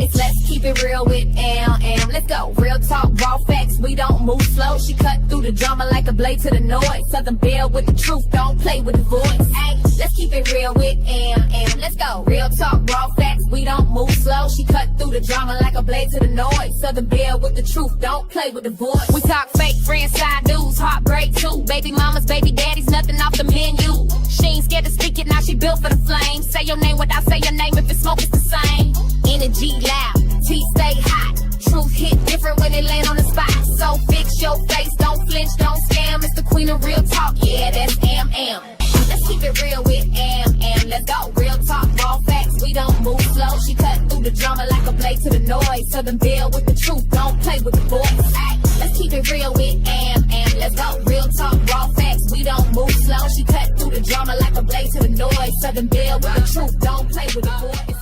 voice. Let's keep it real with AM. Let's go. Real talk, raw facts. We don't move slow. She cut through the drama like a blade to the noise. Southern Belle with the truth. Don't play with the voice. Ay, let's keep it real with AM. Let's go. Real talk, raw facts. We don't move slow. She cut through the drama like a blade to the noise. Southern Belle with the truth. Don't play with the voice. We talk fake friends, side dudes, heartbreak too. Baby mamas, baby daddies, nothing off the menu. She ain't scared to speak it, now she built for the flame. Say your name without say your name, if it's smoke, it's the same. Energy loud, tea stay hot. Truth hit different when it land on the spot. So fix your face, don't flinch, don't scam. It's the queen of real talk, yeah, that's AM. Let's keep it real with AM. Let's go. Real talk, raw facts, we don't move slow. She cut through the drama like a blade to the noise. Southern Belle with the truth, don't play with the voice. Ay, let's keep it real with AM. Let's go. Real talk, raw facts, we don't move slow. She cut through the drama like a blade to the noise. Southern Belle with the truth, don't play with the voice.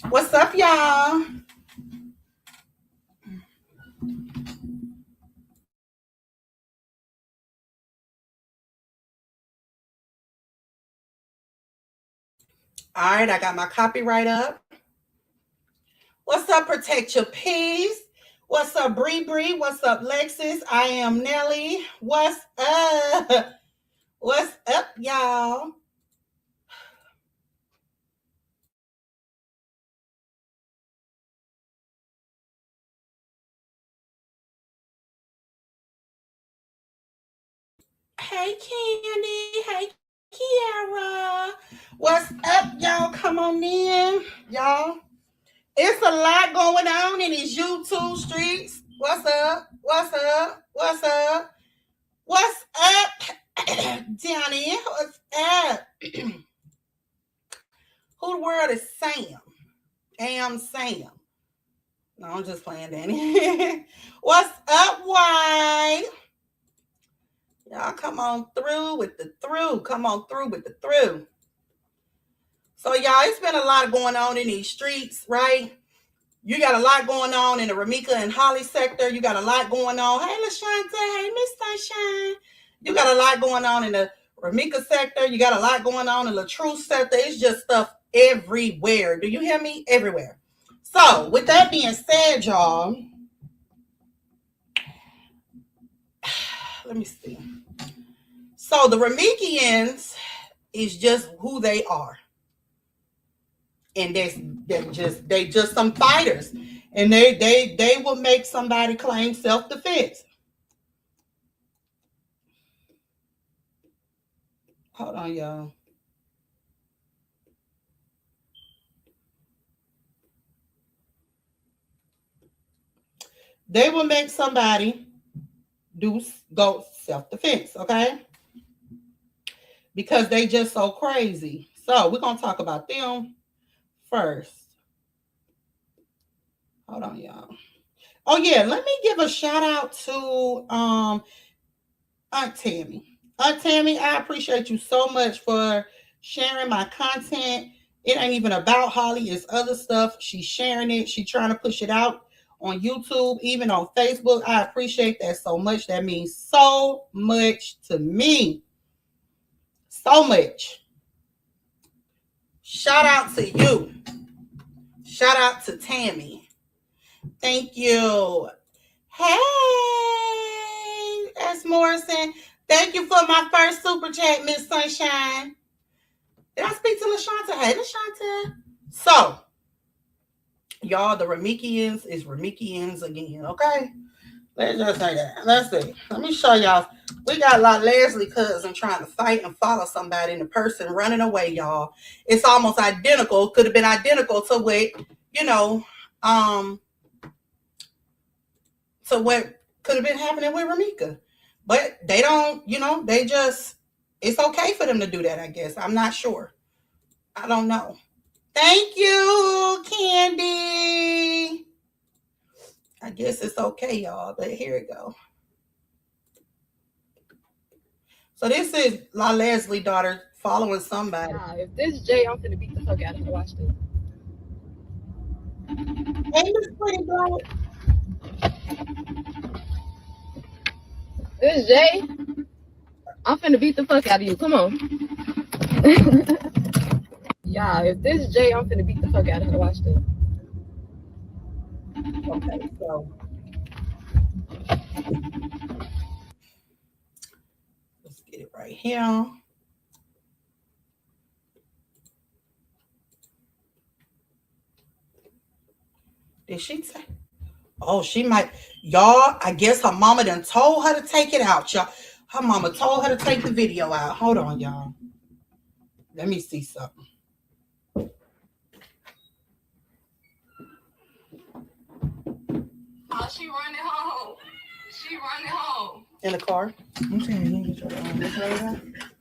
What's up, y'all? All right, I got my copyright up. What's up, Protect Your Peace? What's up, Bree Bree? What's up, Lexus? I am Nelly. What's up? What's up, y'all? Hey, Candy. Hey, Kiara. What's up, y'all? Come on in, y'all. It's a lot going on in these YouTube streets. What's up? What's up? What's up? What's up, Danny? What's up? Who the world is Sam? Sam. No, I'm just playing, Danny. What's up, White? Y'all come on through with the through. Come on through with the through. So, y'all, it's been a lot going on in these streets, right? You got a lot going on in the Ramika and Holly sector. You got a lot going on. Hey, LaShanta. Hey, Miss Sunshine. You got a lot going on in the Ramika sector. You got a lot going on in the Truth sector. It's just stuff everywhere. Do you hear me? Everywhere. So, with that being said, y'all, let me see. So, the Ramikians is just who they are. And they just some fighters. And they will make somebody claim self-defense. Hold on, y'all. They will make somebody go self-defense, okay? Because they just so crazy. So we're gonna talk about them first. Hold on, y'all. Oh yeah, let me give a shout out to Aunt Tammy. Aunt Tammy, I appreciate you so much for sharing my content. It ain't even about Holly, it's other stuff. She's sharing it. She's trying to push it out on YouTube, even on Facebook. I appreciate that so much. That means so much to me. So much. Shout out to you. Shout out to Tammy. Thank you. Hey, S. Morrison. Thank you for my first super chat, Miss Sunshine. Did I speak to LaShanta? Hey, LaShanta. So, y'all, the Ramikians is Ramikians again, okay? Let's just say that. Let's see. Let me show y'all. We got a lot of Leslie cousin trying to fight and follow somebody, and the person running away, y'all. It's almost identical. Could have been identical to what, to what could have been happening with Ramika. But they don't, they just, it's okay for them to do that, I guess. I'm not sure. I don't know. Thank you, Candy. I guess it's okay, y'all, but here we go. So this is La Leslie daughter following somebody. Nah, if this Jay, I'm finna beat the fuck out of her. Watch this. Hey, Miss Pretty Black. This Jay, I'm finna beat the fuck out of you. Come on. Yeah, if this Jay, I'm finna beat the fuck out of her. Watch this. Okay, so let's get it right here. Did she say? Oh, she might. Y'all, I guess her mama done told her to take it out, y'all. Her mama told her to take the video out. Hold on, y'all. Let me see something. Oh, she running home. She running home. In the car? I'm saying you get your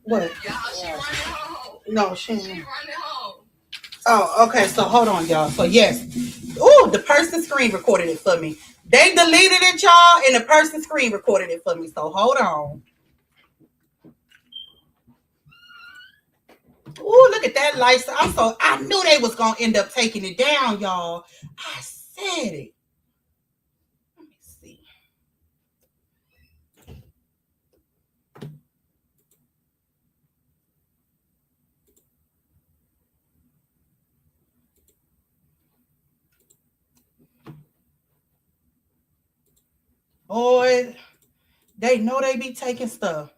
What? Yeah, she running home. No, she She running home. Oh, okay. So hold on, y'all. So yes. Ooh, the person screen recorded it for me. They deleted it, y'all, and the person screen recorded it for me. So hold on. Ooh, look at that light. I knew they was gonna end up taking it down, y'all. I said it. Let me see. Boy, they know they be taking stuff.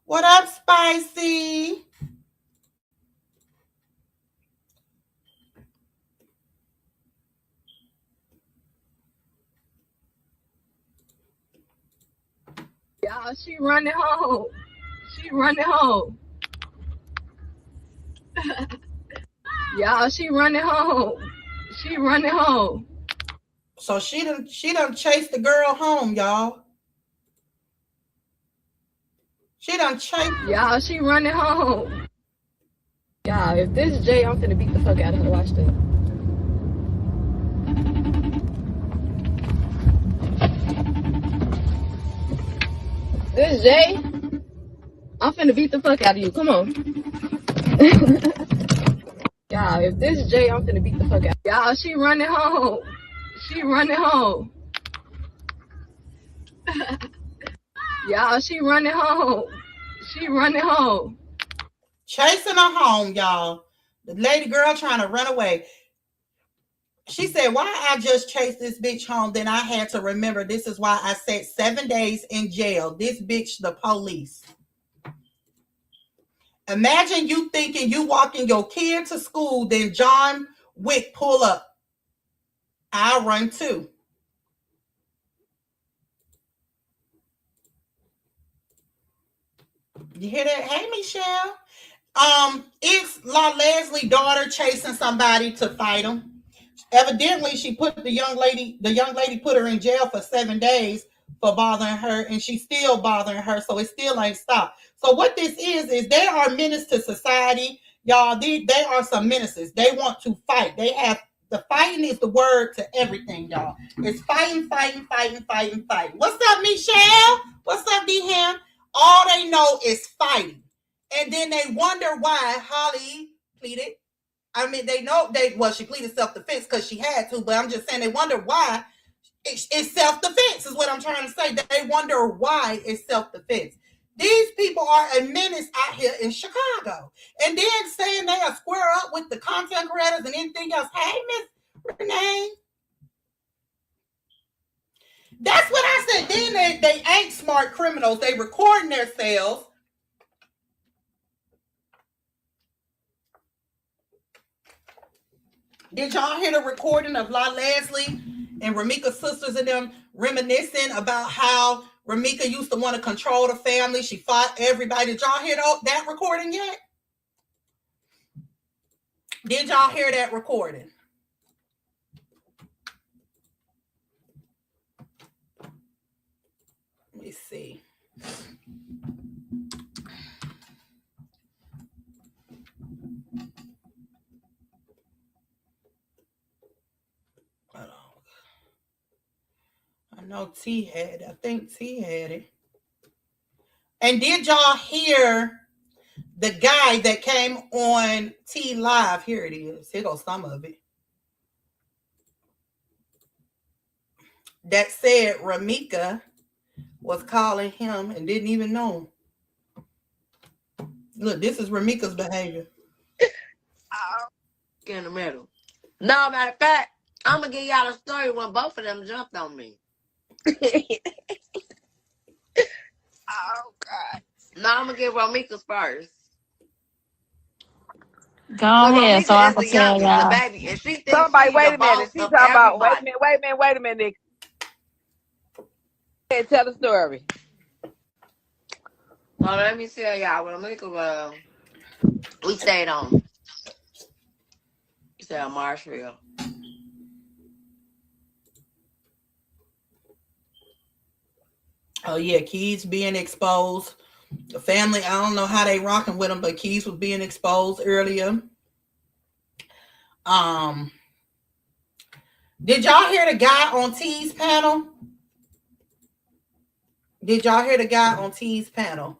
What up, Spicy? Yeah, she running home. She running home. Yeah, she running home. She running home. So she done chased the girl home, y'all. She done chased. Yeah, she running home. Yeah, if this Jay, I'm finna beat the fuck out of her. Watch this. This Jay, I'm finna beat the fuck out of you. Come on. Yeah, if this Jay, I'm finna beat the fuck out. Yeah, she running home. She running home. Yeah, she running home. She running home. Chasing her home, y'all. The lady girl trying to run away. She said, why I just chased this bitch home, then I had to remember this is why I said 7 days in jail. This bitch, the police. Imagine you thinking you walking your kid to school, then John Wick pull up. I'll run too. You hear that? Hey, Michelle. It's La Leslie daughter chasing somebody to fight him. Evidently, she put the young lady put her in jail for 7 days for bothering her, and she's still bothering her, so it still ain't stopped. So what this is they are menace to society, y'all. They are some menaces. They want to fight. They have the fighting is the word to everything, y'all. It's fighting, fighting, fighting, fighting, fighting. What's up, Michelle? What's up, D-Ham? All they know is fighting. And then they wonder why Holly pleaded. I mean, they know she pleaded self-defense because she had to, but I'm just saying they wonder why it's self-defense is what I'm trying to say. They wonder why it's self-defense. These people are a menace out here in Chicago. And then saying they are square up with the content creators and anything else. Hey, Miss Renee. That's what I said. Then they ain't smart criminals. They recording themselves. Did y'all hear the recording of La Leslie and Ramika's sisters and them reminiscing about how Ramika used to want to control the family? She fought everybody. Did y'all hear that recording yet? Did y'all hear that recording? Let me see. I know T had it. I think T had it. And did y'all hear the guy that came on T Live? Here it is. Here goes some of it. That said Ramika was calling him and didn't even know him. Look, this is Ramika's behavior. In the middle. No, matter of fact, I'm gonna give y'all a story when both of them jumped on me. Oh God. No, I'm gonna give Romika's first. Go ahead, so Romika I is can the tell youngest, the y'all. baby, and she thinks Somebody, she's wait the a minute. boss She of talking about. everybody. Wait a minute, Nick. Hey, tell the story. So let me tell y'all, Romika, we stayed on Marshville. Oh yeah, Keys being exposed. The family, I don't know how they rocking with him, but Keys was being exposed earlier. Did y'all hear the guy on T's panel? Did y'all hear the guy on T's panel?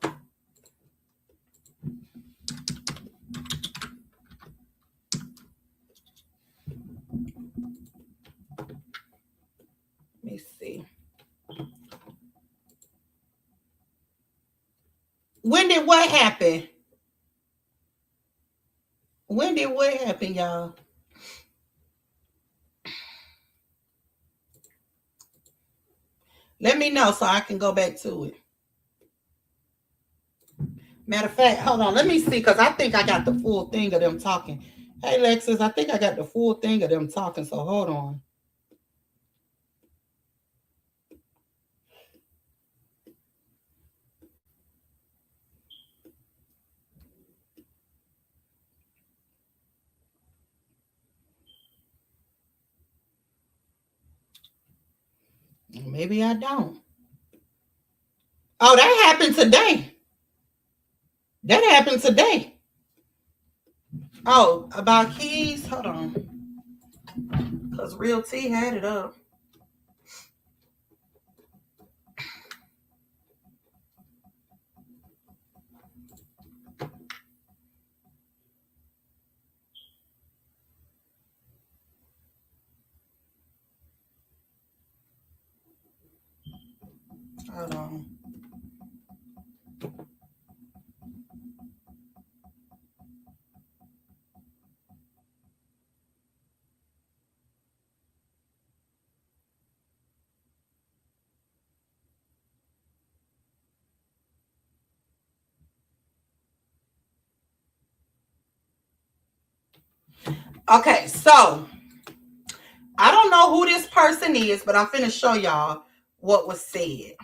Let me see. When did what happen? When did what happen, y'all? Let me know so I can go back to it. Matter of fact, hold on. Let me see, because I think I got the full thing of them talking. Hey, Lexus, I think I got the full thing of them talking, so hold on. Maybe I don't. Oh, that happened today. That happened today. Oh, about Keys? Hold on. Because Real T had it up. Hold on. Okay, so I don't know who this person is, but I'm finna show y'all what was said.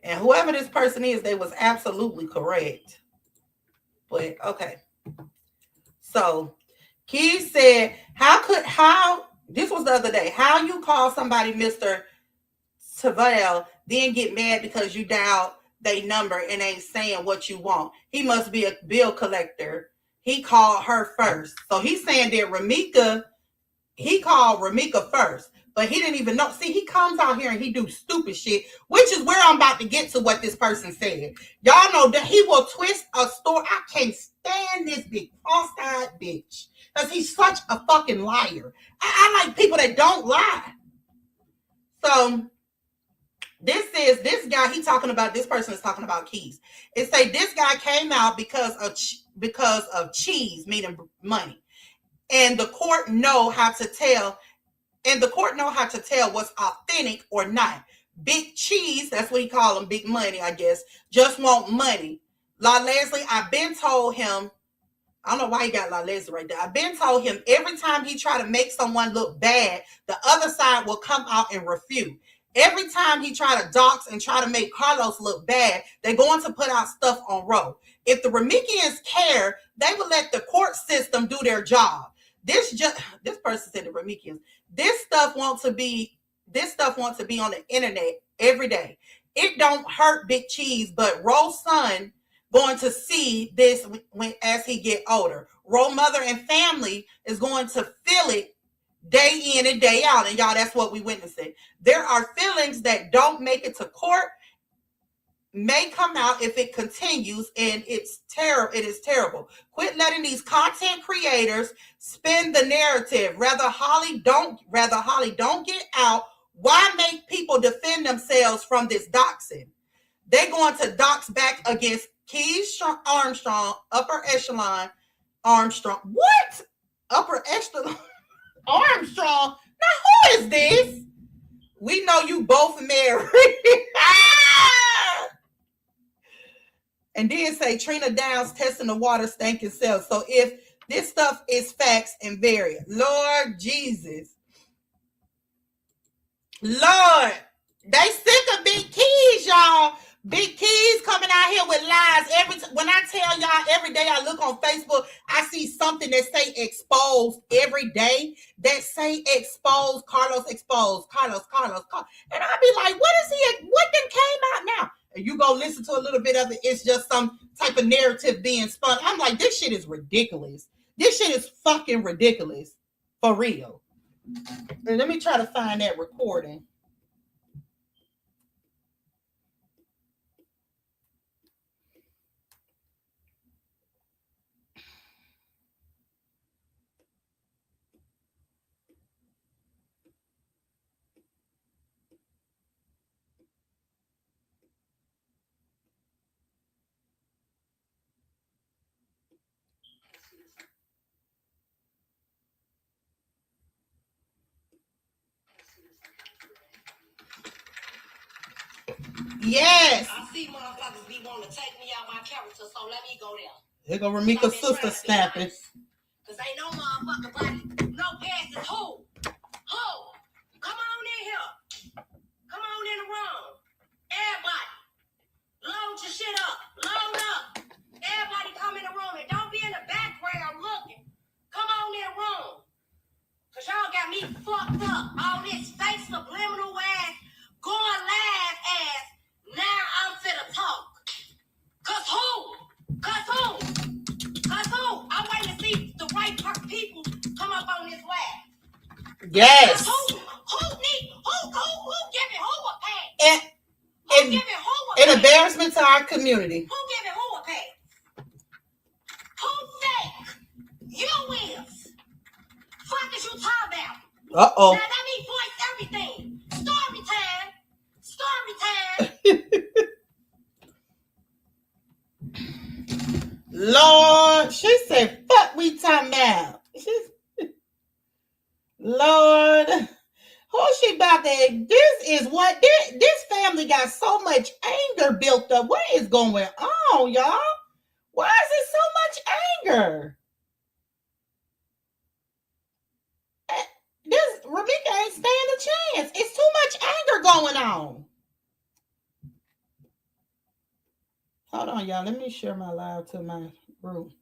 And whoever this person is, they was absolutely correct. But okay. So Keys said, this was the other day, how you call somebody Mr. Tavel, then get mad because you dialed they number and ain't saying what you want. He must be a bill collector. He called her first. So he's saying that he called Ramika first, but he didn't even know. See, he comes out here and he do stupid shit, which is where I'm about to get to what this person said. Y'all know that he will twist a story. I can't stand this big cross-eyed bitch because he's such a fucking liar. I like people that don't lie. So this guy, this person is talking about Keys. It say this guy came out because of cheese, meaning money. And the court know how to tell what's authentic or not. Big cheese, that's what he call them, big money, I guess, just want money. La Leslie, I've been told him, I don't know why he got La Leslie right there. I've been told him every time he try to make someone look bad, the other side will come out and refute. Every time he try to dox and try to make Carlos look bad, they're going to put out stuff on Roe. If the Ramikians care, they would let the court system do their job. This person said the Ramikians. This stuff wants to be on the internet every day. It don't hurt Big Cheese, but Roe's son going to see this as he get older. Roe mother and family is going to feel it day in and day out. And y'all, that's what we witnessing. There are feelings that don't make it to court. may come out if it continues, and it's terrible. It is terrible. Quit letting these content creators spin the narrative. Rather Holly don't get out. Why make people defend themselves from this doxing? They're going to dox back against Keys Armstrong, upper echelon Armstrong. What? Upper echelon Armstrong? Now who is this? We know you both married. And then say Trina Downs testing the water stinking self. So if this stuff is facts and variant, Lord Jesus. Lord, they sick of Big Keys, y'all. Big Keys coming out here with lies. When I tell y'all every day I look on Facebook, I see something that say exposed every day. That say exposed, Carlos exposed, Carlos. And I be like, what then came out now? And you go listen to a little bit of it. It's just some type of narrative being spun. I'm like, this shit is ridiculous. This shit is fucking ridiculous. For real. And let me try to find that recording. Yes. I see motherfuckers be wanting to take me out my character, so let me go there. Here go Ramika's sister snapping. Cause ain't no motherfucker body, no past is who? Who? Come on in here. Come on in the room. Everybody. Load your shit up. Load up. Everybody come in the room and don't be in the background looking. Come on in the room. Cause y'all got me fucked up. All this fake subliminal ass, going live ass. Now I'm finna talk. Cause who? I'm waiting to see the right people come up on this live. Yes. Who giving who a pass? Who giving who a An pass? embarrassment to our community. Who giving who a pass? Who fake? You is. Fuck is you talking about? Uh-oh. Now let me voice everything. Story time. Lord, she said, fuck we talking about. Lord, who's she about to? This family got so much anger built up. What is going on, y'all? Why is it so much anger? Ramika ain't stand a chance. It's too much anger going on. Hold on, y'all. Let me share my live to my group.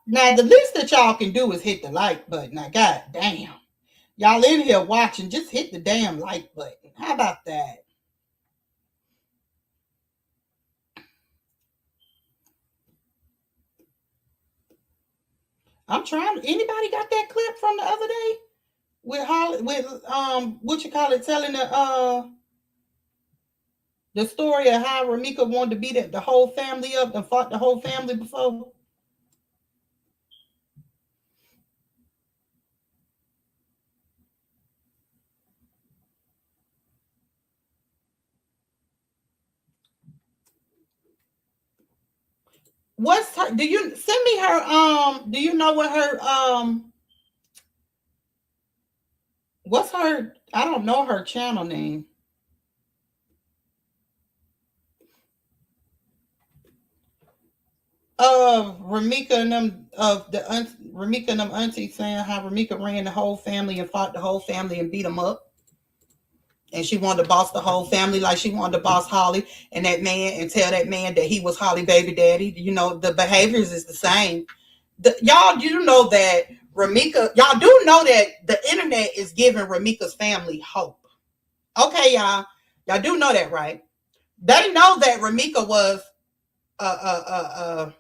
Now, the least that y'all can do is hit the like button. Now, god damn. Y'all in here watching, just hit the damn like button. How about that? I'm trying. Anybody got that clip from the other day? With Holly, what you call it, telling the story of how Ramika wanted to beat the whole family up and fought the whole family before? What's her? Do you send me her? Do you know what her? What's her? I don't know her channel name. Ramika and them Ramika and them aunties saying how Ramika ran the whole family and fought the whole family and beat them up. And she wanted to boss the whole family like she wanted to boss Holly and that man and tell that man that he was Holly baby daddy. You know, the behaviors is the same. Y'all do know that Ramika, y'all do know that the internet is giving Ramika's family hope. Okay, y'all do know that, right? They know that Ramika was a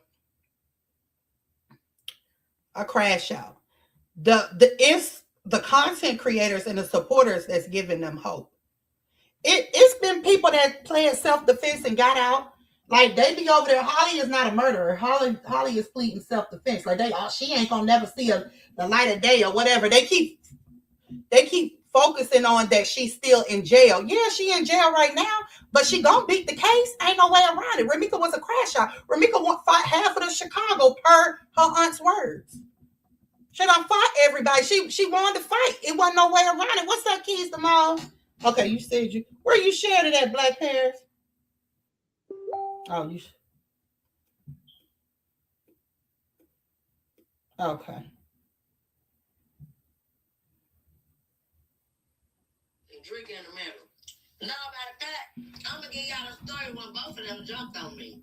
crash out. It's the content creators and the supporters that's giving them hope. It's been people that playing self-defense and got out. Like they be over there. Holly is not a murderer. Holly is pleading self-defense. Like she ain't gonna never see the light of day or whatever. They keep focusing on that she's still in jail. Yeah, she in jail right now, but she gonna beat the case. Ain't no way around it. Ramika was a crash out. Ramika fought half of the Chicago per her aunt's words. She done fought everybody. She wanted to fight. It wasn't no way around it. What's that, Keys to Mall? Okay, you said where you shared it at, Black Paris? Oh, you. Okay. Drink in the middle. No, matter of fact, I'm gonna give y'all a story when both of them jumped on me.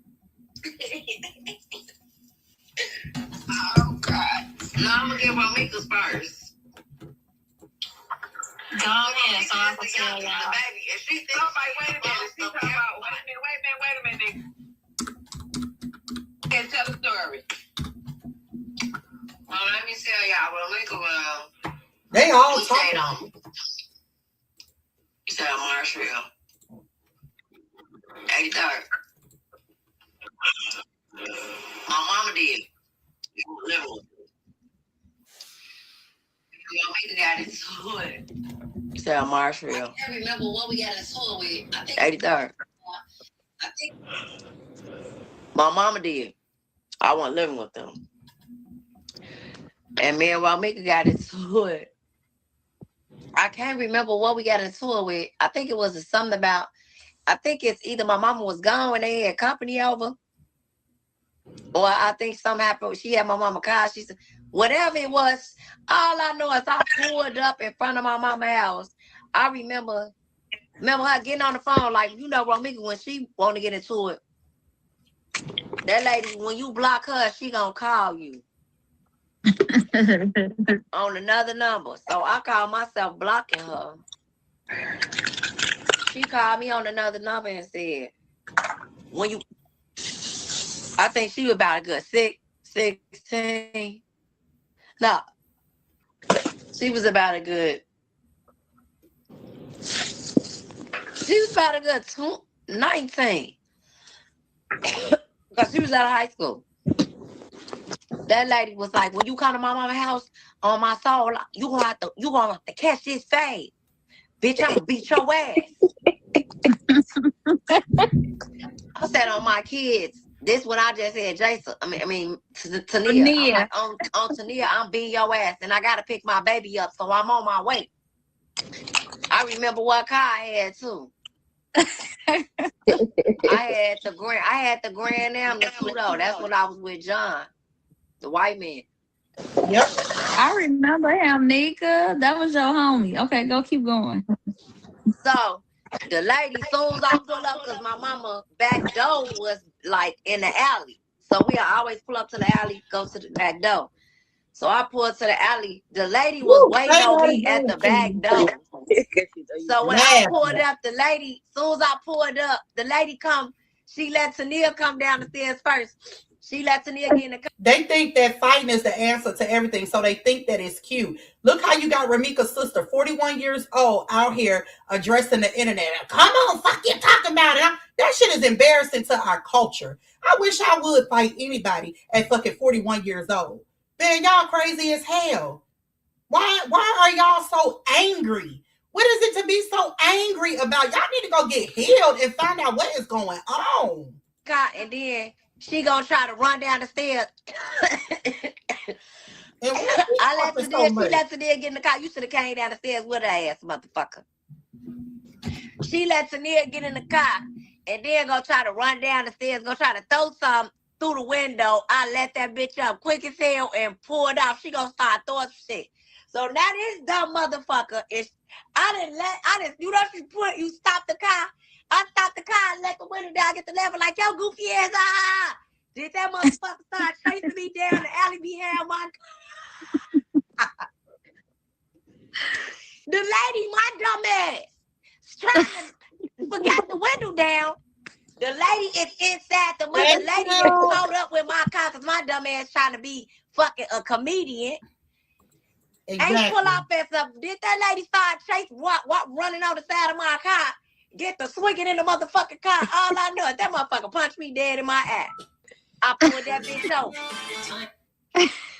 Oh God. No, I'm gonna give Ramika's first. Go ahead, so I can tell y'all. Baby, if she thinks Wait a minute. And tell the story. well, let me tell y'all, Ramika They all we stayed talking. on Marshall. 83rd. My mama did. Ramika got into it. Sarah Marshall. I can't remember what we got into it with. I think 83rd. I think my mama did. I wasn't living with them. And me and Ramika got into it. I can't remember what we got into it with. I think it was something about, I think it's either my mama was gone when they had company over, or I think something happened. She had my mama car. She said, whatever it was, all I know is I pulled up in front of my mama's house. I remember her getting on the phone, like, you know, Ramika, when she want to get into it, that lady, when you block her, she gonna call you. On another number. So I called myself blocking her. She called me on another number and said, when you, I think she was about a good 16. No, she was about a good 19. Because she was out of high school. That lady was like, when you come to my mama's house on my soul, you gonna have to catch this fade. Bitch, I'm gonna beat your ass. I said on my kids. This what I just said, Jason. Tania. Like, on Tania, I'm beating your ass, and I gotta pick my baby up, so I'm on my way. I remember what car I had too. I had the Grand Am, the Pluto. That's when I was with John, the white man. Yep. I remember him, Nika. That was your homie. Okay, go keep going. So the lady, soon as I pull up, because my mama back door was like in the alley. So we always pull up to the alley, go to the back door. So I pulled to the alley. The lady was waiting on me at the back door. So when I pulled up, the lady, soon as I pulled up, the lady come, she let Tania come down the stairs first. She let Tania get in the car. They think that fighting is the answer to everything, so they think that it's cute. Look how you got Ramika's sister, 41 years old, out here addressing the internet. Come on, fuck you talking about it. That shit is embarrassing to our culture. I wish I would fight anybody at fucking 41 years old. Man, y'all crazy as hell. Why are y'all so angry? What is it to be so angry about? Y'all need to go get healed and find out what is going on. And then she gonna try to run down the stairs. She let Tania get in the car. You should have came down the stairs with her ass, motherfucker. She let Tania get in the car and then gonna try to run down the stairs, gonna try to throw something through the window. I let that bitch up quick as hell and pulled off. She gonna start throwing shit. So now this dumb motherfucker is, you stopped the car. I stopped the car and let the window down, get the level like, yo, goofy ass, Did that motherfucker start chasing me down the alley behind my car? The lady, my dumb ass, trying to forget the window down. The lady is inside the window. The lady is caught up with my car because my dumb ass trying to be fucking a comedian. Exactly. Ain't pull off and stuff. Did that lady start chasing, running on the side of my car? get the swinging in the motherfucking car. All I know is that motherfucker punched me dead in my ass. I pulled that bitch over.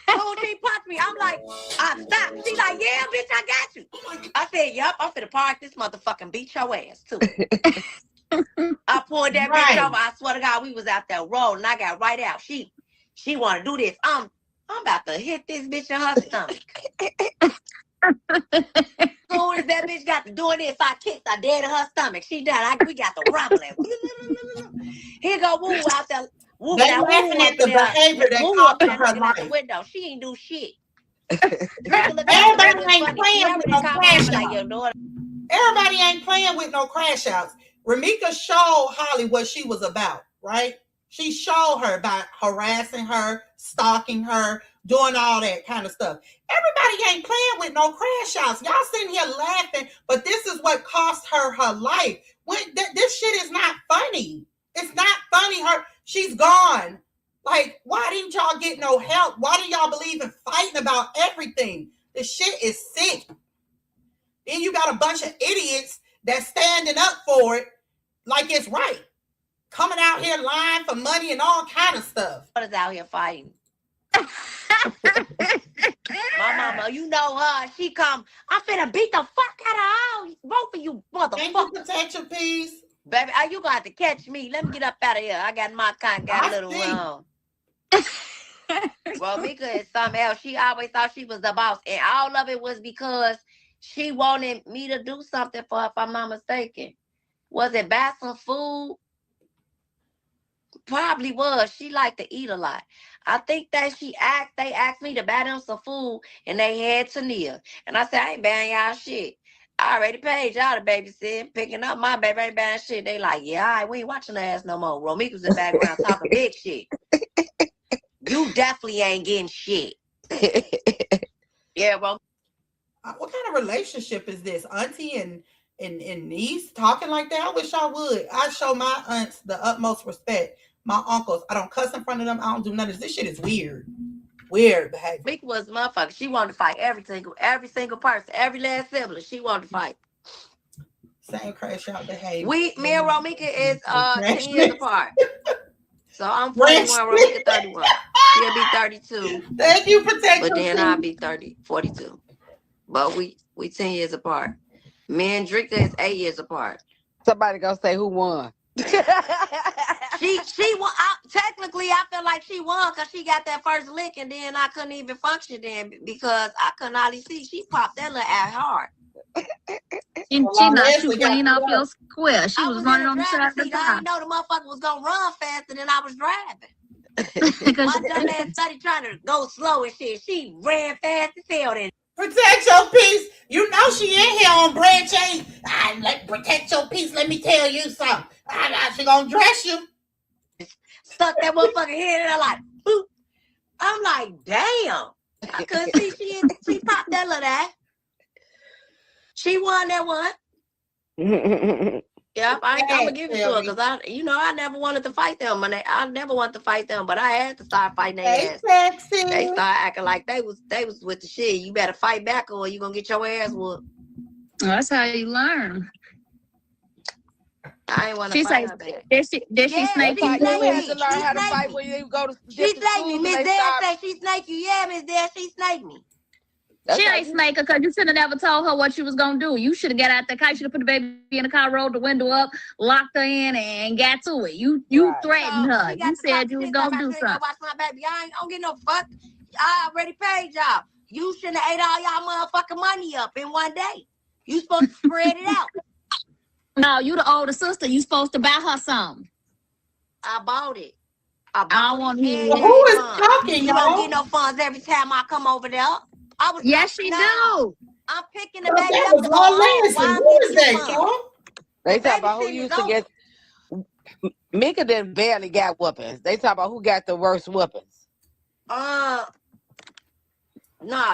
So she punched me. I'm like, I stopped. She like, yeah, bitch, I got you. I said, yup, I'm finna park this motherfucking beat your ass too. I pulled that bitch over. I swear to God, we was out there rolling. I got right out. She want to do this. I'm about to hit this bitch in her stomach. As soon as that bitch got to doing this, I kicked her dead in her stomach. She done. We got the rumbling. Here go Woo out there. Woo They now, laughing Woo at the up there. behavior that Woo up cost there her looking out the life. window. She ain't do shit. Everybody ain't playing with no crash outs. Everybody ain't playing with no crash outs. Ramika showed Holly what she was about, right? She showed her by harassing her, stalking her, doing all that kind of stuff. Everybody ain't playing with no crash outs. Y'all sitting here laughing, but this is what cost her her life. This shit is not funny. It's not funny. She's gone. Like, why didn't y'all get no help? Why do y'all believe in fighting about everything? This shit is sick. Then you got a bunch of idiots that's standing up for it like it's right. Coming out here lying for money and all kind of stuff. What is out here fighting? My mama, you know her. She come. I'm finna beat the fuck out of all both of you motherfuckers. Thank you, protect your peace. Baby, you gonna have to catch me. Let me get up out of here. I got my kind, got a little Well, Mika is something else. She always thought she was the boss. And all of it was because she wanted me to do something for her, if I'm not mistaken. Was it buy some food? Probably was. She liked to eat a lot. I think that they asked me to buy them some food, and they had Tania. And I said, I ain't buying y'all shit. I already paid y'all to babysit, picking up my baby, ain't buying shit. They like, yeah, all right, we ain't watching the ass no more. Romika's in the background talking big shit. You definitely ain't getting shit. Yeah, bro. What kind of relationship is this? Auntie and niece talking like that? I wish I would. I show my aunts the utmost respect. My uncles, I don't cuss in front of them. I don't do none of this. This shit is weird. Weird behavior. Mika was a motherfucker. She wanted to fight every single person, every last sibling. She wanted to fight. Same crash out behavior. Me and Romika is 10 years apart. So I'm 41, Romika 31. She'll be 32. Thank you, protect. But then I'll be 42. But we 10 years apart. Me and Drika is 8 years apart. Somebody gonna say who won. She won. Technically, I feel like she won because she got that first lick, and then I couldn't even function then because I couldn't hardly see. She popped that little ass hard. She knocked you clean off your square. She was running on the side of the I car. didn't know the motherfucker was gonna run faster than I was driving. My dumb ass started trying to go slow and shit. She ran fast as hell then. Protect your peace. You know she in here on Branch 8. Protect your peace. Let me tell you something. She gonna dress you. Stuck that motherfucker head and I like, boop. I'm like, damn. I couldn't see she popped that little ass. She won that one. Yep, I'm gonna give it to her because I never wanted to fight them. I never wanted to fight them, but I had to start fighting their ass. Sexy. They started acting like they was with the shit. You better fight back or you gonna get your ass whooped. Well, that's how you learn. I ain't want to fight her back. Did she snake You you? had to learn how to fight when you go to She snaked me. Miss Dad said she snaked you. Yeah, Miss Dad, she snaked me. She ain't snake her because you should have never told her what you was gonna do. You should have got out the car. You should have put the baby in the car, rolled the window up, locked her in, and got to it. You threatened her. You said you was gonna do something. Watch my baby. I don't get no fuck. I already paid y'all. You shouldn't have ate all y'all motherfucking money up in one day. You supposed to spread it out. No, you the older sister. You supposed to buy her something. I bought it. I don't want to hear Well, who is talking, You y'all? don't get no funds every time I come over there. Yes, she do. I'm picking the baby That up was to go all home. Why Lansing. I'm Who is getting that, funds? y'all? They talk about who Babysitting used is to get. Mika then barely got whoopings. They talk about who got the worst whoopings. No,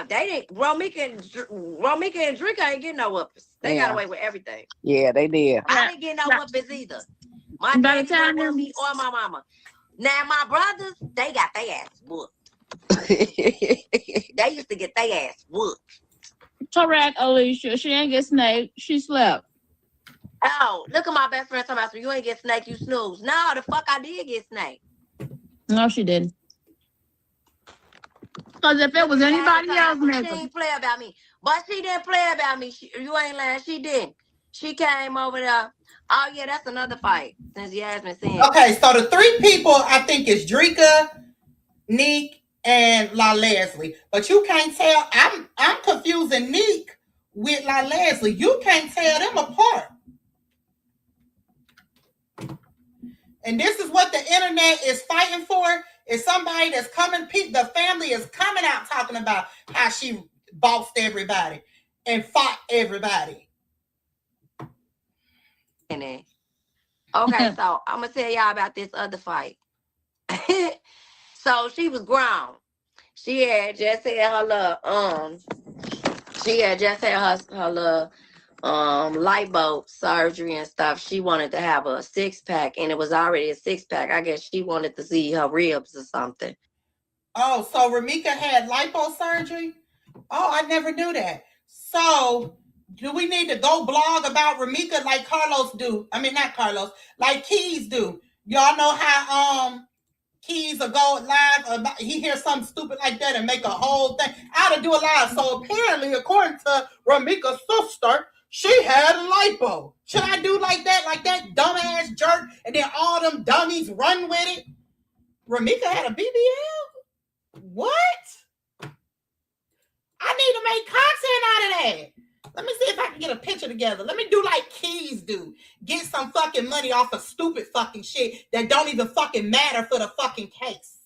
they didn't. Romika and Drika ain't getting no whoopings. They got away with everything. Yeah, they did. I didn't get no whoopings either. My daddy didn't whoop me or my mama. Now my brothers, they got their ass whooped. They used to get their ass whooped. Correct, Alicia. She ain't get snaked. She slept. Oh, look at my best friend talking about you ain't get snake, you snooze. No, the fuck I did get snake. No, she didn't. Because if it was anybody else, She nigga. didn't play about me. But she didn't play about me. You ain't lying. She didn't. She came over there. Oh, yeah, that's another fight. Since Yasmin saying. Okay, so the three people I think is Drika, Neek, and La Leslie. But you can't tell. I'm confusing Neek with La Leslie. You can't tell them apart. And this is what the internet is fighting for. Is somebody that's coming, the family is coming out talking about how she bossed everybody and fought everybody. Okay, so I'm gonna tell y'all about this other fight. So she was grown. She had just had her little lipo surgery and stuff. She wanted to have a 6-pack, and it was already a 6-pack. I guess she wanted to see her ribs or something. Oh, so Ramika had liposurgery? Oh, I never knew that. So do we need to go blog about Ramika like Carlos do? I mean, not Carlos, like Keys do. Y'all know how Keys will go live about, he hears something stupid like that and make a whole thing. I ought to do a live. So apparently, according to Ramika's sister, she had a lipo. Should I do like that dumbass jerk, and then all them dummies run with it? Ramika had a BBL? What? I need to make content out of that. Let me see if I can get a picture together. Let me do like Keys do. Get some fucking money off of stupid fucking shit that don't even fucking matter for the fucking case.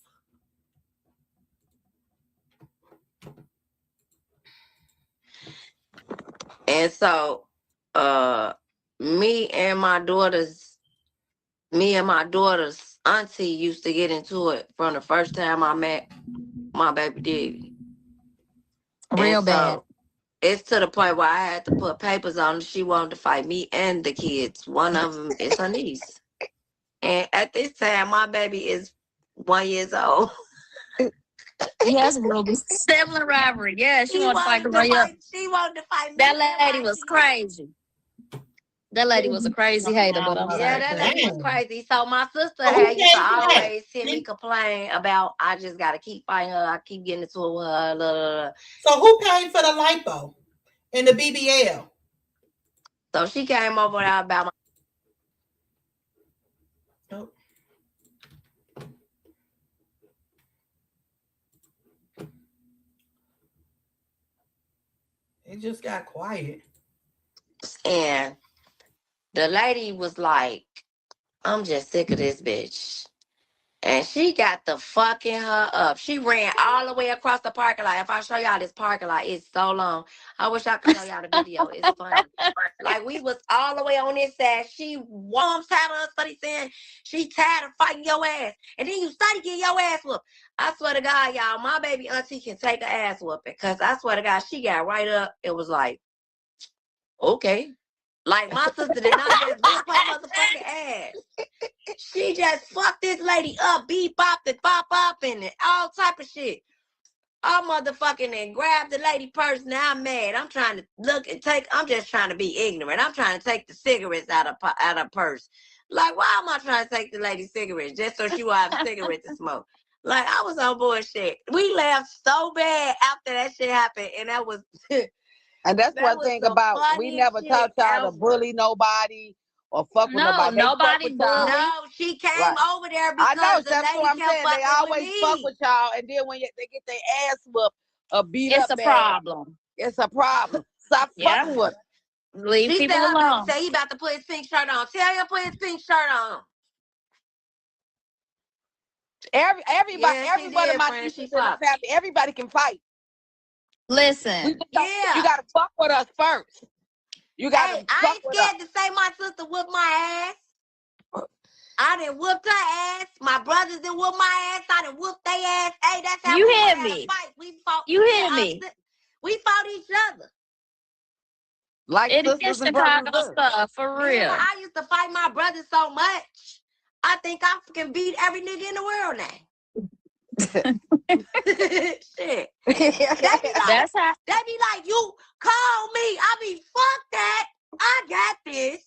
And so, me and my daughter's auntie used to get into it from the first time I met my baby daddy. Real And bad. so, it's to the point where I had to put papers on. She wanted to fight me and the kids. One of them is her niece. And at this time, my baby is 1 year old. Yes, Ruby. Sibling rivalry. Yeah, she wanted to fight Maria. She wanted to fight me. That lady was crazy. That lady was a crazy hater, but I'm sorry. Yeah, that lady was crazy. So my sister Who had used paid to for that? always hear me complain about I just gotta keep fighting her. I keep getting into it with her. Blah, blah, blah. So who paid for the lipo and the BBL? So she came over there about my. Oh. It just got quiet. And the lady was like, I'm just sick of this bitch. And she got the fucking her up. She ran all the way across the parking lot. If I show y'all this parking lot, it's so long. I wish I could show y'all the video. It's funny. Like, we was all the way on this side. She was tired of us, study saying she tired of fighting your ass. And then you study getting your ass whooped. I swear to God, y'all, my baby auntie can take an ass whooping. Because I swear to God, she got right up. It was like, okay. Like, my sister did not just whip her motherfucking ass. She just fucked this lady up, bop and all type of shit. I motherfucking and grabbed the lady purse. Now I'm mad. I'm trying to look and take. I'm just trying to be ignorant. I'm trying to take the cigarettes out of purse. Like, why am I trying to take the lady cigarettes just so she will have a cigarette to smoke? Like, I was on bullshit. We laughed so bad after that shit happened, and that was. And that's That one was thing the about we funniest never shit taught y'all to ever. bully nobody or fuck with No, nobody. They fuck nobody with y'all. bully. No, she came Right. over there I know because the that's lady what I'm kept saying. They fucking always with fuck me. with y'all, and then when they get their ass whooped or beat It's up a bad, problem. it's a problem. Stop Yeah. fucking with them. Leave She people said her alone. baby said he about to put his pink shirt on. Tell him to put his pink shirt on. Everybody, Yeah, she every one of did, my friend. nieces She in the flopped. family, everybody can fight. Listen. Yeah. You gotta fuck with us first. You gotta Hey, I fuck ain't with us. scared to say my sister whooped my ass. I done whooped her ass. My brothers done whooped my ass. I done whooped their ass. Hey, that's how You we hear had me? a fight. We fought. You hear me? We fought each other. Like It sisters is and brothers Chicago do. stuff, for real. Yeah, I used to fight my brothers so much. I think I can beat every nigga in the world now. Shit. They be like, That's how. you call me. I be, fuck that. I got this.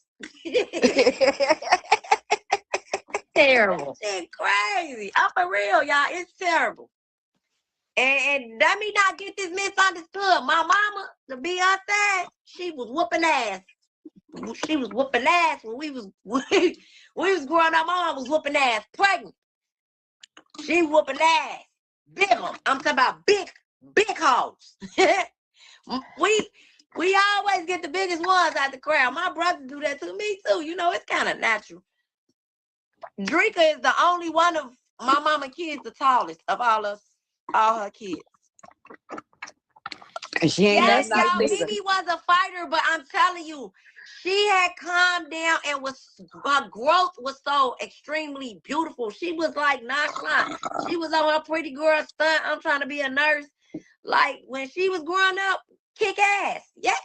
Terrible. Shit crazy. I'm for real, y'all. It's terrible. And let me not get this misunderstood. My mama, to be outside, she was whooping ass. She was whooping ass when we was growing up. My mom was whooping ass, pregnant. She whooping ass, big. I'm talking about big hoes. we always get the biggest ones out the crowd. My brother do that to me too. You know, it's kind of natural. Drika is the only one of my mama kids, the tallest of all her kids. She ain't Yes, that y'all. nice either. Mimi was a fighter, but I'm telling you, she had calmed down and her growth was so extremely beautiful. She was like nonchalant. She was on her pretty girl stunt. I'm trying to be a nurse. Like when she was growing up, kick ass. Yes,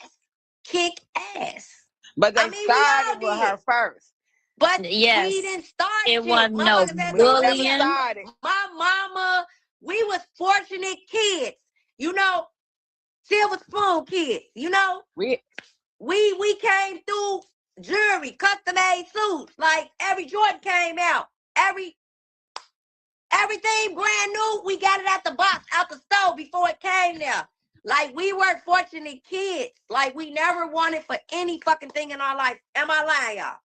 kick ass. But they I mean, we started all with did. her first. But Yes. we didn't start It shit. wasn't no Motherfuckers had to We never bullying. started. My mama, we was fortunate kids. You know, silver spoon kids. You know, We we came through jewelry, custom made suits. Like every Jordan came out, everything brand new. We got it out the box, out the store before it came there. Like we were fortunate kids. Like we never wanted for any fucking thing in our life. Am I lying, y'all?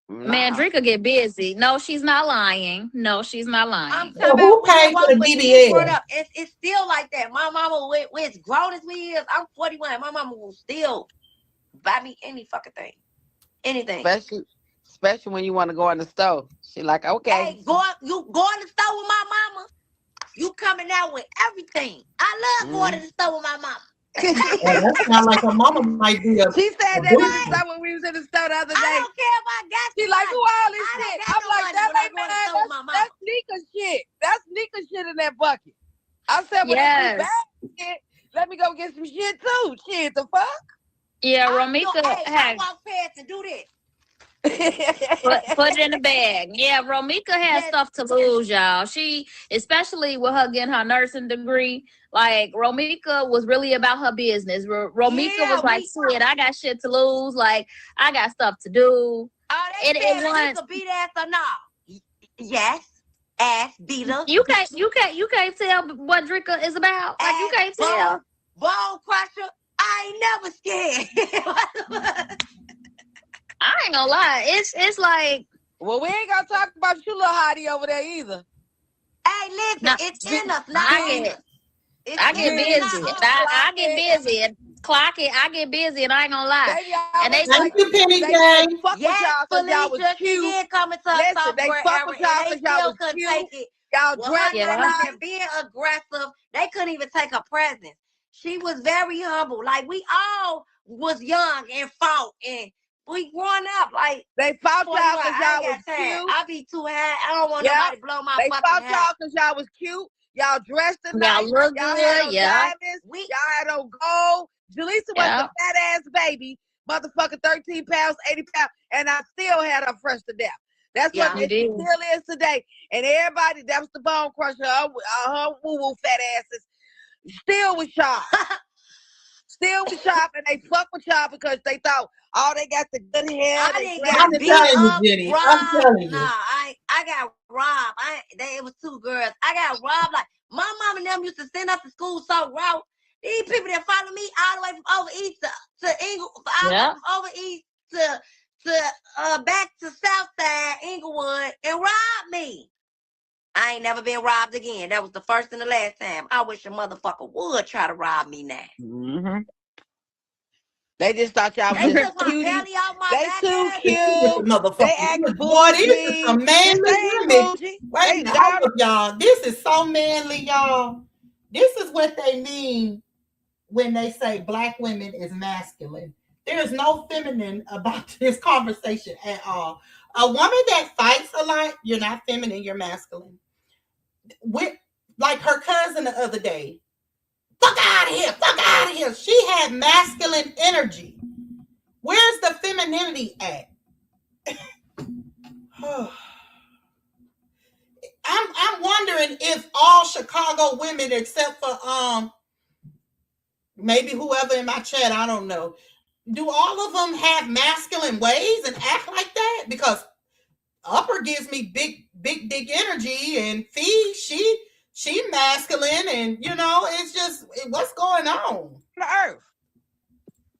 Man, nah. Drika get busy. No, she's not lying. No, she's not lying. I'm Well, talking who about we paid didn't for the want for kids growing BBL? up. It's still like that. My mama, we as grown as we is, I'm 41. My mama will still buy me any fucking thing. Anything. Especially when you want to go in the store. She like, okay. Hey, you go in the store with my mama, you coming out with everything. I love going to the store with my mama. Well, that sounds like her mama might be a She said a that in the bougie. store when we was in the store the other I day. don't care if I got She you like, money. who all this I don't shit? got I'm no like, money that when I ain't go in the mine. store with my mama. That's sneaker shit. That's sneaker shit in that bucket. I said, well, Yes. that's shit. Let me go get some shit too. Shit, the fuck? Yeah, I Romika had walk past and do this. put it in the bag. Yeah, Romika has Yes. stuff to lose, y'all. She, especially with her getting her nursing degree, like Romika was really about her business. Romika Yeah, was like, shit, I got shit to lose. Like, I got stuff to do. Oh, they It said was. Drika beat ass or no? Yes, ass beater. You can't tell what Drika is about. Like, you can't tell. Bone crusher. I ain't never scared. I ain't gonna lie. It's like, Well, we ain't gonna talk about you little hottie over there either. Hey, listen, No, it's in us, not I on get us. It's I get in us, busy. not on us. I get busy and clock it. I get busy and I ain't gonna lie. Baby, And they Thank you, Penny they J. fuck with Yes, y'all because y'all was Felicia, she cute. did come into a Listen, they sophomore fuck era, with y'all and they because y'all still was couldn't cute. take it. Y'all Well, dressed her Yeah. not even being aggressive, they couldn't even take a presence. She was very humble. Like, we all was young and fought, and we growing up. Like, They fought y'all 21, because I y'all ain't was got time. cute. I be too high. I don't want Yeah. nobody to blow my They fucking fought high. y'all because y'all was cute. Y'all dressed Y'all nice. look Y'all had good, on yeah. diamonds. We Y'all had on gold. Jaleesa was Yeah. a fat ass baby, motherfucking 13 pounds, 80 pounds, and I still had her fresh to death. That's Yeah. what You it did. still is today. And everybody, that was the bone crusher, her woo-woo fat asses, still was sharp. Still was sharp, and they fuck with y'all because they thought, oh, they got the good hair. I They didn't dressed get I'm nice. beat telling you, up, Jenny. I'm robbed. telling you. Nah, I got robbed. It was two girls. I got robbed. Like, my mom and them used to send us to school so raw. These people that follow me all the way from over east to Inglewood, Yeah. from over east to back to South Side, Inglewood, and robbed me. I ain't never been robbed again. That was the first and the last time. I wish a motherfucker would try to rob me now. Mm-hmm. They just thought y'all They was took my cuties. belly off my They back. too ass. She with the cute. motherfucker. They act Boy, this is bougie. some manly They ain't women. bougie. Wait a They minute, down. hold up, y'all. This is so manly, y'all. This is what they mean when they say black women is masculine. There is no feminine about this conversation at all. A woman that fights a lot, you're not feminine, you're masculine. With like her cousin the other day, fuck out of here, fuck out of here. She had masculine energy. Where's the femininity at? I'm wondering if all Chicago women, except for maybe whoever in my chat, I don't know, do all of them have masculine ways and act like that? Because Upper gives me big dick energy, and Fee, she masculine, and it's just what's going on. The earth.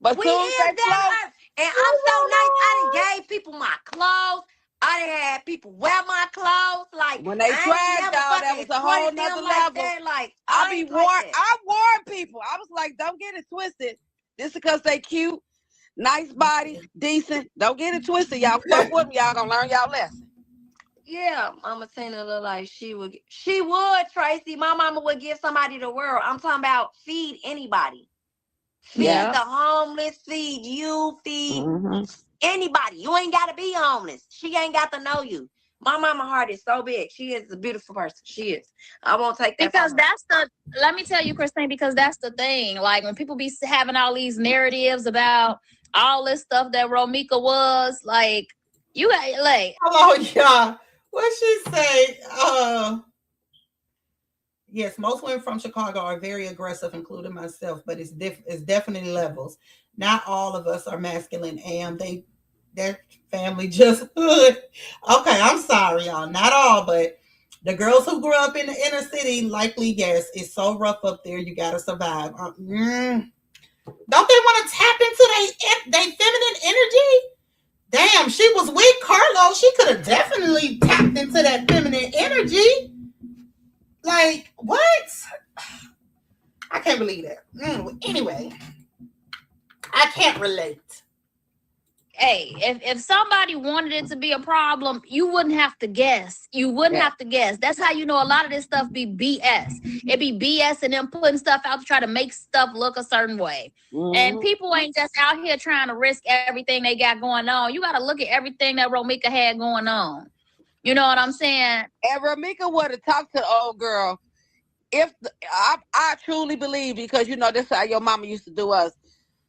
But We soon is as they that flow, earth. And I'm so nice. I done gave people my clothes. I done had people wear my clothes. Like when they I ain't tried, never y'all, that fucking was a whole exploited them nother like level. that. Like I I be ain't warn. like that. I warn people. I was like, don't get it twisted. Just because they cute, nice body, decent. Don't get it twisted, y'all. Fuck with them, y'all gonna learn y'all lesson. Yeah, Mama Tina look like she would, Tracy. My mama would give somebody the world. I'm talking about feed anybody. Feed Yeah. the homeless, feed you, feed Mm-hmm. anybody. You ain't got to be homeless. She ain't got to know you. My mama heart is so big. She is a beautiful person. She is. I won't take that Because from her. let me tell you, Christine, because that's the thing. Like when people be having all these narratives about all this stuff that Romika was, like, you like, Hello, y'all. What she say? Yes, most women from Chicago are very aggressive, including myself, but it's definitely levels. Not all of us are masculine, and their family just hood. Okay, I'm sorry, y'all. Not all, but the girls who grew up in the inner city, likely, yes, it's so rough up there. You gotta survive. Don't they want to tap into their feminine energy? Damn, she was with Carlo. She could have definitely tapped into that feminine energy. Like, what? I can't believe that. Anyway, I can't relate. hey, if somebody wanted it to be a problem, you wouldn't have to guess. You wouldn't have to guess. That's how you know a lot of this stuff be BS. It be BS and them putting stuff out to try to make stuff look a certain way. Mm-hmm. And people ain't just out here trying to risk everything they got going on. You got to look at everything that Romika had going on. You know what I'm saying? And Romika would have talked to the old girl. I truly believe, because this is how your mama used to do us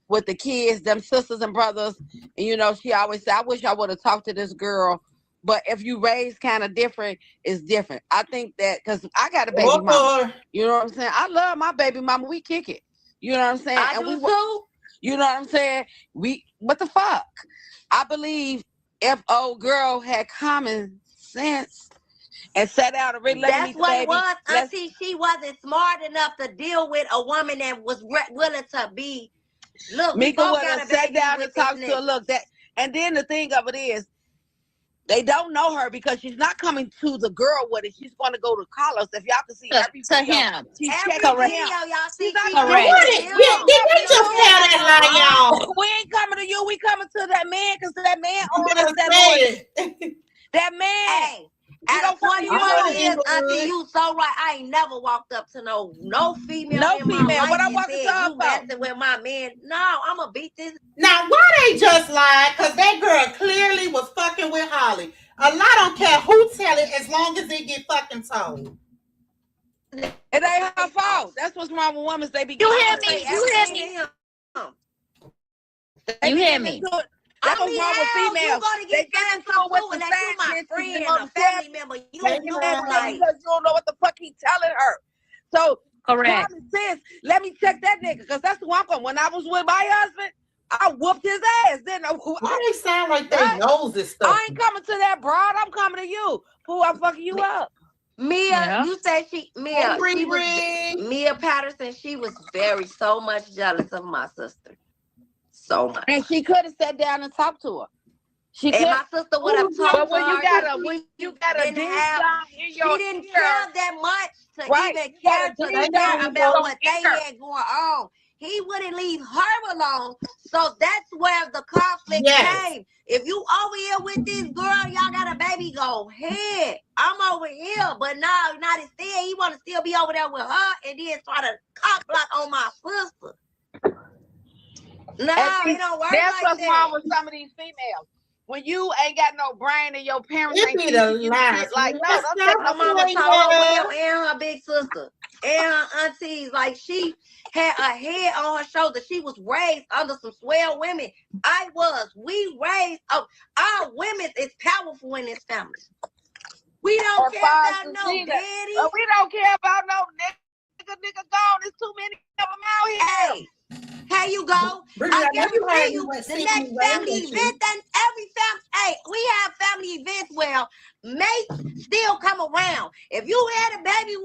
with the kids, them sisters and brothers. And she always said, I wish I would have talked to this girl. But if you raise kind of different, it's different. I think that because I got a baby mama. You know what I'm saying? I love my baby mama. We kick it. You know what I'm saying? I do too. You know what I'm saying? What the fuck? I believe if old girl had common sense and sat out and really let me That's meet the what baby. it was. Auntie, she wasn't smart enough to deal with a woman that was willing to be. Look, Mika would have sat down and talked to her. Look, and then the thing of it is, they don't know her because she's not coming to the girl with it. She's going to go to Carlos. If y'all can see every video, him. she's Every checking video, him. y'all see. Correct. Did they just tell that lie, y'all? We ain't coming to you. We coming to that man because that man I'm owns gonna that say voice. it. That man. Hey, We at don't come to 21 you. years, Auntie, you so right. I ain't never walked up to no female No in my female. life What I and walking said, to her you for? messing with my man. No, I'm going to beat this. Now, why they just lied? Because that girl clearly was fucking with Holly. A lot don't care who tell it as long as it get fucking told. It ain't her fault. That's what's wrong with women. They be You hear getting me? You hear me? They You be hear getting me? into it. That's what's wrong with females. They get into it with the you my side friend, bitches a family member. You because know, you don't know what the fuck he telling her. So Correct. common sense. Let me check that nigga because that's who I'm going. When I was with my husband, I whooped his ass. Then Why they sound like they knows this stuff? I ain't coming to that broad. I'm coming to you. Who I'm fucking you up. Mia, you said Mia Patterson, she was so much jealous of my sister. So much. And she could have sat down and talked to her. My sister would have talked but to when her. you got a ding dong in your she didn't care that much to even care about what they had going on. He wouldn't leave her alone. So that's where the conflict came. If you over here with this girl, y'all got a baby, go ahead. I'm over here. But no, not instead. He want to still be over there with her and then try to cock block on my sister. No, it don't work that's like what's that. wrong with some of these females. When you ain't got no brain and your parents It ain't be teaching the you last. shit, like, no, That's don't not My mama told her and her big sister and her aunties, like she had a head on her shoulder. She was raised under some swell women. We raised our women is powerful in this family. We don't care about no daddy. We don't care about no nigga gone. There's too many of them out here. Here you go. Brittany, I I know you heard guarantee me you, went the see next me family waving at you. event, then every family, hey, we have family events where mates still come around. If you had a baby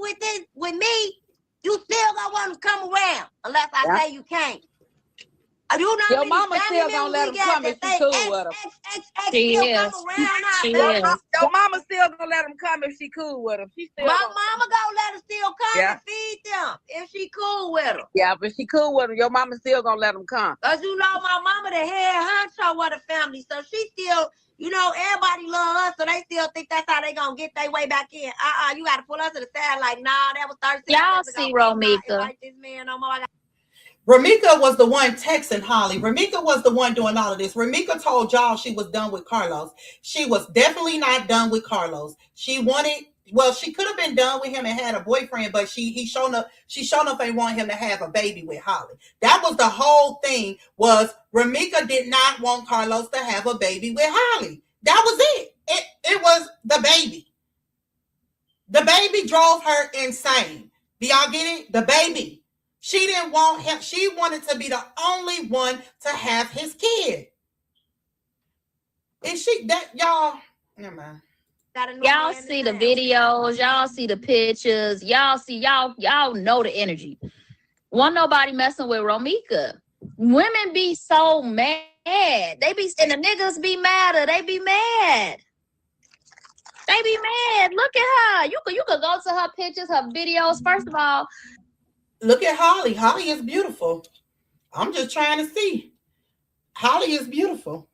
with me, you still gonna want to come around unless I say you can't. You know Your how many mama family still gonna members let we them got come that if she they cool with them. She still is. come around our She family. is. Your mama still gonna let them come if she cool with them. She still My gonna. mama gonna let her still come Yeah. and feed them if she cool with them. Yeah, but she cool with them. Your mama still gonna let them come. Cause you know my mama the head honcho of the family, so she still, you know, everybody love her, so they still think that's how they gonna get their way back in. You gotta pull us to the side like, nah, that was 36 Y'all years ago. see We not Romika. invite this man no more. Ramika was the one texting Holly. Ramika was the one doing all of this. Ramika told y'all she was done with Carlos. She was definitely not done with Carlos. She wanted, well, she could have been done with him and had a boyfriend, but she shown up and wanted him to have a baby with Holly. That was the whole thing, was Ramika did not want Carlos to have a baby with Holly. That was it. It was the baby. The baby drove her insane. Do y'all get it? The baby. She didn't want him. She wanted to be the only one to have his kid. And she, that, y'all, never mind. Y'all see the videos. Y'all see the pictures. Y'all know the energy. Won't nobody messing with Romika. Women be so mad. They be, and the niggas be madder. They be mad. They be mad. Look at her. You could go to her pictures, her videos. First of all, look at Holly. Holly is beautiful. I'm just trying to see. Holly is beautiful.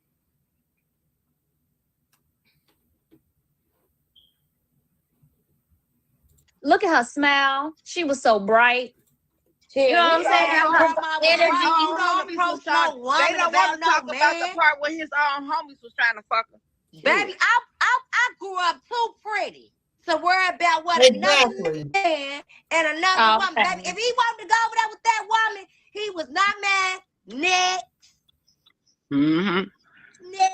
look at her smile. She was so bright. You know what I'm saying? They Energy. don't want to talk about the part where his own homies was trying to fuck her. Baby, I grew up too pretty to worry about what Exactly. another man and another woman. Baby, if he wanted to go over there with that woman, he was not mad. Next.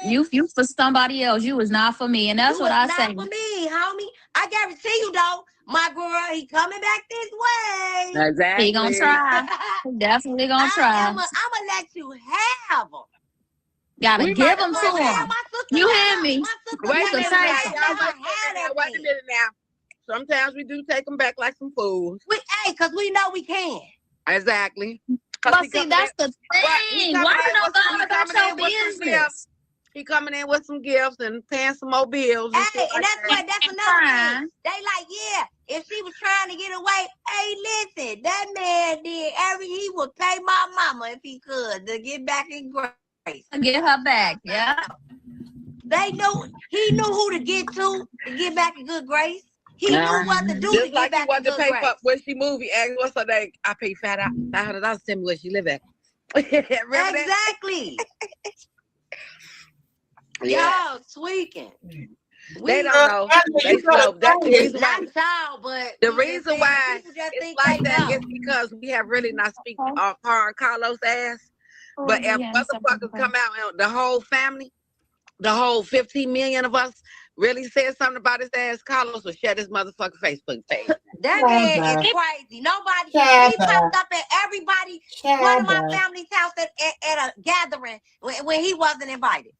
You for somebody else. You was not for me, and that's what I say. Not for me, homie. I guarantee you though, my girl, he coming back this way. Exactly. He gonna try. He definitely gonna try. I'm gonna let you have him. Gotta give them to him. You hear me? Wait a minute now. Sometimes we do take them back like some fools. Because we know we can. Exactly. But see, that's the thing. Why you don't go about your business? He coming in with some gifts and paying some more bills. And hey, and that's another thing. They like, yeah, if she was trying to get away, hey, listen, that man did he would pay my mama if he could to get back in grace. Get her back, yeah. He knew who to get back in good grace. He knew what to do to get back in good grace. For when she moved, he asked, what's her name? I paid $500 to tell me where she live at. Exactly. Y'all tweaking. They don't know. They slow. That's the reason why. But the reason why it's like that is because we have really not speak hard on Carlos' ass. But if motherfuckers come out and the whole family, the whole 15 million of us really said something about his ass, Carlos will shut his motherfucking Facebook page. That man is crazy. Nobody, he popped up at everybody, one of my family's house at a gathering when he wasn't invited.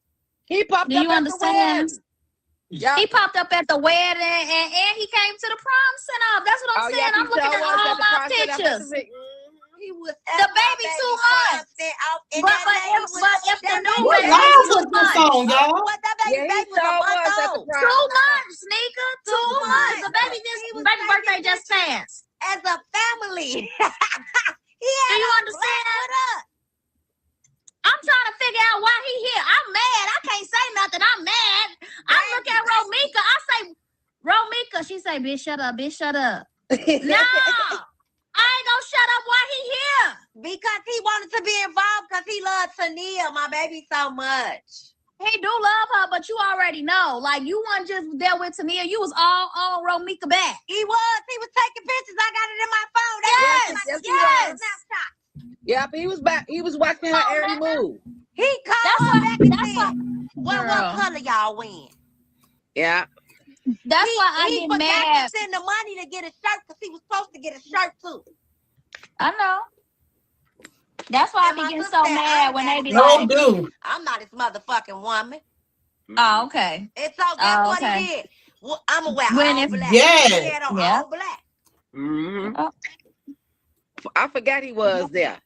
He popped up at the wedding. Yep. He popped up at the wedding and he came to the prom send-off. That's what I'm saying. I'm looking at all my pictures. He was the baby 2 months. But if the new baby was 2 months, y'all. What that baby was 2 months, Nika. 2 months. The baby birthday just passed. As a family. Do you understand? I'm trying to figure out why he here. I'm mad. I can't say nothing. I'm mad. I look at Romika. I say, Romika. She say, bitch, shut up. Bitch, shut up. No. I ain't gonna shut up. Why he here? Because he wanted to be involved because he loves Tania, my baby, so much. He do love her, but you already know. Like, you weren't just there with Tania. You was all on Romika back. He was taking pictures. I got it in my phone. Yes. Snapshot. Yeah, but he was back. He was watching her every move. He called her back and said, what color y'all wearing? Yeah. That's why I get mad. He forgot to send the money to get a shirt because he was supposed to get a shirt too. I know. That's why I And be my getting sister so said, mad when they be No like, do. I'm not his motherfucking woman. oh, okay. And so guess Oh, what okay. he did? Well, I'm gonna wear When all if black. Yes. He had on Yeah. all black. Mm-hmm. Oh. I forgot he was there.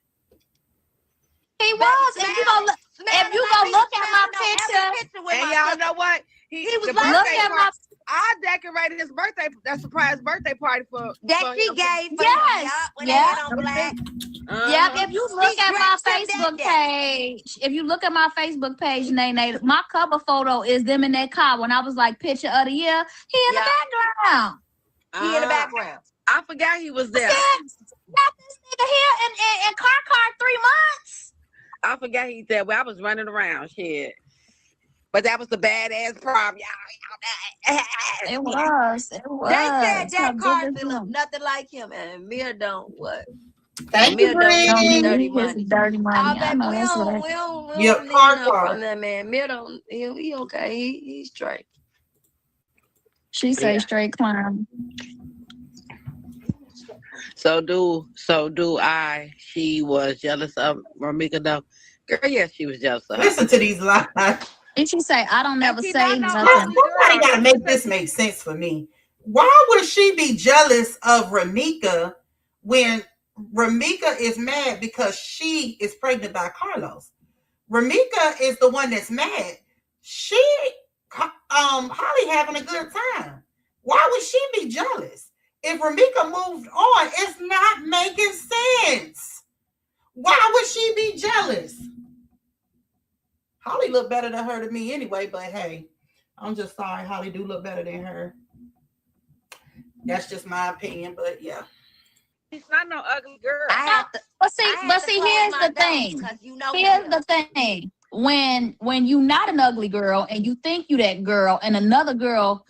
he Baby, was, if you go look, smelling if you like go he look at smelled my on every picture, picture with And my y'all sister. know what? He was The like- look birthday at my party. I decorated his birthday, that surprise birthday party for that she him. gave for Yes. him, y'all, when Yeah. they had on black. Yep, if you look at my dressed up Facebook that page, if you look at my Facebook page, Nene, my cover photo is them in that car when I was like picture of the year. He in Yeah. the background. He in the background. I forgot he was there. Got this nigga here in car 3 months. I forgot he said, well, I was running around, shit. But that was the badass prom, y'all. It was. It was. They said How that good Carson is look him? nothing like him, and Amir don't what? Thank you, Amir don't Don't need Bree. need dirty his money. dirty money. I baby, know we that's don't, right. we don't, we Yep, don't need car enough part. from that man. Amir don't, he okay. He's straight. She say Yeah. straight clown. So do I. She was jealous of Ramika though. Girl, yes, she was jealous of her. Listen to these lies. And she say, I don't never she say not no nothing. ugly Somebody girl. gotta make this make sense for me. Why would she be jealous of Ramika when Ramika is mad because she is pregnant by Carlos? Ramika is the one that's mad. She Holly having a good time. Why would she be jealous? If Ramika moved on, it's not making sense. Why would she be jealous? Holly looked better than her to me anyway, but hey, I'm just sorry. Holly do look better than her. That's just my opinion, but yeah. She's not no ugly girl. I have to. But see, I had to close here's my the door thing. because you know Here's the thing. When you not an ugly girl and you think you that girl and another girl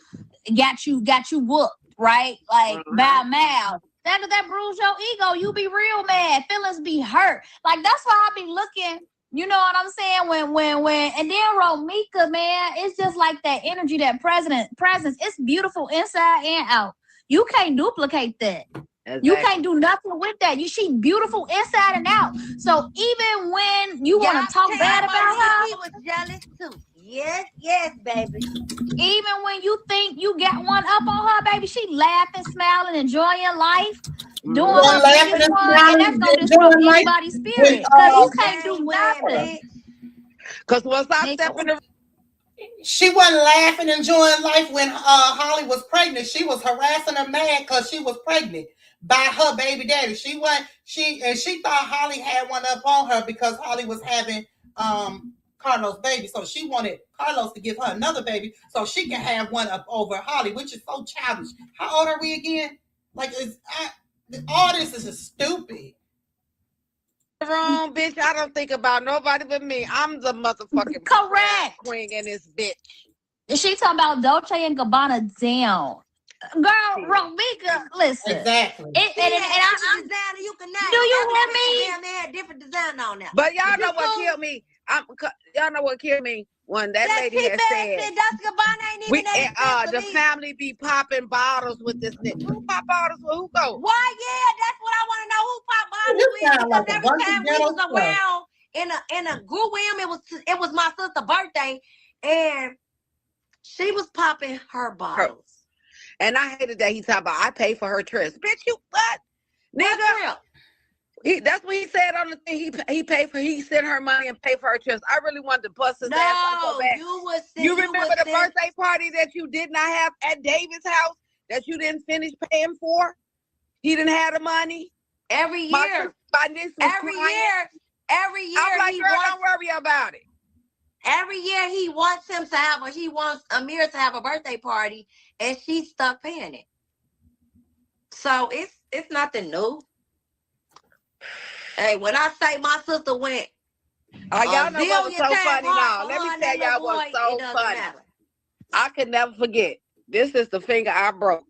got you whooped, right? Like by a mouth. That bruise your ego. You be real mad. Feelings be hurt. Like that's why I be looking. You know what I'm saying? When and then Romika, man, it's just like that energy, that presence. It's beautiful inside and out. You can't duplicate that. Exactly. You can't do nothing with that. She beautiful inside and out. So even when you want to talk bad about her, He was jealous too. Yes, baby. even when you think you got one up on her, baby, she laughing, smiling, enjoying life, doing her laughing biggest and one, and smiling, that's gonna doing disrupt like- anybody's spirit. Because you can't do nothing. Because once I step in the She wasn't laughing, enjoying life when Holly was pregnant. She was harassing her man because she was pregnant by her baby daddy. She thought Holly had one up on her because Holly was having Carlos' baby. So she wanted Carlos to give her another baby so she can have one up over Holly, which is so childish. How old are we again? Like, all this is just stupid. wrong, bitch, I don't think about nobody but me. I'm the motherfucking Correct. queen in this bitch. She talking about Dolce and Gabbana down. Girl, Romika, listen. Exactly. And I designer you can name. Do you Every hear picture they had different design on there. But y'all But know you what cool. killed me? Y'all know what killed me? When that lady cheap had ass said, shit, Dolce & Gabbana ain't even that expensive the either. family be popping bottles with this nigga. Who pop bottles with who go? Why? Yeah, that's what I want to know. Who pop bottles This with? sound like Because a every bunch of time we ghetto was stuff. around in a group with him, it was my sister's birthday, and she was popping her bottles. And I hated that he talked about I pay for her trips. Bitch, you what? Nigga. That's what he said on the thing. He sent her money and paid for her trips. I really wanted to bust his ass on so No, bad. you You remember the birthday party that you did not have at David's house that you didn't finish paying for? He didn't have the money. every year. My niece was Every crying. year. Every year. I'm like, he girl, wants, don't worry about it. every year he wants him to have, or he wants Amir to have a birthday party, and she's stuck paying it. So it's nothing new. Hey, when I say my sister went, Y'all know what was so funny now. Let me tell y'all what's so funny. Matter. I could never forget. This is the finger I broke,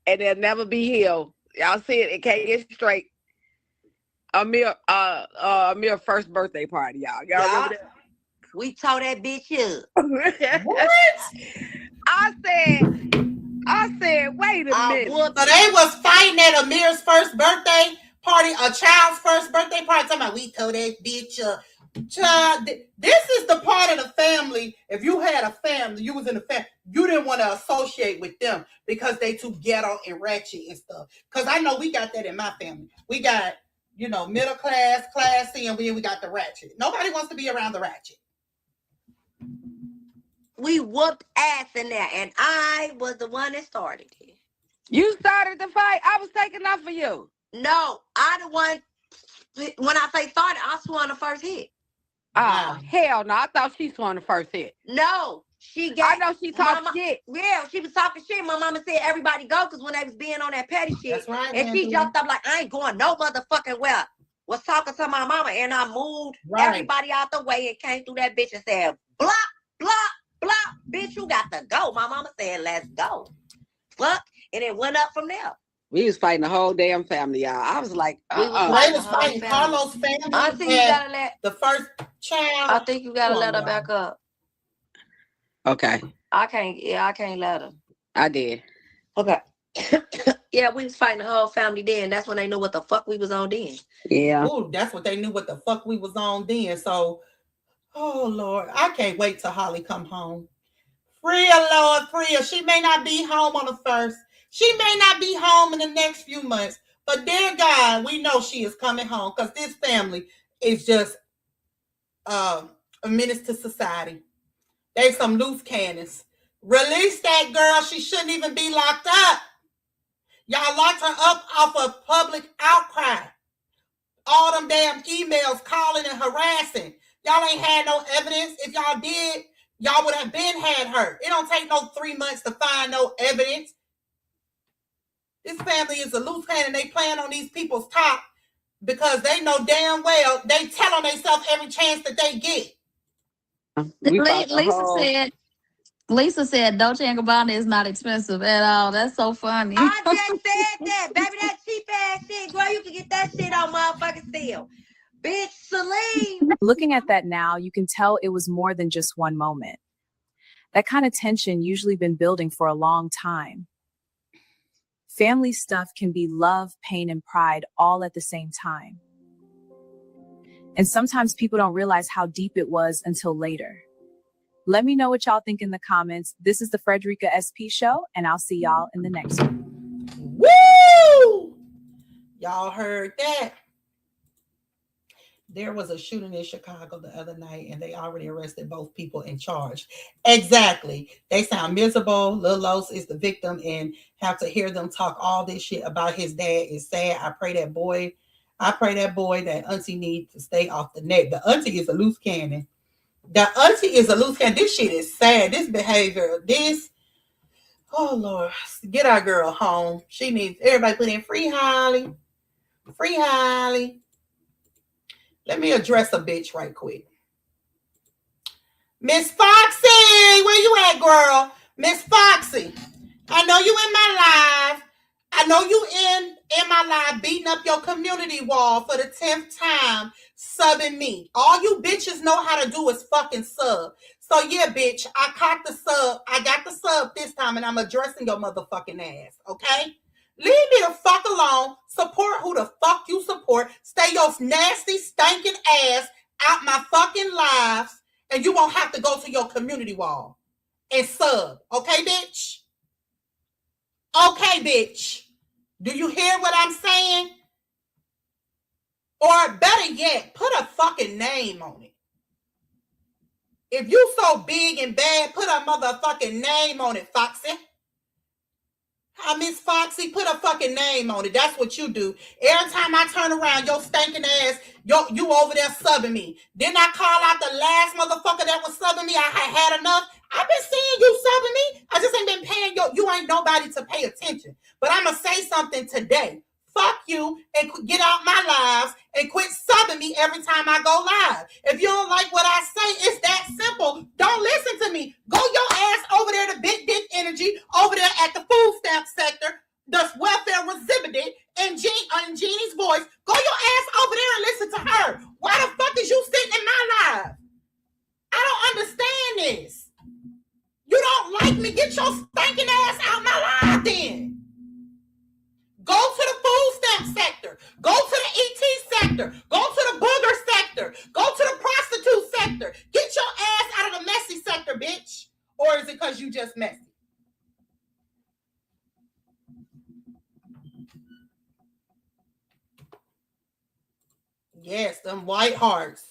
and it'll never be healed. Y'all see it? It can't get straight. Amir first birthday party, y'all. Y'all remember that? We tore that bitch up. What? I said, wait a minute. So they was fighting at Amir's first birthday party, a child's first birthday party. Talking about we told that bitch, child. This is the part of the family. If you had a family, you was in the family, you didn't want to associate with them because they too ghetto and ratchet and stuff. Because I know we got that in my family. We got, you know, middle class, classy, and we got the ratchet. Nobody wants to be around the ratchet. We whooped ass in there, and I was the one that started it. You started the fight. I was taking off for you. No, I the one. When I say started, I swung the first hit. Oh, hell no. I thought she swung the first hit. No, she got. I know she talked shit. Yeah, she was talking shit. My mama said everybody go because when they was being on that petty shit. That's right. And she jumped up like, I ain't going no motherfucking well. Was talking to my mama and I moved everybody out the way and came through that bitch and said, block, block, block. Bitch, you got to go. My mama said, let's go. Fuck. And it went up from there. We was fighting the whole damn family, y'all. I was like, They was fighting Carlos' family. I think you gotta let the first child. I think you gotta let her back up. Okay. I can't let her. I did. Okay. Yeah, we was fighting the whole family then. That's when they knew what the fuck we was on then. Yeah. Ooh, that's what they knew what the fuck we was on then. So, oh Lord, I can't wait till Holly come home. Free her, Lord, free her. She may not be home on the 1st. She may not be home in the next few months. But dear God, we know she is coming home because this family is just a menace to society. They some loose cannons. Release that girl. She shouldn't even be locked up. Y'all locked her up off of public outcry. All them damn emails calling and harassing. Y'all ain't had no evidence. If y'all did, y'all would have been had her. It don't take no 3 months to find no evidence. This family is a loose cannon. They playing on these people's top because they know damn well they tell on themselves every chance that they get. Lisa said Dolce & Gabbana is not expensive at all. That's so funny. I just said that, baby. That cheap ass shit, girl. You can get that shit on motherfucking sale. Bitch, Celine. Looking at that now, you can tell it was more than just one moment. That kind of tension usually been building for a long time. Family stuff can be love, pain, and pride all at the same time. And sometimes people don't realize how deep it was until later. Let me know what y'all think in the comments. This is the Frederica SP Show, and I'll see y'all in the next one. Woo! Y'all heard that? There was a shooting in Chicago the other night, and they already arrested both people in charge. Exactly. They sound miserable. Lil Los is the victim, and have to hear them talk all this shit about his dad is sad. I pray that boy that auntie needs to stay off the net. The auntie is a loose cannon. This shit is sad. This behavior, oh Lord, get our girl home. She needs everybody put in free Holly. Free Holly. Let me address a bitch right quick. Miss Foxy, where you at, girl? Miss Foxy, I know you in my live. I know you in my live beating up your community wall for the 10th time, subbing me. All you bitches know how to do is fucking sub. So yeah, bitch, I caught the sub. I got the sub this time, and I'm addressing your motherfucking ass, okay? Leave me the fuck alone. Support who the fuck you support. Stay your nasty, stinking ass out my fucking lives, and you won't have to go to your community wall and sub. Okay, bitch? Okay, bitch. Do you hear what I'm saying? Or better yet, put a fucking name on it. If you so big and bad, put a motherfucking name on it, Foxy. Miss Foxy, put a fucking name on it. That's what you do. Every time I turn around, your stinking ass, you over there subbing me. Didn't I call out the last motherfucker that was subbing me? I had enough. I've been seeing you subbing me. I just ain't been paying you ain't nobody to pay attention. But I'm going to say something today. Fuck you and get out my lives and quit subbing me every time I go live. If you don't like what I say, it's that simple. Don't listen to me. Go your ass over there to Big Dick Energy, over there at the food stamp sector, the welfare exhibited, and Jeannie's voice. Go your ass over there and listen to her. Why the fuck is you sitting in my live? I don't understand this. You don't like me? Get your stinking ass out my live then. Go to the food stamp sector. Go to the Yes, them white hearts.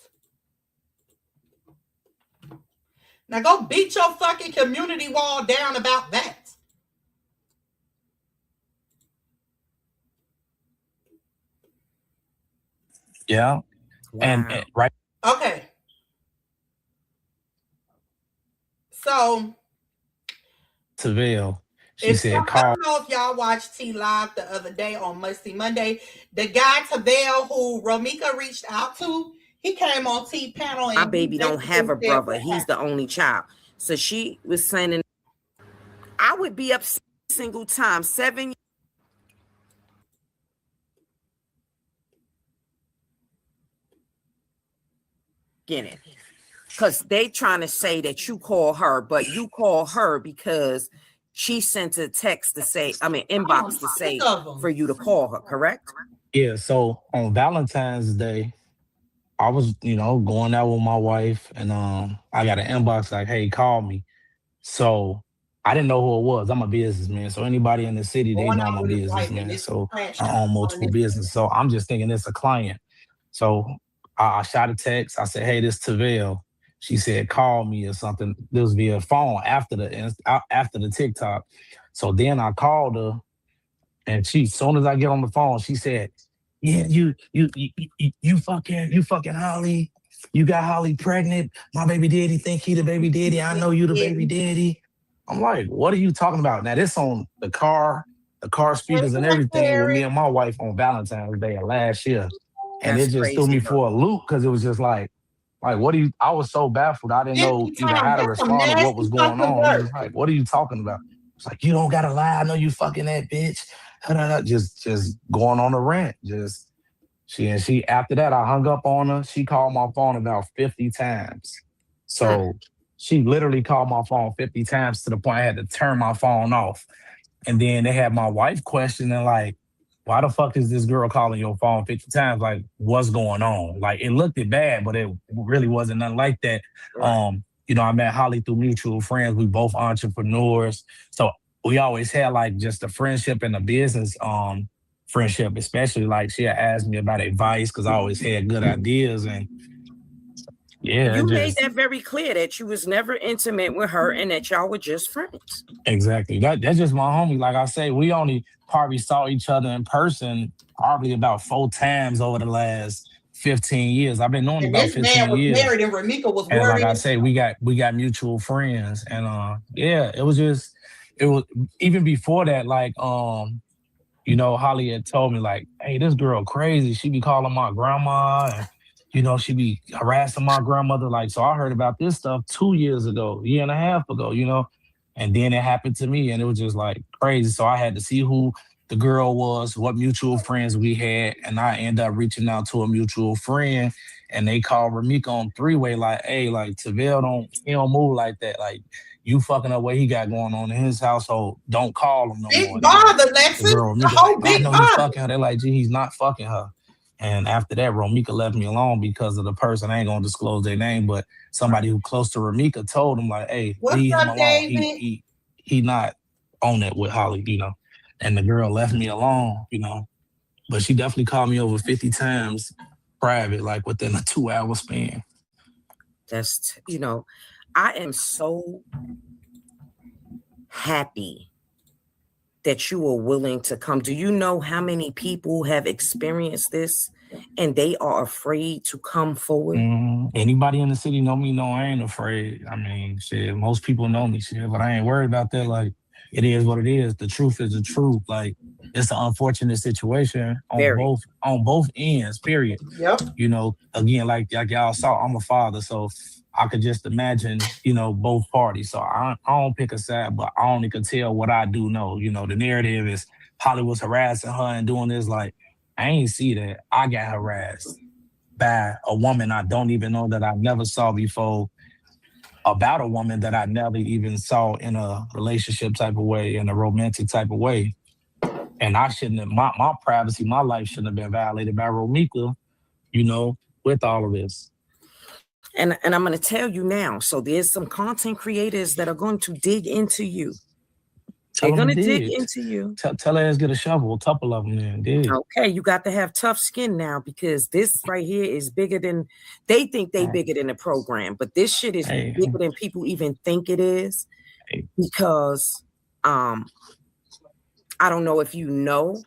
Now go beat your fucking community wall down about that. Yeah. And Wow. right. Okay. So Tavelle, she if said, I call. don't know if y'all watched T Live the other day on Must See Monday. The guy Tavelle who Romika reached out to, he came on T panel and My baby don't have a basically said brother. what He's the only child. So she was saying, I would be upset single time. 7 years. Get it. Because they trying to say that you call her, but you call her because she sent a text to say, inbox to say for you to call her, correct? Yeah. So on Valentine's Day, I was, going out with my wife, and I got an inbox like, "Hey, call me." So I didn't know who it was. I'm a businessman, so anybody in the city, they know I'm a businessman. So I own multiple businesses. So I'm just thinking it's a client. So I shot a text. I said, "Hey, this Tavelle." She said, "Call me" or something. This was via phone after the TikTok. So then I called her, and as soon as I get on the phone, she said, "Yeah, you fucking Holly. You got Holly pregnant. My baby daddy think he the baby daddy. I know you the baby daddy." I'm like, "What are you talking about?" Now this on the car speakers and everything with me and my wife on Valentine's Day of last year. And That's it just threw crazy, me bro. for a loop because it was just like, what do you, I was so baffled. I didn't know even how to respond to what was going on. I'm just like, what are you talking about? It's like, you don't gotta lie. I know you fucking that bitch. Just going on a rant. She after that, I hung up on her. She called my phone about 50 times. So she literally called my phone 50 times to the point I had to turn my phone off. And then they had my wife questioning, like, why the fuck is this girl calling your phone 50 times? Like, what's going on? Like, it looked bad, but it really wasn't nothing like that. Right. I met Holly through mutual friends. We both entrepreneurs. So we always had like just a friendship and a business friendship, especially like she had asked me about advice because I always had good ideas. And yeah, you made that very clear that you was never intimate with her and that y'all were just friends. Exactly. That's just my homie. Like I say, we only probably saw each other in person probably about 4 times over the last 15 years. I've been knowing him about 15 years. Married and Romika was and worried. like I say, we got mutual friends. And it was even before that, like Holly had told me, like, "Hey, this girl crazy. She be calling my grandma and she be harassing my grandmother." Like, so I heard about this stuff 2 years ago, year and a half ago, and then it happened to me, and it was just like crazy. So I had to see who the girl was, what mutual friends we had, and I ended up reaching out to a mutual friend, and they called Romika on 3-way, like, "Hey, like Tavelle don't move like that. Like, you fucking up what he got going on in his household. Don't call him no more." Big bother, Lexus. The girl Romika, whole like, "I big know you fucking her." They're like, "Gee, he's not fucking her." And after that, Romika left me alone because of the person. I ain't gonna disclose their name, but somebody who close to Romika told him, like, "Hey, leave him alone. He not on it with Holly, And the girl left me alone, But she definitely called me over 50 times private, like within a 2-hour span. That's, I am so happy that you are willing to come. Do you know how many people have experienced this and they are afraid to come forward? Anybody in the city know me, know I ain't afraid. I mean, shit, most people know me, shit, but I ain't worried about that. Like, it is what it is. The truth is the truth. Like, it's an unfortunate situation on both ends, period. Yep. Again, like y'all saw, I'm a father, so I could just imagine, both parties. So I don't pick a side, but I only can tell what I do know. The narrative is Hollywood's harassing her and doing this. Like, I ain't see that. I got harassed by a woman I don't even know, that I never saw before, about a woman that I never even saw in a relationship type of way, in a romantic type of way. And I shouldn't have, my privacy, my life shouldn't have been violated by Romika, with all of this. And I'm going to tell you now, so there's some content creators that are going to dig into you. Tell They're them gonna dig did. into you. Tell her to get a shovel. A couple of them then did. Okay, you got to have tough skin now because this right here is bigger than they think they bigger than the program, but this shit is bigger than people even think it is. Because I don't know if you know,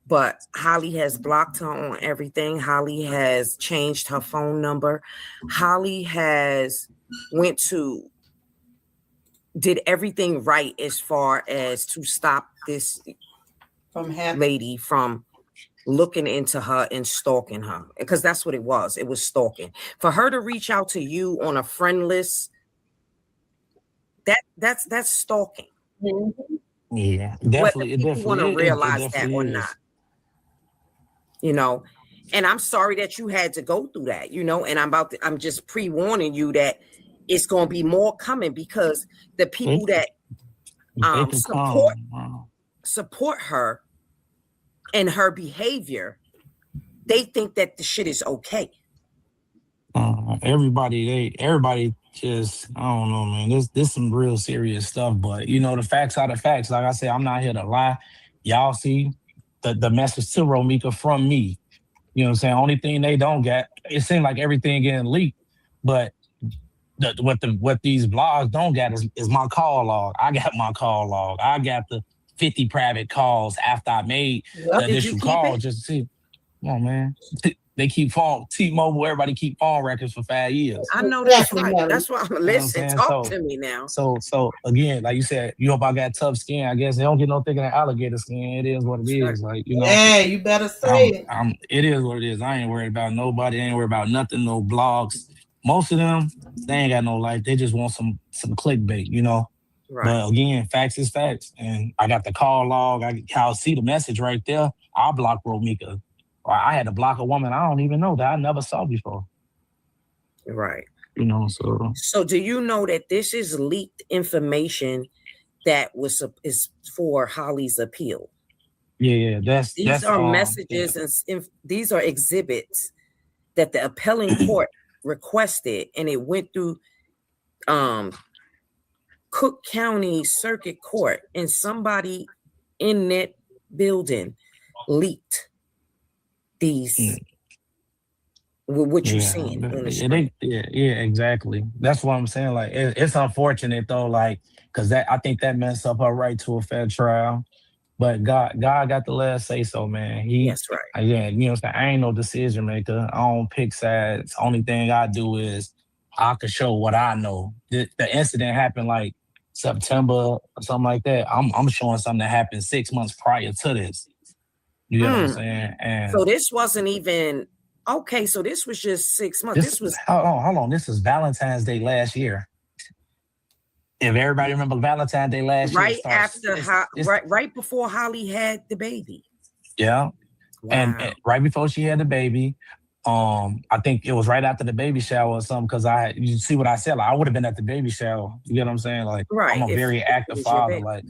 but Holly has blocked her on everything. Holly has changed her phone number. Holly has did everything right as far as to stop this lady from looking into her and stalking her, because that's what it was. It was stalking. For her to reach out to you on a friend list, that's stalking. Yeah, definitely. Whether people want to realize that or is. not, you know. And I'm sorry that you had to go through that, you know. And I'm just pre-warning you that it's going to be more coming, because the people that support her and her behavior, they think that the shit is okay. Everybody just, I don't know, man. This some real serious stuff. But you know, the facts are the facts. Like I said, I'm not here to lie. Y'all see the message to Romika from me. You know what I'm saying? Only thing they don't get, it seems like everything getting leaked, but what these blogs don't get is my call log. I got my call log. I got the 50 private calls after I made the initial call just to see. Come on, man. They keep phone, T-Mobile, everybody keep phone records for 5 years. I know that's right. That's why I'm listening. Talk to me now. So again, like you said, you hope I got tough skin. I guess they don't get no thicker than alligator skin. It is what it is. Like, you know. Yeah, you better say it. It is what it is. I ain't worried about nobody. I ain't worried about nothing, no blogs. Most of them, they ain't got no life. They just want some clickbait, you know. Right. But again, facts is facts. And I got the call log. I'll see the message right there. I'll block Romika. Or I had to block a woman I don't even know that I never saw before. Right. You know, so do you know that this is leaked information that is for Holly's appeal? Yeah, these are messages and these are exhibits that the appellant court requested, and it went through Cook County Circuit Court, and somebody in that building leaked these what you're seeing on the screen. Yeah, exactly. That's what I'm saying. Like, it's unfortunate though, like, because I think that messed up her right to a fair trial. But God got the last say so, man. That's right. Yeah, you know what I'm saying? I ain't no decision maker. I don't pick sides. Only thing I do is I can show what I know. The incident happened like September or something like that. I'm showing something that happened 6 months prior to this. You know what I'm saying? And so this wasn't even okay. So this was just 6 months. This was hold on. This was Valentine's Day last year. If everybody remember Valentine's Day last year, right before Holly had the baby. Yeah, wow. And right before she had the baby, I think it was right after the baby shower or something. Because you see what I said, like, I would have been at the baby shower. You get what I'm saying? Like, I'm a very active father. Like,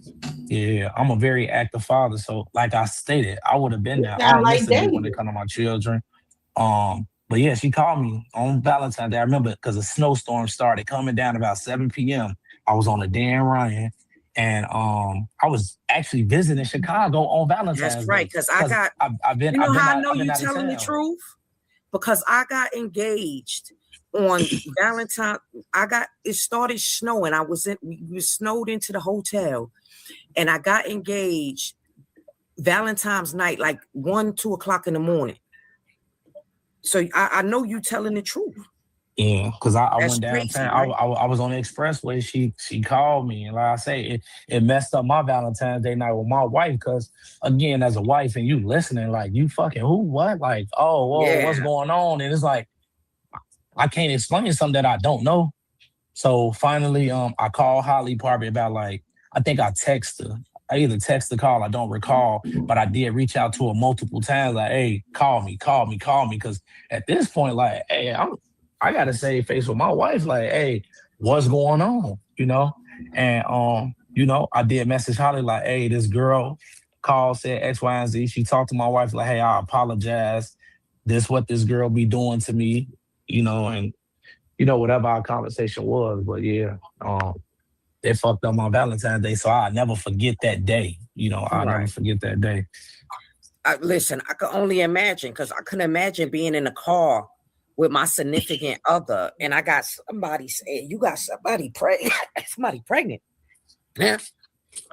yeah, I'm a very active father. So, like I stated, I would have been there. I don't listen when it comes to my children. But yeah, she called me on Valentine's Day. I remember because a snowstorm started coming down about 7 p.m. I was on a Dan Ryan, and I was actually visiting Chicago on Valentine's Day. That's right, because I've been. You know how I know you're telling the truth? Because I got engaged on Valentine. It started snowing. We snowed into the hotel, and I got engaged Valentine's night, like 1-2 o'clock in the morning. So I know you telling the truth. Yeah, because I went downtown. Crazy, right? I was on the expressway. She called me, and like I say, it messed up my Valentine's Day night with my wife. Because again, as a wife, and you listening, like, you fucking who, what, like, what's going on? And it's like, I can't explain something that I don't know. So finally, I called Holly probably about, like, I think I text her. I either text or call, I don't recall, but I did reach out to her multiple times, like, hey, call me. Because at this point, like, hey, I got to save face with my wife, like, hey, what's going on, you know? And, you know, I did message Holly, like, hey, this girl called, said X, Y, and Z. She talked to my wife, like, hey, I apologize. This what this girl be doing to me, you know, and, you know, whatever our conversation was. But, yeah, they fucked up my Valentine's Day, so I'll never forget that day. You know, I'll never forget that day. Listen, I could only imagine, because I couldn't imagine being in a car with my significant other, and I got somebody saying, "You got somebody pregnant." Somebody pregnant. Yeah.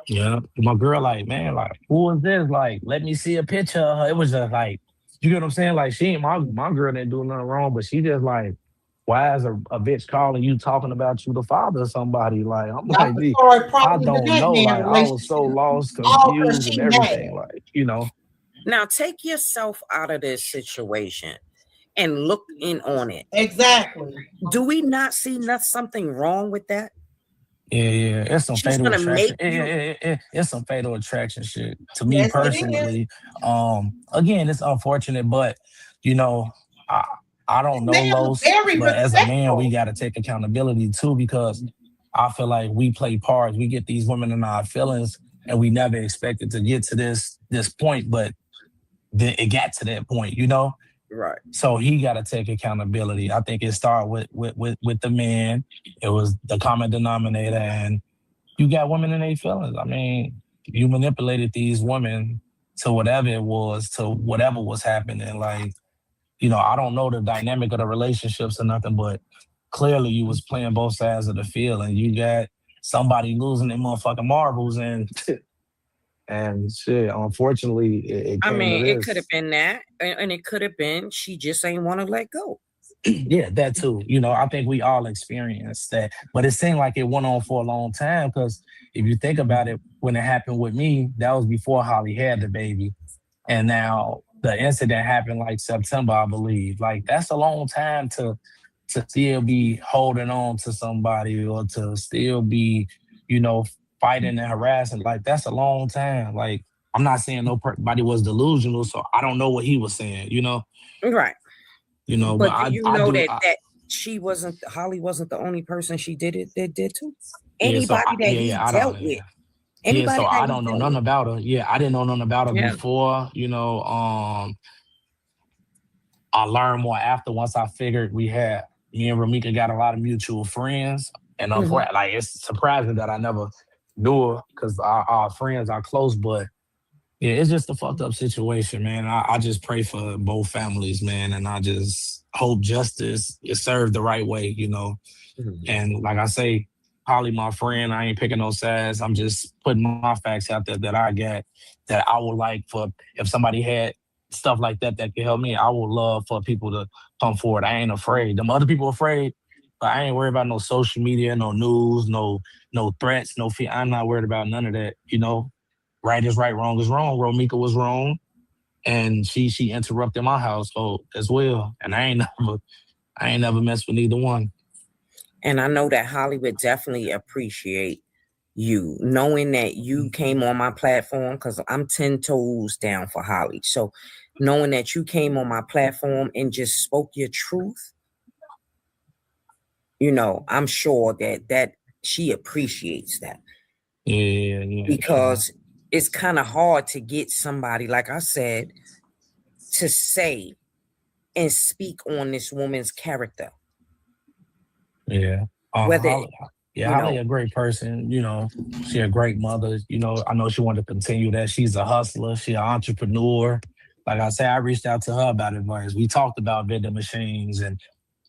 Yeah. My girl, like, man, like, who is this? Like, let me see a picture of her. It was just like, you get what I'm saying? Like, she ain't my girl didn't do nothing wrong, but she just like, why is a bitch calling you talking about you the father of somebody? Like, I'm like, I don't know. Like, I was so lost, confused, and everything. Like, you know. Now take yourself out of this situation and look in on it. Exactly. Do we not see something wrong with that? Yeah, it's some fatal attraction. It's some fatal attraction shit. To me personally, again, it's unfortunate, but you know, I don't know Los, but as a man, we got to take accountability too, because I feel like we play parts. We get these women in our feelings, and we never expected to get to this point, but it got to that point, you know. Right. So he got to take accountability. I think it started with the man. It was the common denominator, and you got women in their feelings. I mean, you manipulated these women to whatever it was, to whatever was happening. Like, you know, I don't know the dynamic of the relationships or nothing, but clearly you was playing both sides of the field, and you got somebody losing their motherfucking marbles, and shit, unfortunately, it could have been that, and it could have been she just ain't want to let go. Yeah, that too. You know, I think we all experienced that, but it seemed like it went on for a long time, because if you think about it, when it happened with me, that was before Holly had the baby, and now the incident happened like September, I believe. Like, that's a long time to still be holding on to somebody, or to still be, you know, fighting and harassing. Like, that's a long time. Like, I'm not saying nobody was delusional, so I don't know what he was saying, you know? Right. You know, but that Holly wasn't the only person she did to? Anybody that he dealt with. So I don't know nothing about her. Yeah, I didn't know nothing about her before, you know. I learned more after, once I figured me and Ramika got a lot of mutual friends. And like, it's surprising that I never knew her, because our friends are close, but yeah, it's just a fucked up situation, man. I just pray for both families, man, and I just hope justice is served the right way, you know. And like I say, Holly, my friend, I ain't picking no sides. I'm just putting my facts out there that I got, that I would like for, if somebody had stuff like that can help me, I would love for people to come forward. I ain't afraid. Them other people afraid, but I ain't worried about no social media, no news, no threats, no fear. I'm not worried about none of that, you know. Right is right, wrong is wrong. Romika was wrong, and she interrupted my household as well. And I ain't never messed with neither one. And I know that Holly would definitely appreciate you, knowing that you came on my platform, because I'm 10 toes down for Holly. So knowing that you came on my platform and just spoke your truth, you know, I'm sure that she appreciates that. Yeah. Because it's kind of hard to get somebody, like I said, to say and speak on this woman's character. Yeah. Holly a great person, you know. She a great mother, you know. I know she wanted to continue that. She's a hustler. She an entrepreneur. Like I said, I reached out to her about advice. We talked about vending machines and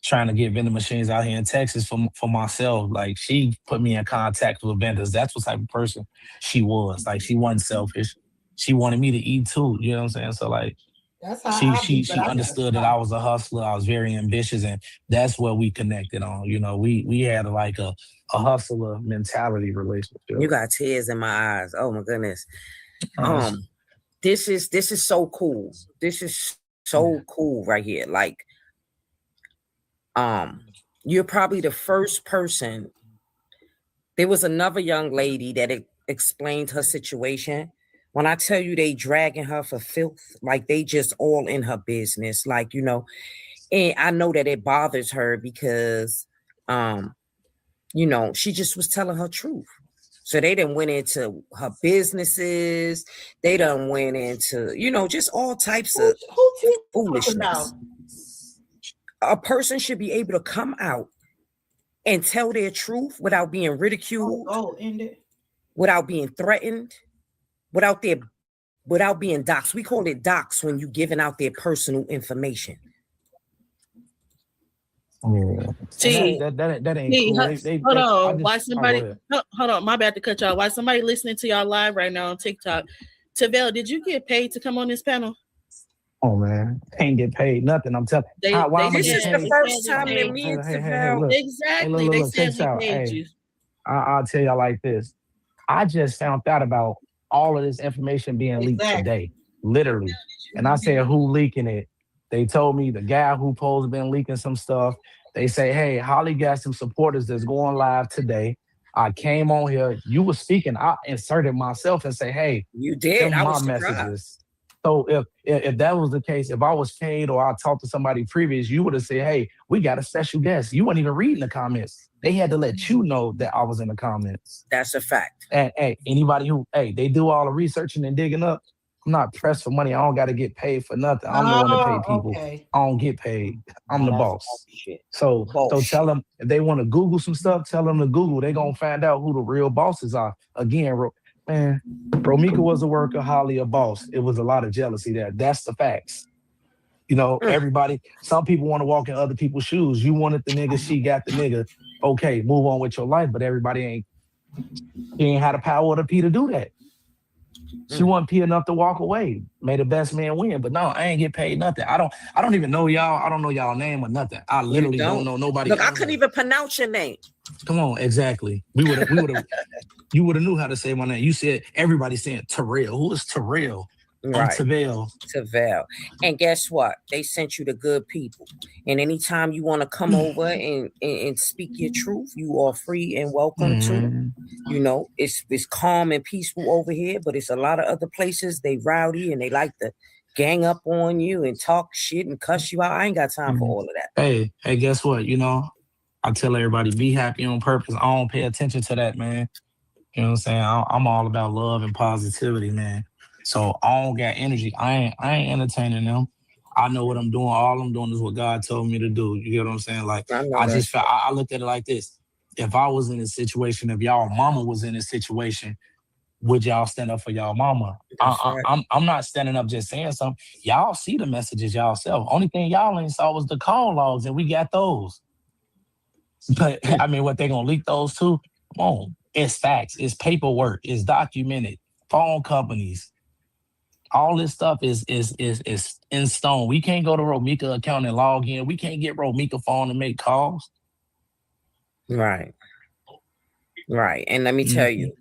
trying to get vending machines out here in Texas for myself. Like, she put me in contact with vendors. That's what type of person she was. Like, she wasn't selfish. She wanted me to eat too. You know what I'm saying? So like, she understood that I was a hustler. I was very ambitious, and that's where we connected on. You know, we had like a hustler mentality relationship. You got tears in my eyes. Oh my goodness. This is so cool. This is so cool right here. Like, you're probably the first person. There was another young lady that explained her situation. When I tell you they dragging her for filth, like they just all in her business, like, you know, and I know that it bothers her because, you know, she just was telling her truth. So they done went into her businesses. They done went into, you know, just all types of foolishness. A person should be able to come out and tell their truth without being ridiculed, without being threatened, without being doxxed. We call it dox when you giving out their personal information. Yeah. See, that ain't see, cool. hold on. Why somebody? Hold on. My bad to cut y'all. Why somebody listening to y'all live right now on TikTok? Tavell, did you get paid to come on this panel? Oh man, ain't get paid nothing. I'm telling. This is the first time that me and Tavell. Exactly. They said we paid you. I'll tell y'all like this. I just found out about all of this information being leaked today, literally. And I said, who leaking it? They told me the guy who posed been leaking some stuff. They say, hey, Holly got some supporters that's going live today. I came on here. You were speaking. I inserted myself and say, hey, you did. I was messages. So if that was the case, if I was paid or I talked to somebody previous, you would have said, hey, we got a special guest. You weren't even reading the comments. They had to let you know that I was in the comments. That's a fact. And hey, anybody who, they do all the researching and digging up, I'm not pressed for money. I don't got to get paid for nothing. I'm the one that pay people. Okay. I don't get paid. I'm the boss. So tell them if they want to Google some stuff, tell them to Google. They're going to find out who the real bosses are. Again, man, Romika was a worker, Holly a boss. It was a lot of jealousy there. That's the facts. You know, everybody, some people want to walk in other people's shoes. You wanted the nigga, she got the nigga. Okay, move on with your life. But everybody ain't had the power of the P to do that. She wasn't P enough to walk away. Made the best man win. But no, I ain't get paid nothing. I don't even know y'all. I don't know y'all name or nothing. I literally don't know nobody. Look, I couldn't even pronounce your name. Come on, exactly. You would have knew how to say my name. You said everybody saying Terrell. Who is Terrell? Right. Tavell. And guess what? They sent you the good people. And anytime you want to come over and speak your truth, you are free and welcome to. You know, it's calm and peaceful over here, but it's a lot of other places. They rowdy and they like to gang up on you and talk shit and cuss you out. I ain't got time for all of that. Hey, guess what? You know, I tell everybody, be happy on purpose. I don't pay attention to that, man. You know what I'm saying? I'm all about love and positivity, man. So I don't got energy. I ain't entertaining them. I know what I'm doing. All I'm doing is what God told me to do. You get what I'm saying? Like I looked at it like this. If I was in a situation, if y'all mama was in a situation, would y'all stand up for y'all mama? I'm not standing up just saying something. Y'all see the messages y'allself. Only thing y'all ain't saw was the call logs, and we got those. But I mean, what they gonna leak those to? Come on, it's facts. It's paperwork. It's documented. Phone companies. All this stuff is in stone. We can't go to Romika account and log in. We can't get Romika phone and make calls. Right. And let me tell you,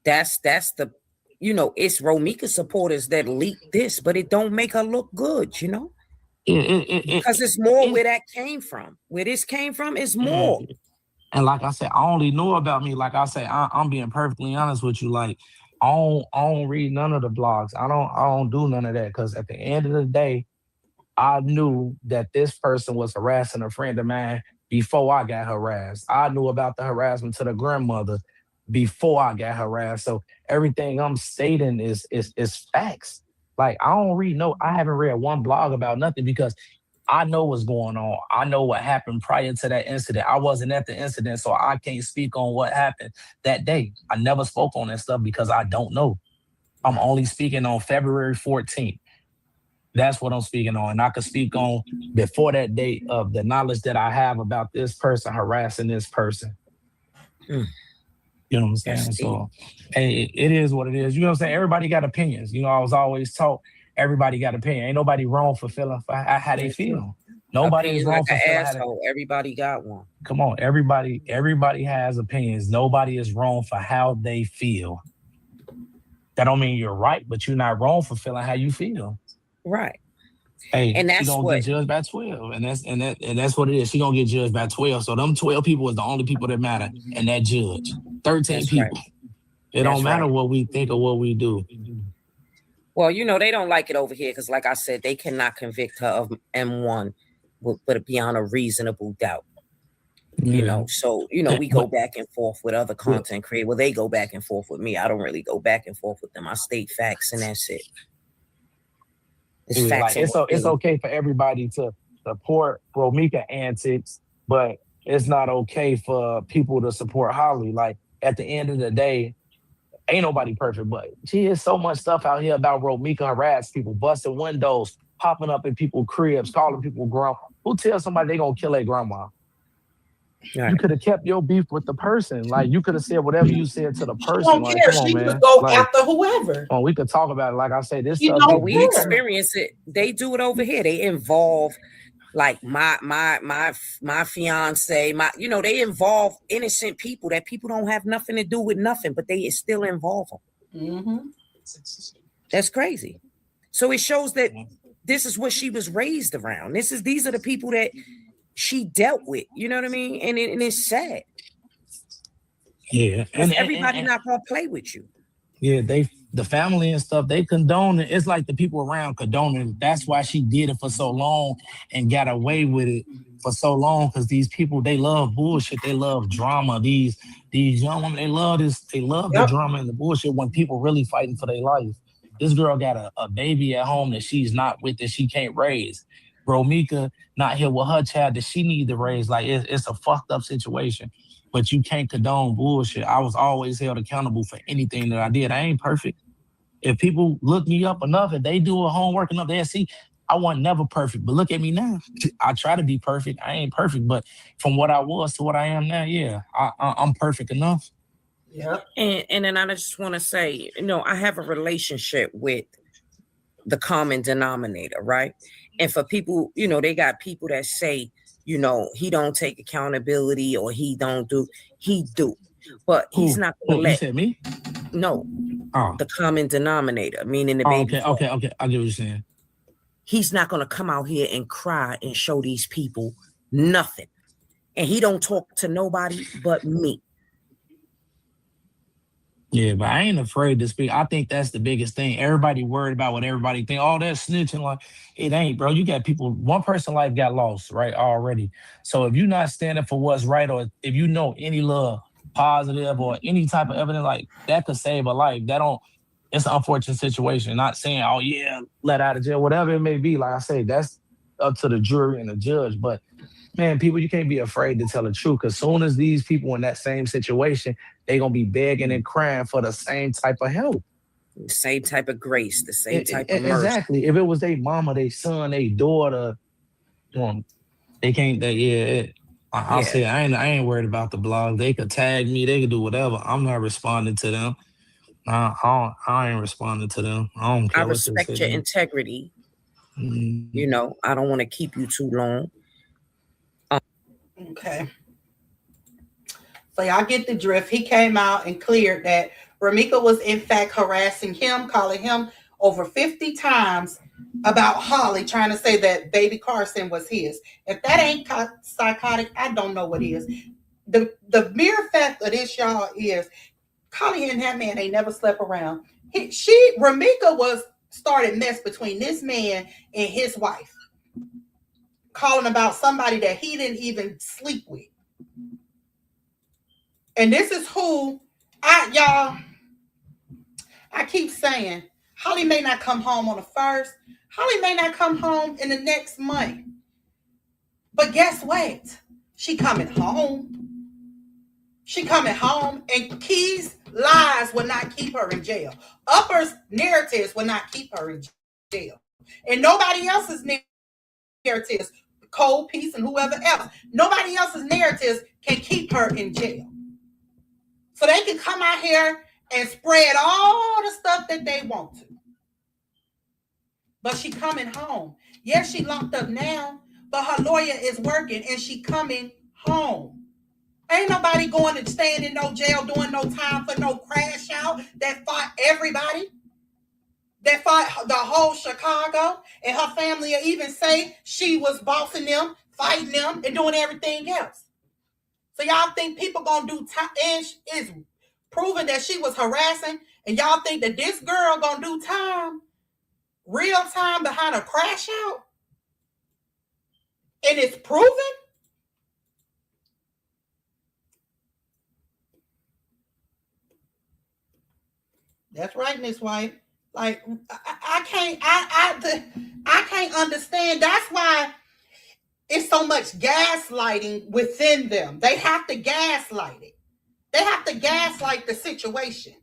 that's the, you know, it's Romika supporters that leak this, but it don't make her look good, you know? Because it's more where that came from. Where this came from is more. And like I said, I only know about me. Like I say, I'm being perfectly honest with you. Like, I don't read none of the blogs. I don't do none of that, because at the end of the day, I knew that this person was harassing a friend of mine before I got harassed. I knew about the harassment to the grandmother before I got harassed. So everything I'm stating is facts. Like, I haven't read one blog about nothing, because I know what's going on. I know what happened prior to that incident. I wasn't at the incident, so I can't speak on what happened that day. I never spoke on that stuff because I don't know. I'm only speaking on February 14th. That's what I'm speaking on. And I could speak on before that date of the knowledge that I have about this person harassing this person. You know what I'm saying? So, hey, it is what it is. You know what I'm saying? Everybody got opinions. You know, I was always taught everybody got opinion. Ain't nobody wrong for feeling how they feel. Nobody is wrong for feeling asshole. Everybody got one. Come on, everybody has opinions. Nobody is wrong for how they feel. That don't mean you're right, but you're not wrong for feeling how you feel. Right. Hey, and that's she gonna get judged by 12, and that's what it is. She gonna get judged by 12. So them 12 people is the only people that matter, and that judge. 13 that's people. Right. It don't matter what we think or what we do. Well, you know, they don't like it over here because, like I said, they cannot convict her of M1 but beyond a reasonable doubt. You know, so, you know, we go back and forth with other content creators. Well, they go back and forth with me. I don't really go back and forth with them. I state facts and that's it. It's okay for everybody to support Romika antics, but it's not okay for people to support Holly. Like at the end of the day, ain't nobody perfect, but she is so much stuff out here about Romika harass people, busting windows, popping up in people's cribs, calling people grandma. Who tells somebody they gonna kill their grandma? Right. You could have kept your beef with the person. Like you could have said whatever you said to the person. Don't like, care. come on, She man. could go Like, after whoever. we could talk about it. Like I say, this You stuff. don't We experience it. They do it over here. They involve like my fiance, they involve innocent people that people don't have nothing to do with nothing, but they still involve them. Mm-hmm. That's crazy. So it shows that this is what she was raised around. These are the people that she dealt with. You know what I mean? And it's sad. Yeah, and everybody not gonna play with you. Yeah, the family and stuff, they condone it. It's like the people around condoning it. That's why she did it for so long and got away with it for so long. Because these people, they love bullshit. They love drama. These young women, they love this. They love the drama and the bullshit when people really fighting for their life. This girl got a baby at home that she's not with, that she can't raise. Romika not here with her child that she need to raise. Like it's a fucked up situation. But you can't condone bullshit. I was always held accountable for anything that I did. I ain't perfect. If people look me up enough, if they do a homework enough, they'll see I wasn't never perfect. But look at me now. I try to be perfect. I ain't perfect. But from what I was to what I am now, yeah, I'm perfect enough. Yeah. And then I just want to say, I have a relationship with the common denominator, right? And for people, they got people that say, he don't take accountability or he do. But he's not going to let. You said me? No. Oh. The common denominator, meaning the baby. Okay. I get what you're saying. He's not going to come out here and cry and show these people nothing. And he don't talk to nobody but me. Yeah, but I ain't afraid to speak. I think that's the biggest thing. Everybody worried about what everybody think. Oh, that's snitching. Like, it ain't, bro. You got people, one person life got lost, right, already. So if you're not standing for what's right, or if you know any little positive or any type of evidence, like, that could save a life. It's an unfortunate situation. Not saying, oh, yeah, let out of jail, whatever it may be. Like I say, that's up to the jury and the judge. But, man, people, you can't be afraid to tell the truth, because soon as these people in that same situation, they're going to be begging and crying for the same type of help. The same type of grace, the same type of mercy. Exactly. If it was their mama, their son, their daughter, they can't, I'll say I ain't worried about the blog. They could tag me, they could do whatever. I'm not responding to them. I ain't responding to them. I don't care. I respect your integrity. Mm-hmm. I don't want to keep you too long. Okay. So y'all get the drift. He came out and cleared that Romika was in fact harassing him, calling him over 50 times about Holly, trying to say that baby Carson was his. If that ain't psychotic, I don't know what is. The mere fact of this, y'all, is Holly and that man ain't never slept around. Romika was started mess between this man and his wife, calling about somebody that he didn't even sleep with. And this is who I keep saying, Holly may not come home on the 1st. Holly may not come home in the next month. But guess what? She coming home. She coming home, and Key's lies will not keep her in jail. Upper's narratives will not keep her in jail. And nobody else's narratives, Cold Peace and whoever else, nobody else's narratives can keep her in jail. So they can come out here and spread all the stuff that they want to. But she coming home. Yes, she locked up now, but her lawyer is working and she coming home. Ain't nobody going to stand in no jail doing no time for no crash out that fought everybody. That fought the whole Chicago, and her family will even say she was bossing them, fighting them, and doing everything else. So y'all think people gonna do time, and it's proven that she was harassing, and y'all think that this girl gonna do time, real time behind a crash out? And it's proven? That's right, Miss White. Like, I can't understand. That's why it's so much gaslighting within them. They have to gaslight it. They have to gaslight the situation.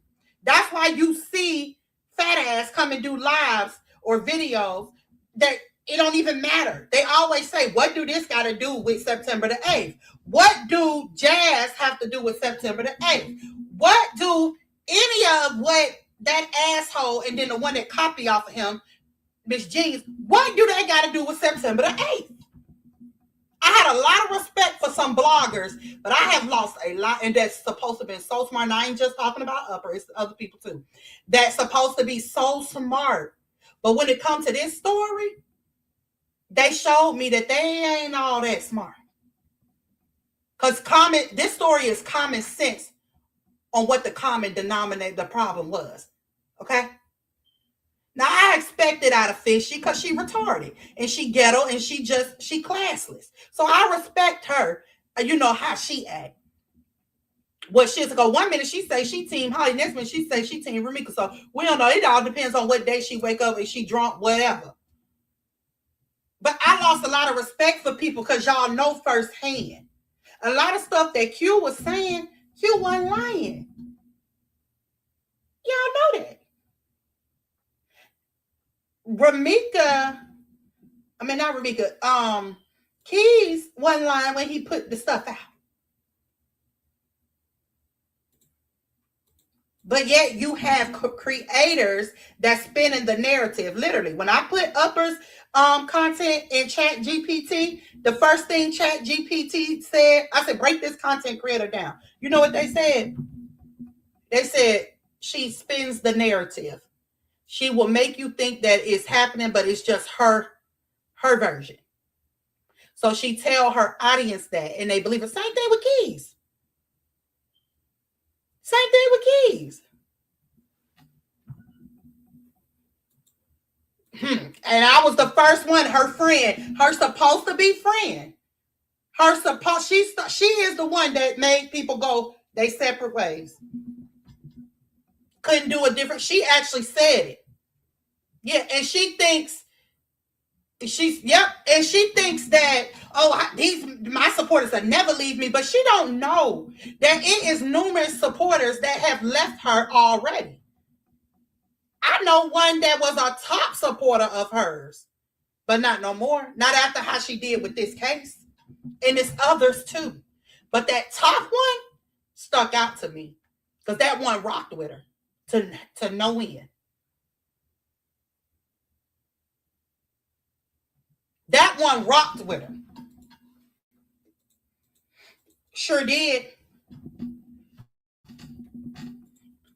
That's why you see fat ass come and do lives or videos that it don't even matter. They always say, what do this got to do with September the 8th? What do Jazz have to do with September the 8th? What do any of what that asshole and then the one that copy off of him, Miss Jeans, what do they got to do with September the 8th? I had a lot of respect for some bloggers, but I have lost a lot, and that's supposed to be so smart. And I ain't just talking about Upper, it's other people too. That's supposed to be so smart. But when it comes to this story, they showed me that they ain't all that smart. Because this story is common sense on what the common denominator, the problem was. Okay? Now, I expected out of Fishy because she retarded and she ghetto and she classless. So I respect her, you know, how she act. What she's go 1 minute she say she team Holly, next minute she say she team Ramika. So we don't know. It all depends on what day she wake up and she drunk, whatever. But I lost a lot of respect for people because y'all know firsthand. A lot of stuff that Q was saying, Q wasn't lying. Y'all know that. Keys wasn't lying when he put the stuff out. But yet you have creators that's spinning the narrative. Literally, when I put Upper's content in Chat GPT, the first thing Chat GPT said, I said, break this content creator down. You know what they said? They said she spins the narrative. She will make you think that it's happening, but it's just her version. So she tell her audience that, and they believe it. Same thing with Keys. Same thing with Keys. And I was the first one, her friend, her supposed to be friend. She is the one that made people go they separate ways. Couldn't do a different. She actually said it. Yeah, and she thinks and she thinks that, my supporters will never leave me, but she don't know that it is numerous supporters that have left her already. I know one that was a top supporter of hers, but not no more. Not after how she did with this case. And it's others too. But that top one stuck out to me because that one rocked with her to no end. That one rocked with her. Sure did.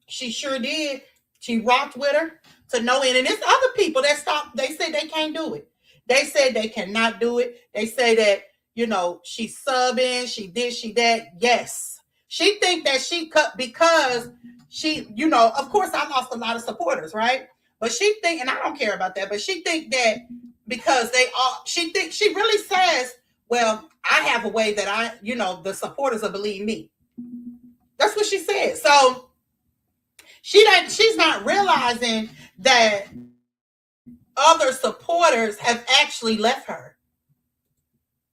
She sure did. She rocked with her to no end. And there's other people that stopped. They said they can't do it. They said they cannot do it. They say that, she's subbing, she this, she that. Yes. She think that she cut because she, of course I lost a lot of supporters, right? But she think, and I don't care about that, but she think that because she really says, well, I have a way that the supporters will believe me. That's what she said. So she's not realizing that other supporters have actually left her.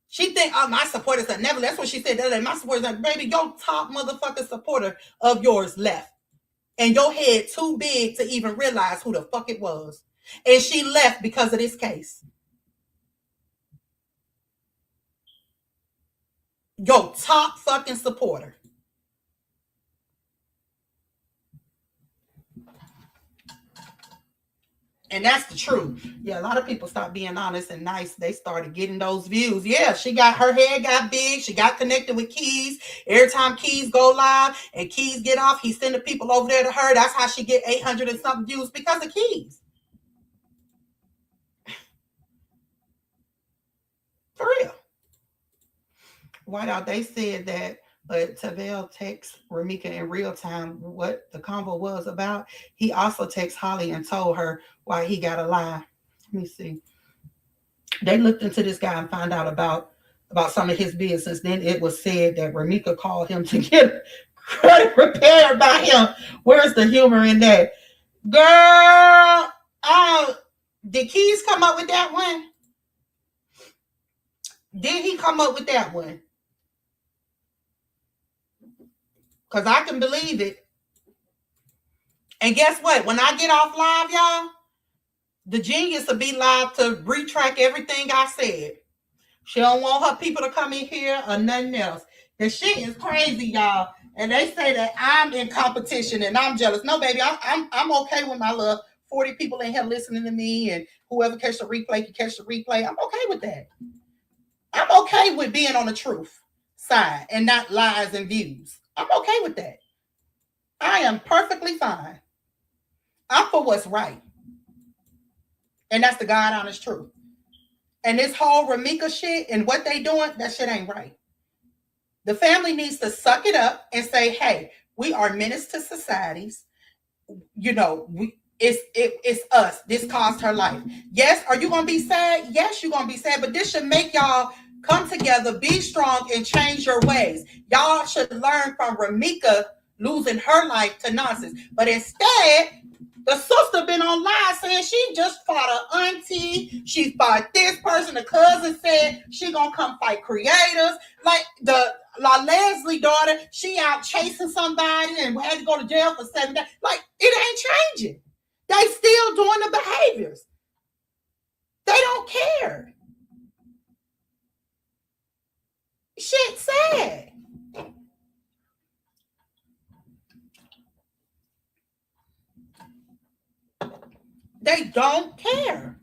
She think, my supporters have never. That's what she said. My supporters are, baby, your top motherfucking supporter of yours left. And your head too big to even realize who the fuck it was. And she left because of this case. Your top fucking supporter. And that's the truth. Yeah, a lot of people stopped being honest and nice. They started getting those views. Yeah, her head got big. She got connected with Keys. Every time Keys go live and Keys get off, he's sending people over there to her. That's how she get 800 and something views because of Keys. For real. Whiteout, they said that, but Tavell texts Ramika in real time what the convo was about. He also texted Holly and told her why he got a lie. Let me see. They looked into this guy and found out about some of his business. Then it was said that Ramika called him to get credit repaired by him. Where's the humor in that? Girl, did Keys come up with that one? Did he come up with that one? Because I can believe it. And guess what? When I get off live, y'all, the genius will be live to retract everything I said. She don't want her people to come in here or nothing else. The shit is crazy, y'all. And they say that I'm in competition and I'm jealous. No, baby, I'm okay with my little 40 people in here listening to me, and whoever catch the replay can catch the replay. I'm okay with that. I'm okay with being on the truth side and not lies and views. I'm okay with that. I am perfectly fine. I'm for what's right. And that's the God honest truth. And this whole Ramika shit and what they doing, that shit ain't right. The family needs to suck it up and say, hey, we are menace to societies. You know, it's us. This cost her life. Yes, are you going to be sad? Yes, you're going to be sad. But this should make y'all come together, be strong, and change your ways. Y'all should learn from Ramika losing her life to nonsense. But instead, the sister been on live saying she just fought her auntie. She fought this person. The cousin said she gonna come fight creators. Like the Leslie daughter, she out chasing somebody and had to go to jail for 7 days. Like, it ain't changing. They still doing the behaviors. They don't care. Shit sad. They don't care.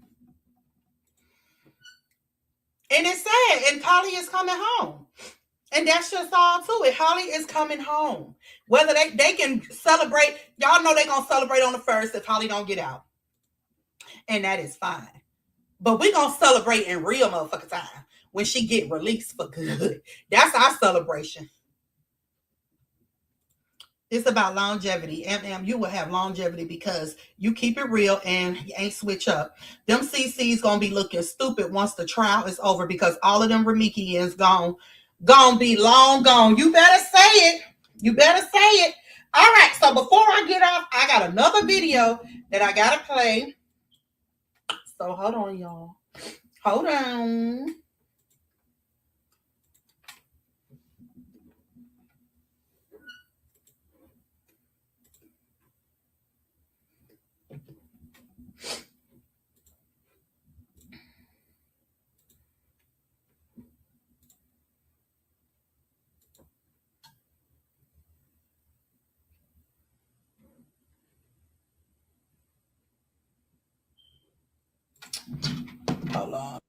And it's sad. And Holly is coming home. And that's just all to it. Holly is coming home. Whether they can celebrate, y'all know they're going to celebrate on the 1st if Holly don't get out. And that is fine. But we're going to celebrate in real motherfucking time when she get released for good. That's our celebration. It's about longevity. And you will have longevity because you keep it real and you ain't switch up. Them CC's going to be looking stupid once the trial is over because all of them Ramikians gone be long gone. You better say it. You better say it. All right. So before I get off, I got another video that I got to play. So hold on, y'all. Hold on. Hold on.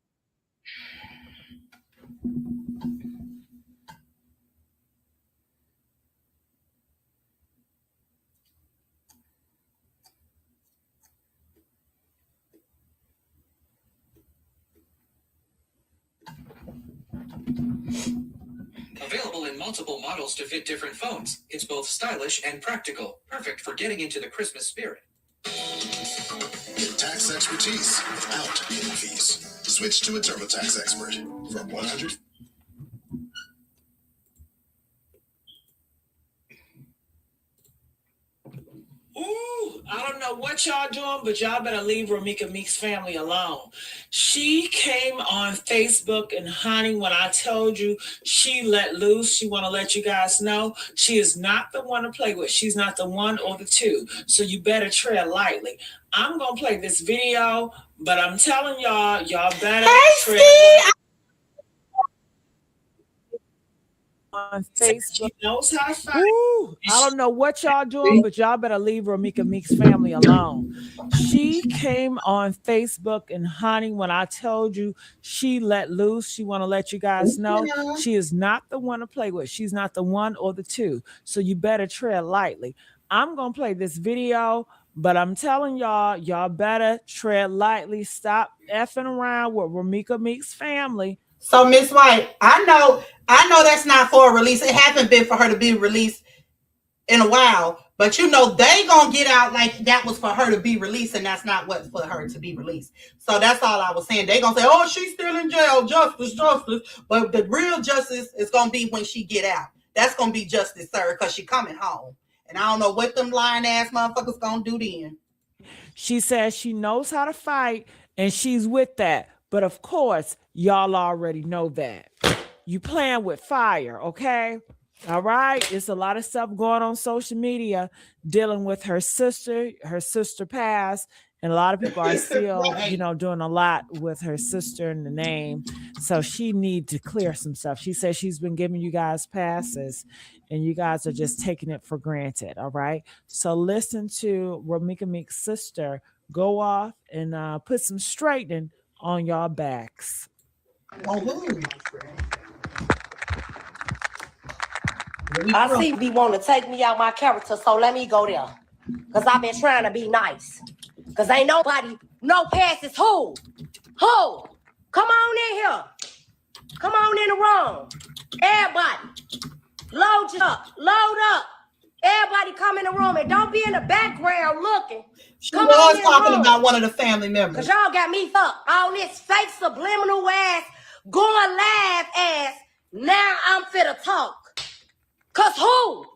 Available in multiple models to fit different phones. It's both stylish and practical. Perfect for getting into the Christmas spirit. Get tax expertise without hidden fees. Switch to a TurboTax expert from 100. Ooh, I don't know what y'all doing, but y'all better leave Ramika Meeks' family alone. She came on Facebook, and honey, when I told you she let loose, she want to let you guys know she is not the one to play with. She's not the one or the two. So you better tread lightly. I'm going to play this video, but I'm telling y'all better tread lightly. On Facebook. Knows how to fight. Ooh, I don't know what y'all doing, but y'all better leave Ramika Meeks' family alone. She came on Facebook, and honey, when I told you she let loose, she want to let you guys know she is not the one to play with. She's not the one or the two. So you better tread lightly. I'm going to play this video, but I'm telling y'all better tread lightly. Stop effing around with Ramika Meeks' family. So, Miss White, I know that's not for a release. It hasn't been for her to be released in a while, but you know they gonna get out like that was for her to be released, and that's not what's for her to be released. So that's all I was saying. They gonna say, "Oh, she's still in jail, justice," but the real justice is gonna be when she get out. That's gonna be justice, sir, because she coming home, and I don't know what them lying ass motherfuckers gonna do then. She says she knows how to fight, and she's with that. But of course, y'all already know that. You playing with fire, okay? All right. It's a lot of stuff going on social media dealing with her sister. Her sister passed, and a lot of people are still, doing a lot with her sister in the name. So she needs to clear some stuff. She says she's been giving you guys passes, and you guys are just taking it for granted. All right. So listen to Ramika Meek's sister go off and put some straightening on y'all backs. I see me want to take me out my character, so let me go there. Because I've been trying to be nice. Because ain't nobody, no passes. Who? Come on in here. Come on in the room. Everybody. Load up. Everybody come in the room and don't be in the background looking. She was talking about one of the family members. Because y'all got me fucked. All this fake subliminal ass, going live ass. Now I'm fit to talk. Cause who?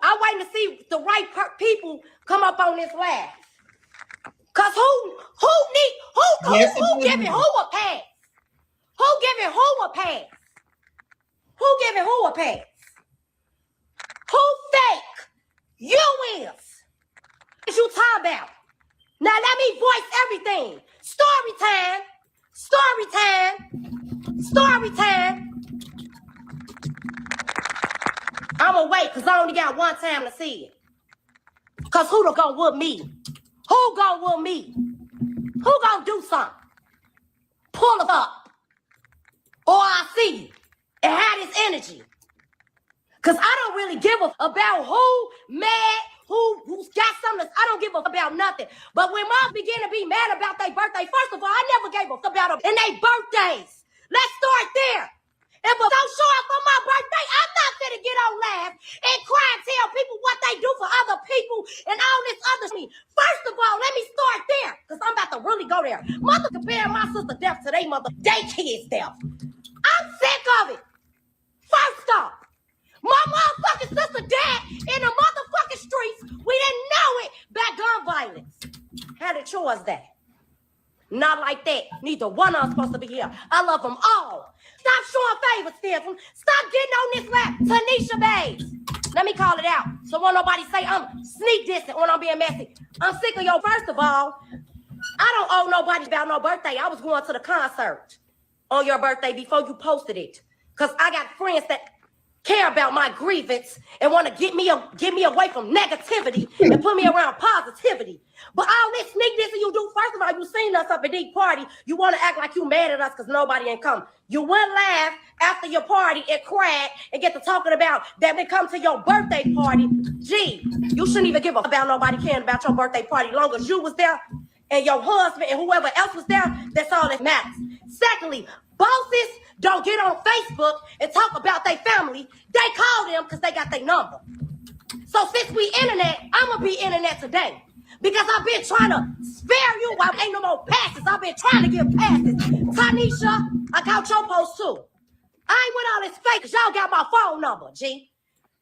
I'm waiting to see the right people come up on this live. Cause who giving who a pass? Who giving who a pass? Who giving who a pass? Who fake? You is. What you talking about? Now let me voice everything. Story time. I'ma wait because I only got one time to see it. Because who to go with me? Who gonna do something? Pull it up. Or I see you and have this energy. Because I don't really give a about who mad, who's got something. I don't give a about nothing. But when moms begin to be mad about their birthday, first of all, I never gave a about them and their birthdays. Let's start there. If I don't show up on my birthday, I'm not gonna get on live and cry and tell people what they do for other people and all this other shit. First of all, let me start there, because I'm about to really go there. Mother comparing my sister death to they kids' death. I'm sick of it. First off, my motherfucking sister died in the motherfucking streets. We didn't know it by gun violence. Had a choice that. Not like that. Neither one of them supposed to be here. I love them all. Stop showing favors, Stephen. Stop getting on this lap. Tanisha Bays. Let me call it out. So won't nobody say I'm sneak dissing when I'm being messy. I'm sick of your. First of all, I don't owe nobody about no birthday. I was going to the concert on your birthday before you posted it. Because I got friends that care about my grievance and want to get me away from negativity and put me around positivity. But all this sneak dissing you do, first of all, you seen us up at the party. You want to act like you mad at us because nobody ain't come. You went live after your party and cried and get to talking about that they come to your birthday party. Gee, you shouldn't even give a about nobody caring about your birthday party. Long as you was there and your husband and whoever else was there, that's all that matters. Secondly, bosses don't get on Facebook and talk about their family. They call them because they got their number. So since we internet, I'm going to be internet today. Because I've been trying to spare you while ain't no more passes. I've been trying to give passes. Tanisha, I got your post too. I ain't with all this fake because y'all got my phone number, G.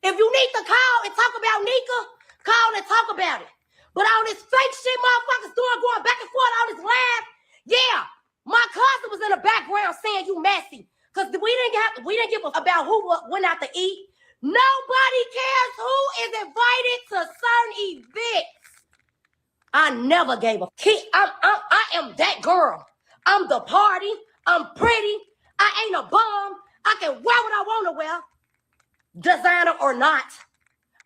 If you need to call and talk about Nika, call and talk about it. But all this fake shit motherfuckers doing, going back and forth, all this live, yeah. My cousin was in the background saying you messy. Because we didn't give a about who went out to eat. Nobody cares who is invited to certain events. I never gave a kid. I am that girl. I'm the party. I'm pretty. I ain't a bum. I can wear what I want to wear. Designer or not.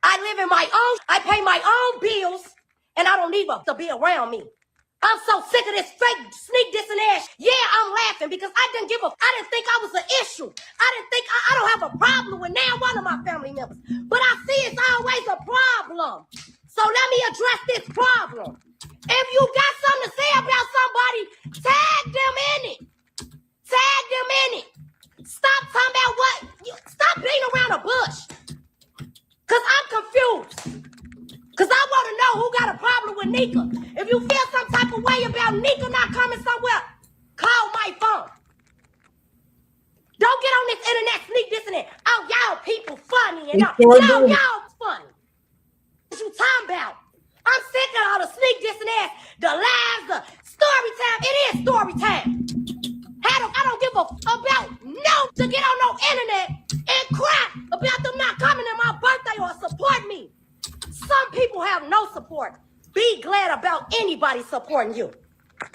I live in my own. I pay my own bills. And I don't need to be around me. I'm so sick of this fake sneak dissing ass. Yeah, I'm laughing because I didn't think I was an issue. I don't have a problem with now one of my family members. But I see it's always a problem. So let me address this problem. If you got something to say about somebody, tag them in it. Stop talking about what. Stop beating around the bush. Because I'm confused. Because I want to know who got a problem with Nika. If you feel some type of way about Nika not coming somewhere, call my phone. Don't get on this internet sneak dissing it. Oh, y'all people funny and all. No, y'all funny. What you talking about? I'm sick of all the sneak dissing ass, the lies, the story story time. It is story time. I don't give a about to get on no internet and cry about them not coming to my birthday or support me. Some people have no support. Be glad about anybody supporting you.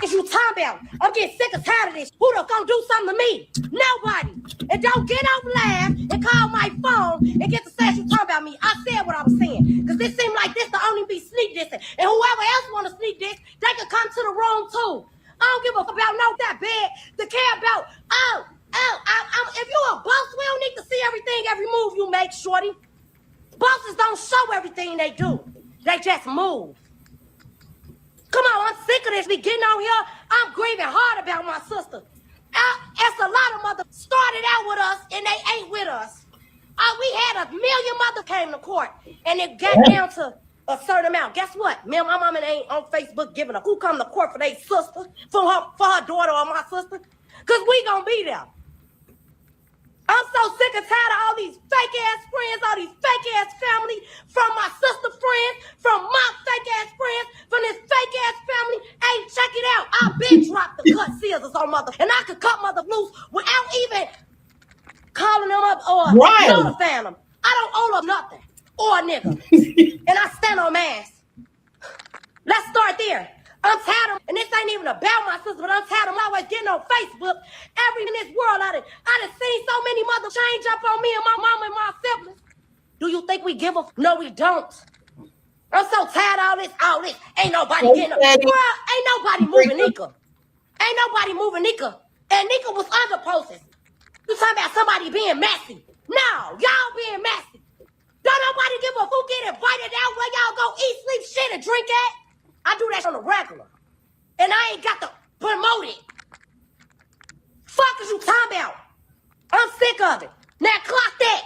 If you talking about, I'm getting sick and tired of this. Who the gonna do something to me? Nobody. And don't get off live and call my phone and get to say you talking about me. I said what I was saying. Because this seems like this to only be sneak dissing. And whoever else want to sneak diss, they can come to the room too. I don't give a fuck about no that bad to care about, if you a boss, we don't need to see everything, every move you make, shorty. Bosses don't show everything they do. They just move. Come on, I'm sick of this. We getting on here. I'm grieving hard about my sister. It's a lot of mothers started out with us and they ain't with us. We had 1 million mothers came to court and it got down to a certain amount. Guess what? Me and my mama ain't on Facebook giving up who come to court for their sister, for her daughter or my sister. Because we gonna be there. I'm so sick and tired of all these fake ass friends, all these fake ass family, from my sister friends, from my fake ass friends, from this fake ass family. Hey, check it out. I've been dropped the cut scissors on mother, and I could cut mother loose without even calling them up or notifying them. I don't owe them nothing or a nigga, and I stand on mass. Let's start there. I'm tired of, and this ain't even about my sister, but I'm tired of always getting on Facebook. Every in this world, I done seen so many mothers change up on me and my mama and my siblings. Do you think we give a? No, we don't. I'm so tired of all this. Ain't nobody getting up. Girl, ain't nobody moving Nika. Ain't nobody moving Nika. And Nika was under process. You talking about somebody being messy. No, y'all being messy. Don't nobody give a who get invited out where y'all go eat, sleep, shit, and drink at. I do that on the regular. And I ain't got to promote it. Fuck is you talking about? I'm sick of it. Now clock that.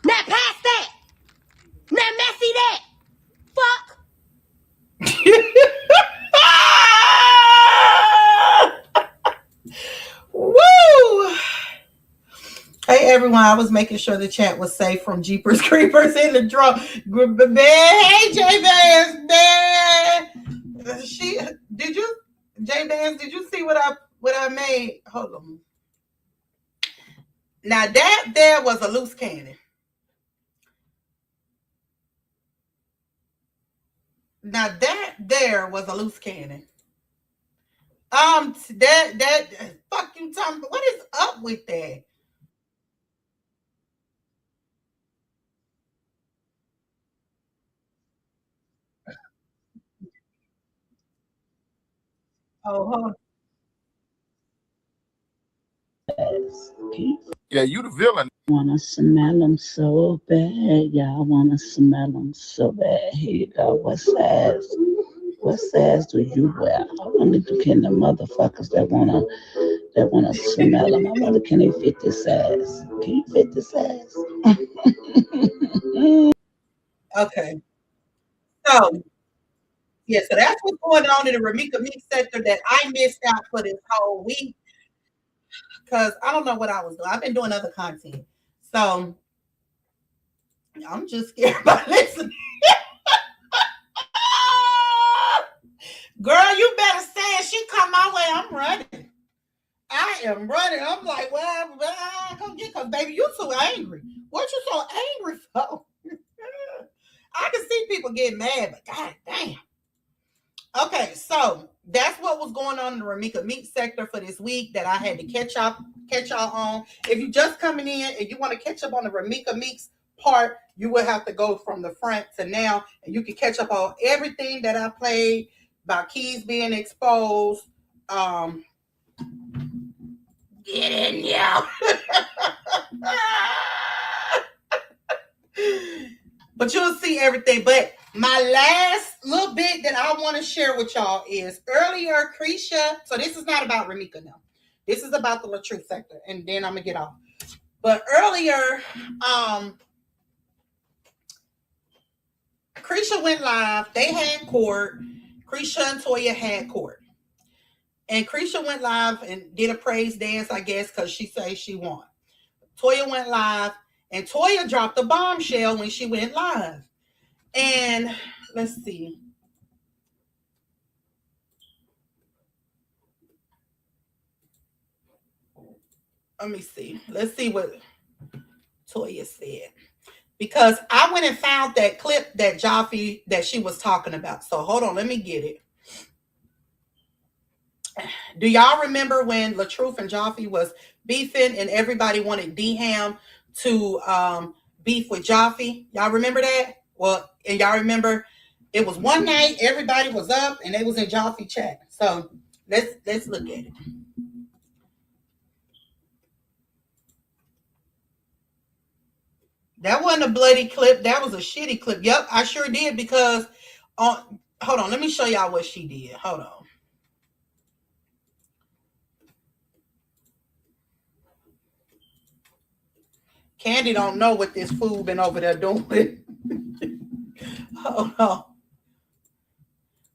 Now pass that. Now messy that. Fuck. Woo! Hey everyone, I was making sure the chat was safe from Jeepers Creepers in the draw. Hey J-Vance, man. J-Vance, did you see what I made? Hold on. Now that there was a loose cannon. Now that there was a loose cannon. That fuck you talking. What is up with that? Oh, Yeah, you the villain. Wanna smell them so bad, y'all wanna smell them so bad. Here you go. What size do you wear? I wonder can the motherfuckers that wanna smell them, I wonder can they fit this size? Can you fit this size? okay. So yeah, so that's what's going on in the Ramika Meek sector that I missed out for this whole week. Because I don't know what I was doing. I've been doing other content. So I'm just scared about listening. Girl, you better say she come my way. I'm running. I am running. I'm like, well, come get, because baby, you too angry. What you so angry for? I can see people get mad, but god damn. Okay, so that's what was going on in the Ramika Meek sector for this week that I had to catch y'all on. If you just coming in and you want to catch up on the Ramika Meek's part, you will have to go from the front to now, and you can catch up on everything that I played about keys being exposed. Get in, y'all. But you'll see everything. But my last little bit that I want to share with y'all is earlier, Krisha. So this is not about Ramika now. This is about the LaTruth sector, and then I'm gonna get off. But earlier, Krisha went live. They had court. Krisha and Toya had court. And Krisha went live and did a praise dance, I guess, because she says she won. Toya went live, and Toya dropped a bombshell when she went live. And let's see. Let me see. Let's see what Toya said. Because I went and found that clip that Jaffe that she was talking about. So hold on, let me get it. Do y'all remember when LaTruth and Jaffe was beefing and everybody wanted D-Ham to beef with Jaffe? Y'all remember that? Well, and y'all remember it was one night, everybody was up and they was in Jaffe chat. So let's look at it. That wasn't a bloody clip. That was a shitty clip. Yep, I sure did because hold on, let me show y'all what she did. Hold on. Candy don't know what this fool been over there doing. Hold on.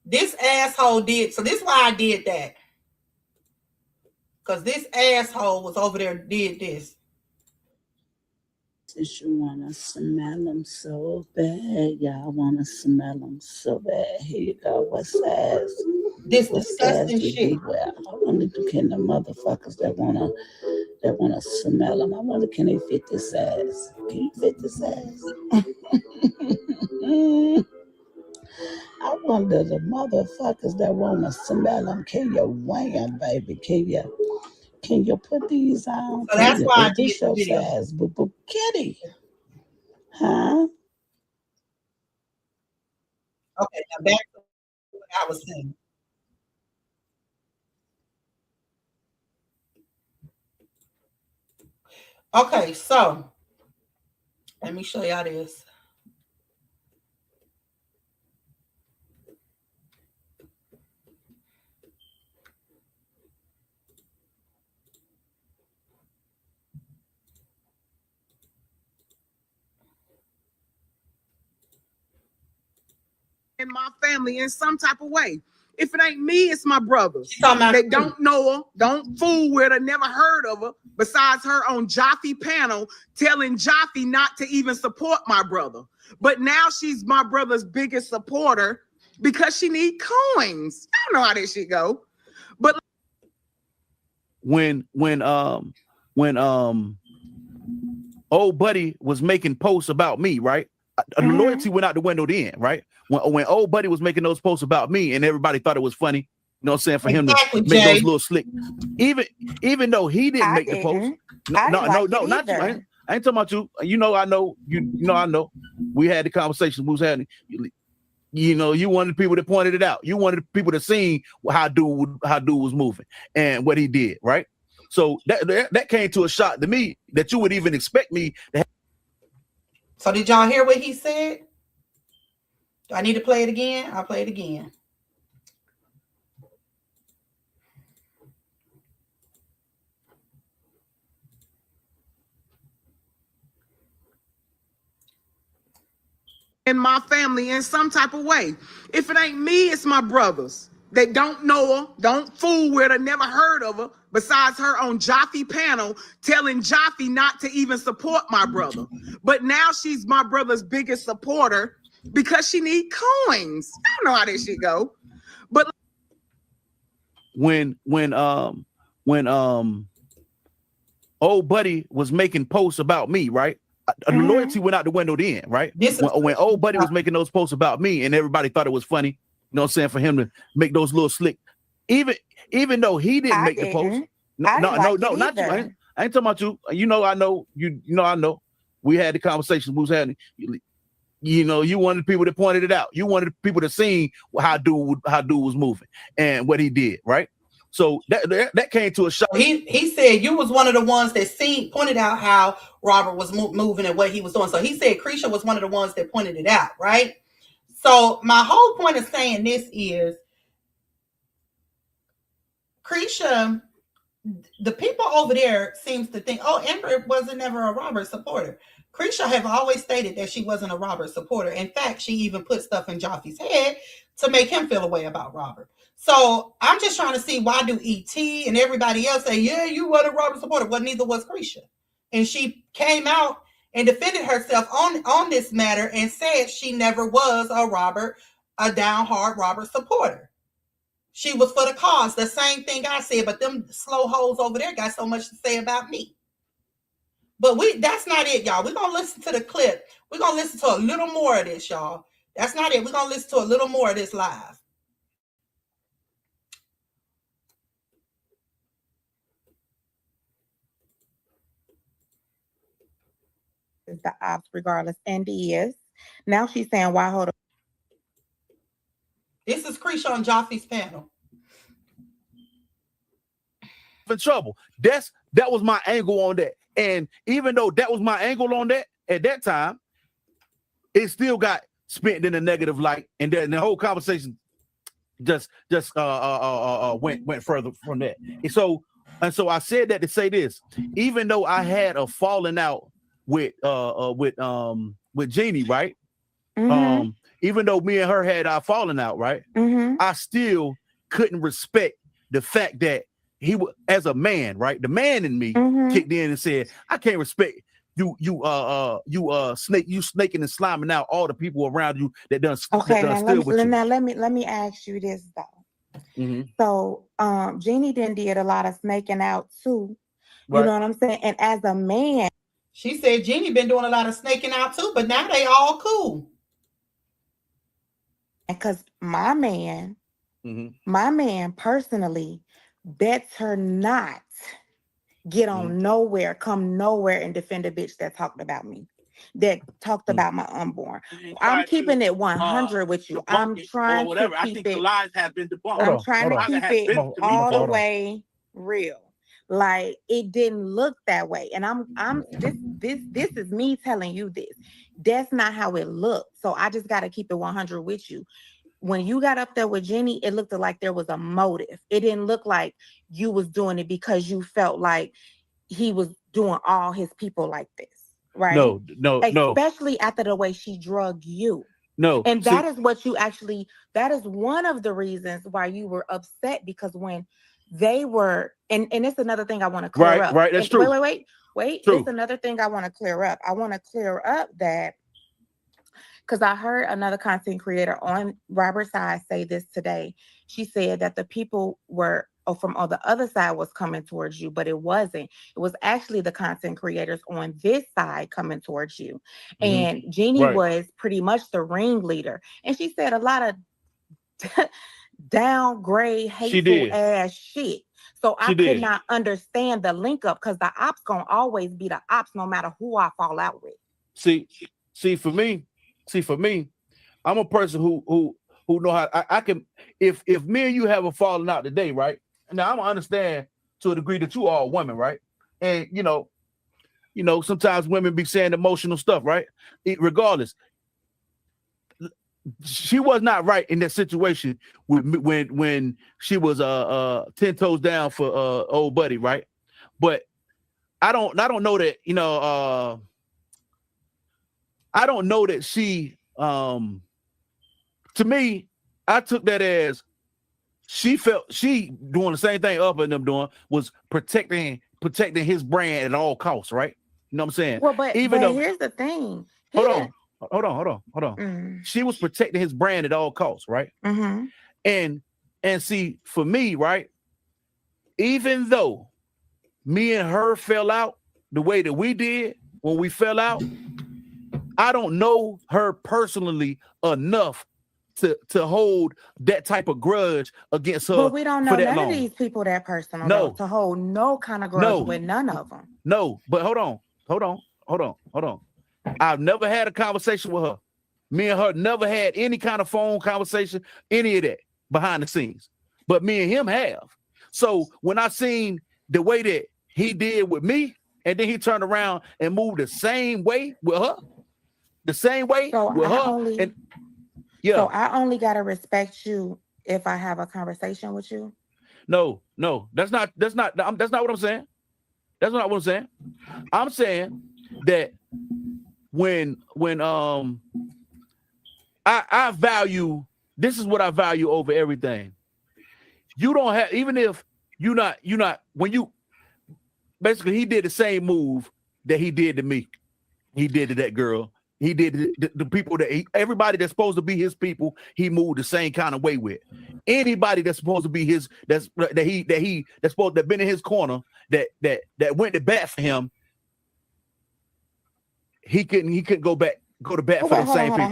This asshole did. So this is why I did that. Because this asshole was over there did this. Since you want to smell them so bad, y'all want to smell them so bad. Here you go. What size? This disgusting shit. Well, I wonder can the motherfuckers that wanna smell them. I wonder can they fit this size? Can you fit this size? I wonder the motherfuckers that wanna smell them. Can you wham, baby? Can you put these on? So that's why I did this your size, boo kitty. Huh? Okay, now back to what I was saying. Okay, so let me show y'all this. In my family in some type of way. If it ain't me, it's my brothers. They don't know her, don't fool with her, never heard of her, besides her on Jaffe panel telling Jaffe not to even support my brother. But now she's my brother's biggest supporter because she need coins. I don't know how this shit go. But when old buddy was making posts about me, right? Loyalty went out the window then, right? When old buddy was making those posts about me and everybody thought it was funny, you know what I'm saying, for him to make those little slick, even though he didn't make the post. No, not you. I ain't talking about you. You know, I know. I know. We had the conversation. We was having. You know, you wanted the people that pointed it out. You wanted the people to see how dude was moving and what he did, right? So that came to a shock to me that you would even expect me to have. So did y'all hear what he said? Do I need to play it again? I'll play it again. in my family in some type of way. If it ain't me, it's my brothers. They don't know her, don't fool with her, never heard of her, besides her on Jaffe panel telling Jaffe not to even support my brother. But now she's my brother's biggest supporter because she need coins. I don't know how this shit go. But when old buddy was making posts about me, right? Loyalty went out the window then, right? When old buddy was making those posts about me and everybody thought it was funny, you know what I'm saying, for him to make those little slick, even though he didn't make the post. No, not you. I ain't talking about you. You know, I know. You know, I know. We had the conversation. We was having. You know, you wanted people that pointed it out. You wanted people to see how dude was moving and what he did, right? So that came to a shock. He said you was one of the ones that pointed out how Robert was moving and what he was doing. So he said Krisha was one of the ones that pointed it out, right? So my whole point of saying this is Krisha, the people over there seems to think, oh, Amber wasn't never a Robert supporter. Krisha have always stated that she wasn't a Robert supporter. In fact, she even put stuff in Jaffe's head to make him feel a way about Robert. So I'm just trying to see, why do E.T. and everybody else say, yeah, you were a Robert supporter? Well, neither was Krisha. And she came out and defended herself on this matter and said she never was a down hard Robert supporter. She was for the cause. The same thing I said, but them slow hoes over there got so much to say about me. But that's not it, y'all. We're gonna listen to the clip. We're gonna listen to a little more of this, y'all. That's not it. We're gonna listen to a little more of this live. Is the ops regardless, and is. Now she's saying, why hold up? This is Krisha on Joffy's panel. In trouble. That was my angle on that. And even though that was my angle on that at that time, it still got spent in a negative light. And then the whole conversation just went further from that. And so I said that to say this, even though I had a falling out with Jeannie, right? Mm-hmm. Even though me and her had our falling out, right? Mm-hmm. I still couldn't respect the fact that he was, as a man, right? The man in me kicked in and said, I can't respect you snaking and sliming out all the people around you that done. Okay, that done now let me ask you this though. Mm-hmm. So Jeannie did a lot of snaking out too. You Right. know what I'm saying? And as a man, she said Jeannie been doing a lot of snaking out too, but now they all cool. because my man personally bets her not get on nowhere, come nowhere and defend a bitch that talked about me, that talked about my unborn. I'm keeping it 100 with you. I'm trying to keep it. lies have been debunked. I'm trying to keep it all the way real. Like it didn't look that way, and this is me telling you this. That's not how it looked. So I just got to keep it 100 with you. When you got up there with Jenny, it looked like there was a motive. It didn't look like you was doing it because you felt like he was doing all his people like this, right? No. Especially after the way she drugged you. No. And that is what you actually, that is one of the reasons why you were upset, because when they were, and it's another thing I want to clear up. Right, that's true. Wait. True. It's another thing I want to clear up. I want to clear up that, because I heard another content creator on Robert's side say this today. She said that the people were from the other side was coming towards you, but it wasn't. It was actually the content creators on this side coming towards you. And Jeannie was pretty much the ringleader. And she said a lot of downgrade, hateful ass shit. So I could not understand the link up, because the ops gonna always be the ops no matter who I fall out with. See, for me, I'm a person who know how I can. If me and you have a falling out today, right? Now I'm gonna understand to a degree that you are a woman, right? And you know, sometimes women be saying emotional stuff, right? Regardless, she was not right in that situation when she was 10 toes down for old buddy, right? But I don't know that, I don't know that she to me, I took that as she felt she doing the same thing Up and them doing, was protecting his brand at all costs, right? You know what I'm saying? Well, but here's the thing. Hold on. She was protecting his brand at all costs, right? And see, for me, right, even though me and her fell out the way that we did when we fell out, I don't know her personally enough to hold that type of grudge against her. But we don't know none long. of these people that personal. No, to hold no kind of grudge with none of them. No, but hold on. I've never had a conversation with her. Me and her never had any kind of phone conversation, any of that behind the scenes. But me and him have. So when I seen the way that he did with me, and then he turned around and moved the same way with her, So I only gotta respect you if I have a conversation with you. No, that's not what I'm saying. That's not what I'm saying. I'm saying that when I value, this is what I value over everything. You don't have, even if you're not when you basically, he did the same move that he did to me. He did to that girl. He did the people that everybody that's supposed to be his people, he moved the same kind of way with. Anybody that's supposed to be his, that's supposed to have been in his corner, that went to bat for him, he couldn't go to bat for the same people.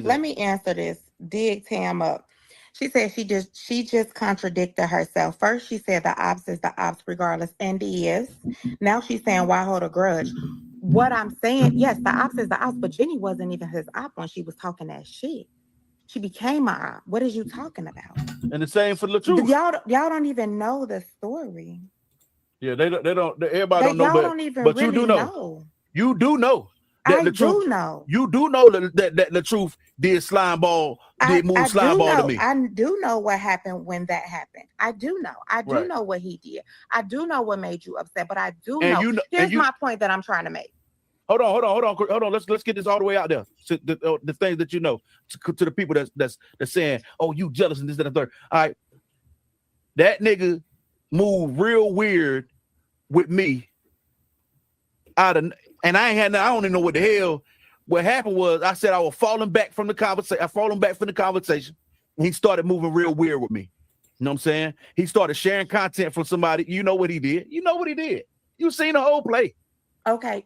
Let me answer this. Dig Tam up. She said she just contradicted herself. First, she said the ops is the ops regardless, and is. Now she's saying why hold a grudge? What I'm saying, yes, the ops is the ops, but Jenny wasn't even his op when she was talking that shit. She became my op. What is you talking about? And the same for LaTruth. Y'all don't even know the story. Yeah, they don't. Everybody don't know, y'all but don't even but really you do know. You do know. That I do know. You do know that LaTruth did slime ball, did move slime ball to me. I do know what happened when that happened. I do know. I do know what he did. I do know what made you upset, but I do know. Here's my point that I'm trying to make. Hold on. Let's get this all the way out there. To the things that you know, to the people that's saying, "Oh, you jealous and this and the third." All right, that nigga moved real weird with me. And I don't even know what the hell. What happened was I said I was falling back from the conversation. And he started moving real weird with me. You know what I'm saying? He started sharing content from somebody. You know what he did? You seen the whole play. Okay,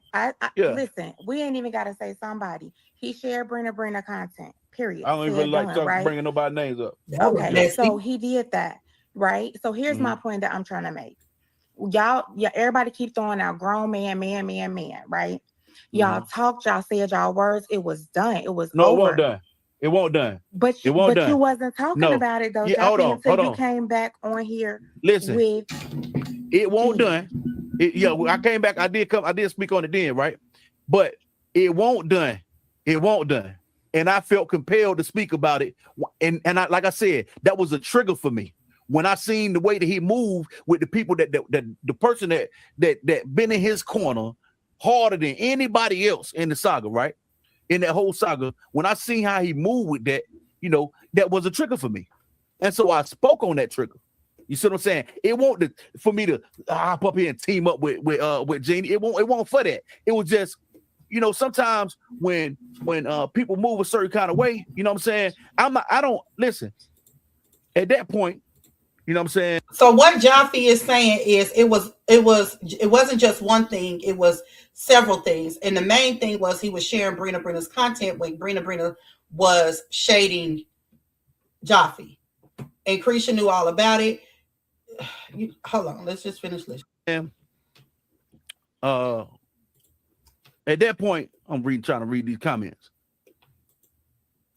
listen, we ain't even got to say somebody. He shared Brina content, period. I don't even like bringing nobody's names up. Okay, so he did that, right? So here's my point that I'm trying to make. Everybody keep throwing out grown man, right? Y'all talked, y'all said y'all words. It was done. It was over. It won't done. But you wasn't talking about it though. Yeah, hold on. You came back on here. Listen, with it won't done. I came back. I did speak on it then, right? But it won't done. And I felt compelled to speak about it. And I, like I said, that was a trigger for me. When I seen the way that he moved with the people that the person that been in his corner harder than anybody else in the saga, right? In that whole saga, when I seen how he moved with that, that was a trigger for me. And so I spoke on that trigger. You see what I'm saying? It won't for me to hop up here and team up with Jeannie. It won't for that. It was just, sometimes when people move a certain kind of way, you know what I'm saying? I don't listen. At that point, you know what I'm saying? So what Jaffe is saying is it wasn't just one thing, it was several things. And the main thing was he was sharing Brina's content when Brina was shading Jaffe. And Krisha knew all about it. Hold on, let's just finish this. And at that point, I'm trying to read these comments.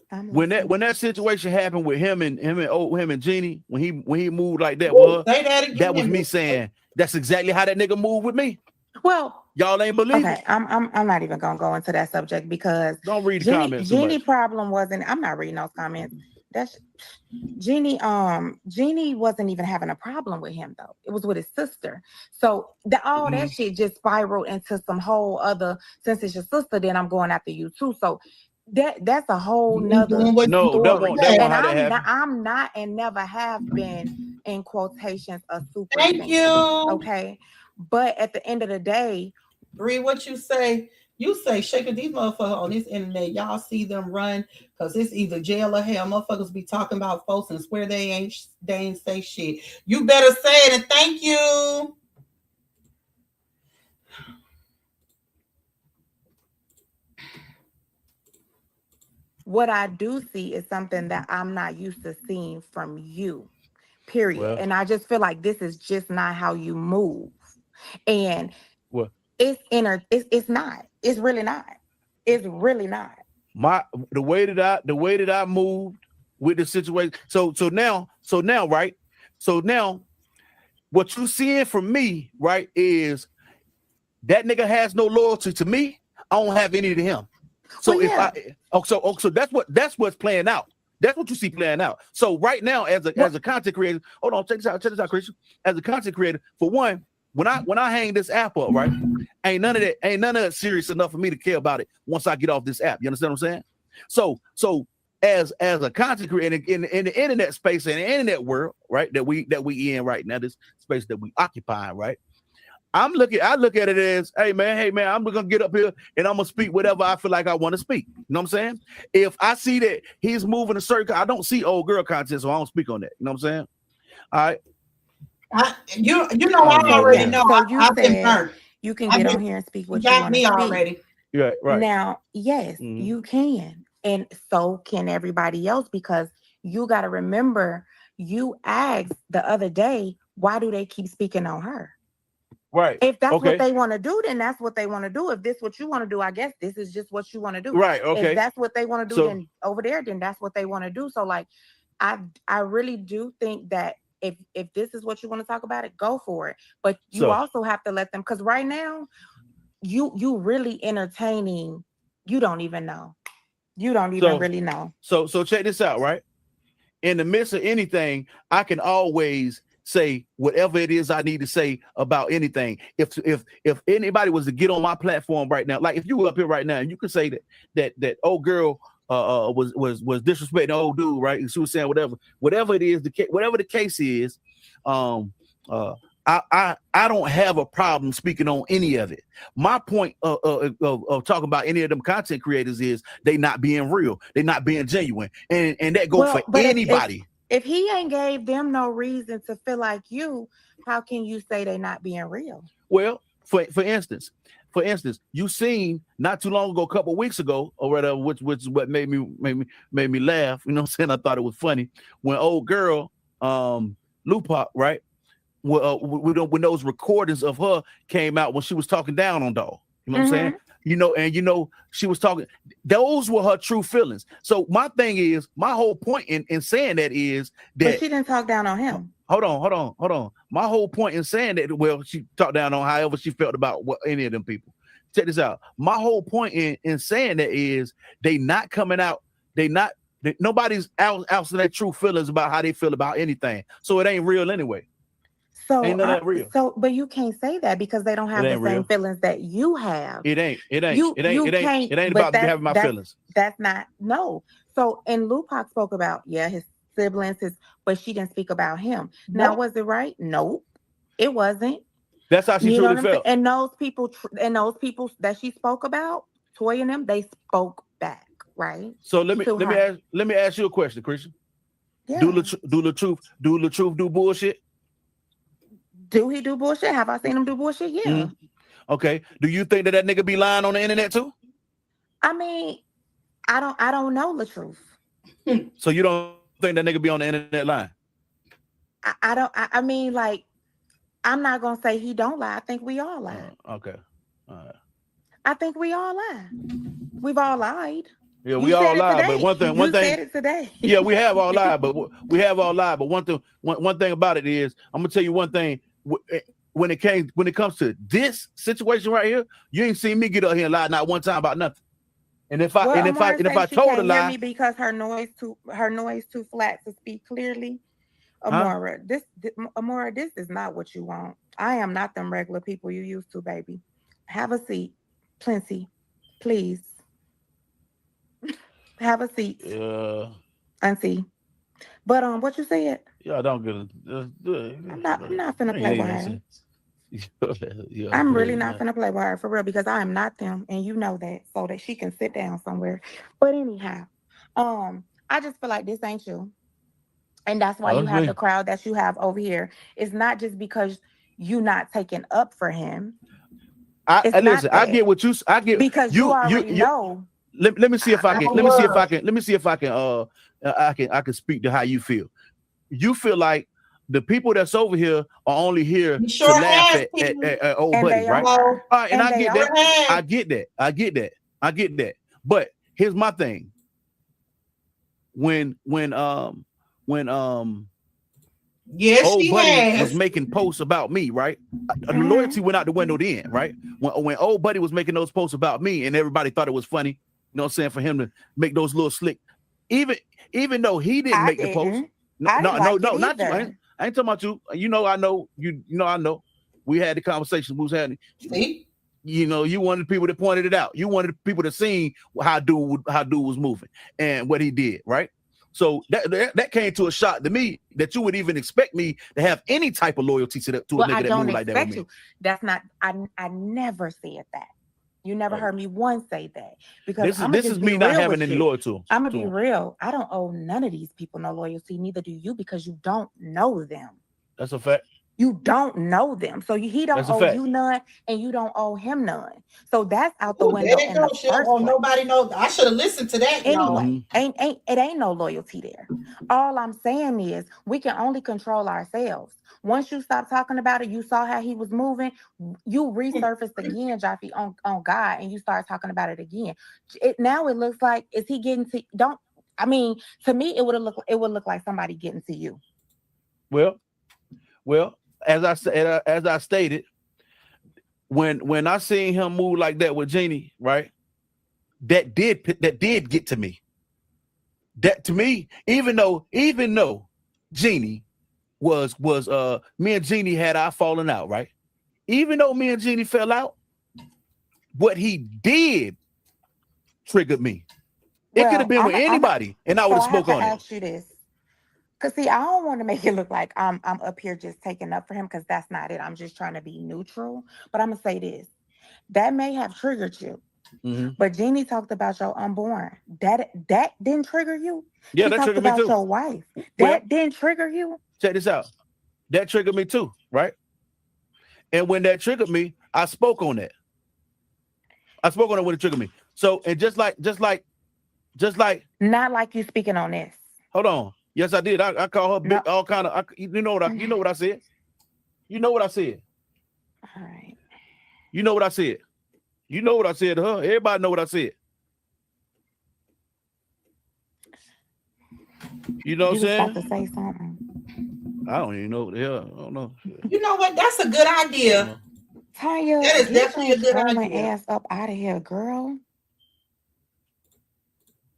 When that situation happened with him and Jeannie, when he moved like that, that was me saying that's exactly how that nigga moved with me. Well, y'all ain't believe it. I'm not even gonna go into that subject because don't read the comments. Jeannie problem wasn't. I'm not reading those comments. That's Jeannie. Jeannie wasn't even having a problem with him though. It was with his sister. So that shit just spiraled into some whole other. Since it's your sister, then I'm going after you too. So. That's a whole nother story. I'm not and never have been in quotations a super Thank fan, you. Okay. But at the end of the day, Bree, what you say? You say shaking these motherfuckers on this internet. Y'all see them run because it's either jail or hell. Motherfuckers be talking about folks and swear they ain't say shit. You better say it and thank you. what I do see is something that I'm not used to seeing from you, period. Well, and I just feel like this is just not how you move. And it's not. It's really not. It's really not. The way that I moved with the situation. So now, right? So now what you seeing from me, right, is that nigga has no loyalty to me. I don't have any to him. So so that's what's playing out. That's what you see playing out. So right now, as a content creator, hold on, check this out, Christian. As a content creator, for one, when I hang this app up, right, ain't none of that serious enough for me to care about it once I get off this app. You understand what I'm saying? So as a content creator in the internet space and the internet world, right, that we in right now, this space that we occupy, right? I look at it as, hey man, I'm gonna get up here and I'm gonna speak whatever I feel like I want to speak. You know what I'm saying? If I see that he's moving a certain, I don't see old girl content, so I don't speak on that. You know what I'm saying? All right. I already know. So I've been burnt. You can get on here and speak what you got want me to speak. already. Yeah, right. Now, yes, Mhm. you can. And so can everybody else, because you got to remember, you asked the other day, why do they keep speaking on her? Right. If that's what Okay. they want to do, then that's what they want to do. If this what you want to do, I guess this is just what you want to do. Right. If Okay. that's what they want to do, So then over there, then that's what they want to do. So like, I really do think that if this is what you want to talk about, it go for it. But you So also have to let them, because right now, you really entertaining. You don't even know. You don't even so really know. so check this out, right? In the midst of anything, I can always say whatever it is I need to say about anything. If anybody was to get on my platform right now, like if you were up here right now and you could say that old girl was disrespecting the old dude, right? And she was saying whatever it is, whatever the case is, I don't have a problem speaking on any of it. My point of talking about any of them content creators is they not being real, they not being genuine, and that goes for anybody. If he ain't gave them no reason to feel like you, how can you say they not being real? Well, for instance, you seen not too long ago, a couple of weeks ago, or whatever, which is what made me laugh. You know what I'm saying? I thought it was funny when old girl, Lupac, right? When those recordings of her came out when she was talking down on Dog. You know what I'm saying? She was talking, those were her true feelings. So my thing is, my whole point in saying that is that But she didn't talk down on him. Hold on. My whole point in saying that, well, she talked down on however she felt about any of them people. Check this out. My whole point in saying that is they not coming out, nobody's out to their true feelings about how they feel about anything. So it ain't real anyway. So ain't none of that real. But you can't say that because they don't have the same real. feelings that you have. It ain't But about having my feelings. That's not no. So and Lupac spoke about his siblings, but she didn't speak about him. Now was it right? Nope, it wasn't. That's how she truly felt. And those people that she spoke about, Toy and them, they spoke back, right? So let me ask you a question, Christian. Yeah. Do LaTruth do bullshit? Do he do bullshit? Have I seen him do bullshit? Yeah. Mm-hmm. Okay. Do you think that nigga be lying on the internet too? I mean, I don't know the truth. So you don't think that nigga be on the internet lying? I mean, like, I'm not gonna say he don't lie. I think we all lie. Okay. All right. I think we all lie. We've all lied. Yeah, we all lie. But one thing. You said it today. Yeah, we have all lied, but one thing about it is, I'm gonna tell you one thing. When it comes to this situation right here, you ain't seen me get up here and lie not one time about nothing. And if I told a lie, me because her noise too flat to speak clearly. Amora, this is not what you want. I am not them regular people you used to, baby. Have a seat, plenty, please. Have a seat. Auntie. But what you said? Yeah, don't get it. I'm not finna play with her. I'm really not finna play with her for real because I am not them, and you know that, so that she can sit down somewhere. But anyhow, I just feel like this ain't you, and that's why you have the crowd that you have over here. It's not just because you not taking up for him. Listen, I get what you. I get because you already know. Let me see if I can. I can speak to how you feel. You feel like the people that's over here are only here to laugh at old buddy, right? All right, and I get that. I get that. But here's my thing. When old buddy was making posts about me, right? Loyalty went out the window then, right? When old buddy was making those posts about me and everybody thought it was funny, you know what I'm saying, for him to make those little slick, even though he didn't make the post. No, not you. I ain't talking about you. I know. I know. We had the conversation we was having. See? You wanted people that pointed it out. You wanted people to see how dude was moving and what he did, right? So that came to a shock to me that you would even expect me to have any type of loyalty to a nigga that moved like that with me. That's not. I never said that. You never heard me once say that because this is me not having any loyalty. I'm gonna be real. I don't owe none of these people no loyalty. Neither do you because you don't know them. That's a fact. You don't know them. So he don't That's a owe fact. you none and you don't owe him none. So that's out the Ooh, window there you in go. the She don't first want place. nobody know. I should have listened to that, y'all. Anyway, it ain't no loyalty there. All I'm saying is we can only control ourselves. Once you stop talking about it, you saw how he was moving, you resurfaced again, Jaffe, on God, and you start talking about it again. Now it looks like, is he getting to to me it would look like somebody getting to you. Well, as I stated, when I seen him move like that with Jeannie, right? That did get to me. That to me, even though Jeannie was me and Jeannie had our falling out, right? Even though me and Jeannie fell out, what he did triggered me. It could have been with anybody, and I would have spoke on it. Ask you this, because see, I don't want to make it look like I'm up here just taking up for him, because that's not it. I'm just trying to be neutral. But I'm gonna say this: that may have triggered you. Mm-hmm. But Jeannie talked about your unborn. That didn't trigger you. Yeah, she that talked triggered me about too. Your wife. Well, That didn't trigger you. Check this out. That triggered me too, right? And when that triggered me, I spoke on that. I spoke on it when it triggered me. So, and just like not like you speaking on this. Hold on. Yes, I did. I call her big, all kind of. You know what I said. You know what I said. All right. You know what I said. You know what I said to her. Everybody know what I said. You know what I'm saying? About to say something. I don't even know what the hell. I don't know. You know what? That's a good idea. Tanya, that is definitely a good idea. idea. Ass up out of here, girl.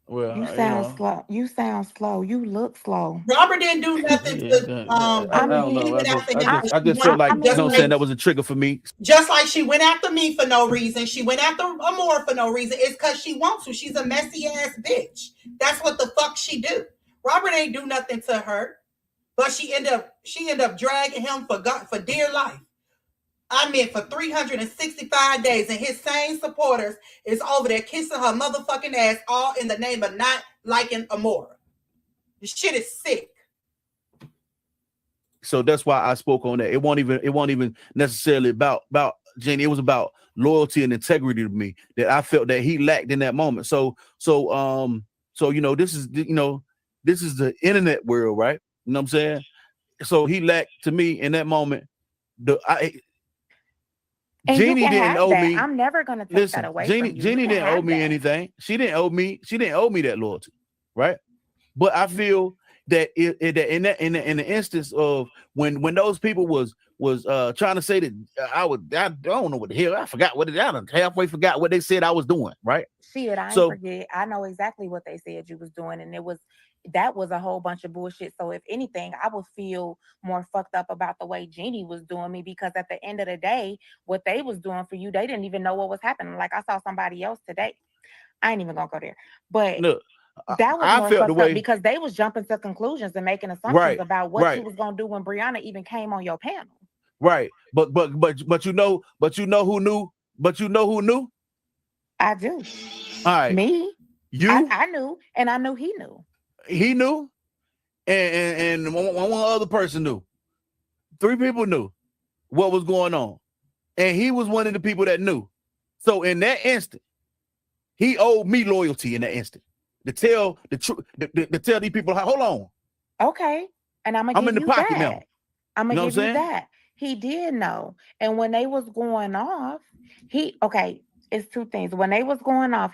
Well, you sound slow. You sound slow. You look slow. Robert didn't do nothing to I don't know. I just felt like, you know what I'm saying, that was a trigger for me. Just like she went after me for no reason. She went after Amor for no reason. It's because she wants to. She's a messy ass bitch. That's what the fuck she do. Robert ain't do nothing to her, but she ended up dragging him for dear life. I mean, for 365 days, and his same supporters is over there kissing her motherfucking ass, all in the name of not liking Amor. The shit is sick. So that's why I spoke on that. It won't even necessarily about Jenny. It was about loyalty and integrity to me that I felt that he lacked in that moment. So you know, this is the internet world, right? You know what I'm saying? So he lacked to me in that moment. Jeannie didn't owe me. I'm never gonna take that away from you. Jeannie didn't owe me anything. She didn't owe me that loyalty, right? But I feel that in the instance of when those people was trying to say that I don't know what the hell, I forgot what halfway forgot what they said I was doing, right? Shit, I ain't forget. I know exactly what they said you was doing, and that was a whole bunch of bullshit. So if anything, I would feel more fucked up about the way Jeannie was doing me, because at the end of the day, what they was doing for you, they didn't even know what was happening. Like, I saw somebody else today. I ain't even gonna go there, but look, that was more fucked up because they was jumping to conclusions and making assumptions about what you was gonna do when Brianna even came on your panel. Right, but you know who knew? But you know who knew? I do. All right, me. You? I knew, and I knew he knew. He knew, and one other person knew. 3 people knew what was going on, and he was one of the people that knew. So in that instant, he owed me loyalty. In that instant, to tell the truth, to tell these people, hold on. Okay, and I'm in the pocket now. I'm gonna give you that. He did know, and when they was going off, it's 2 things. When they was going off,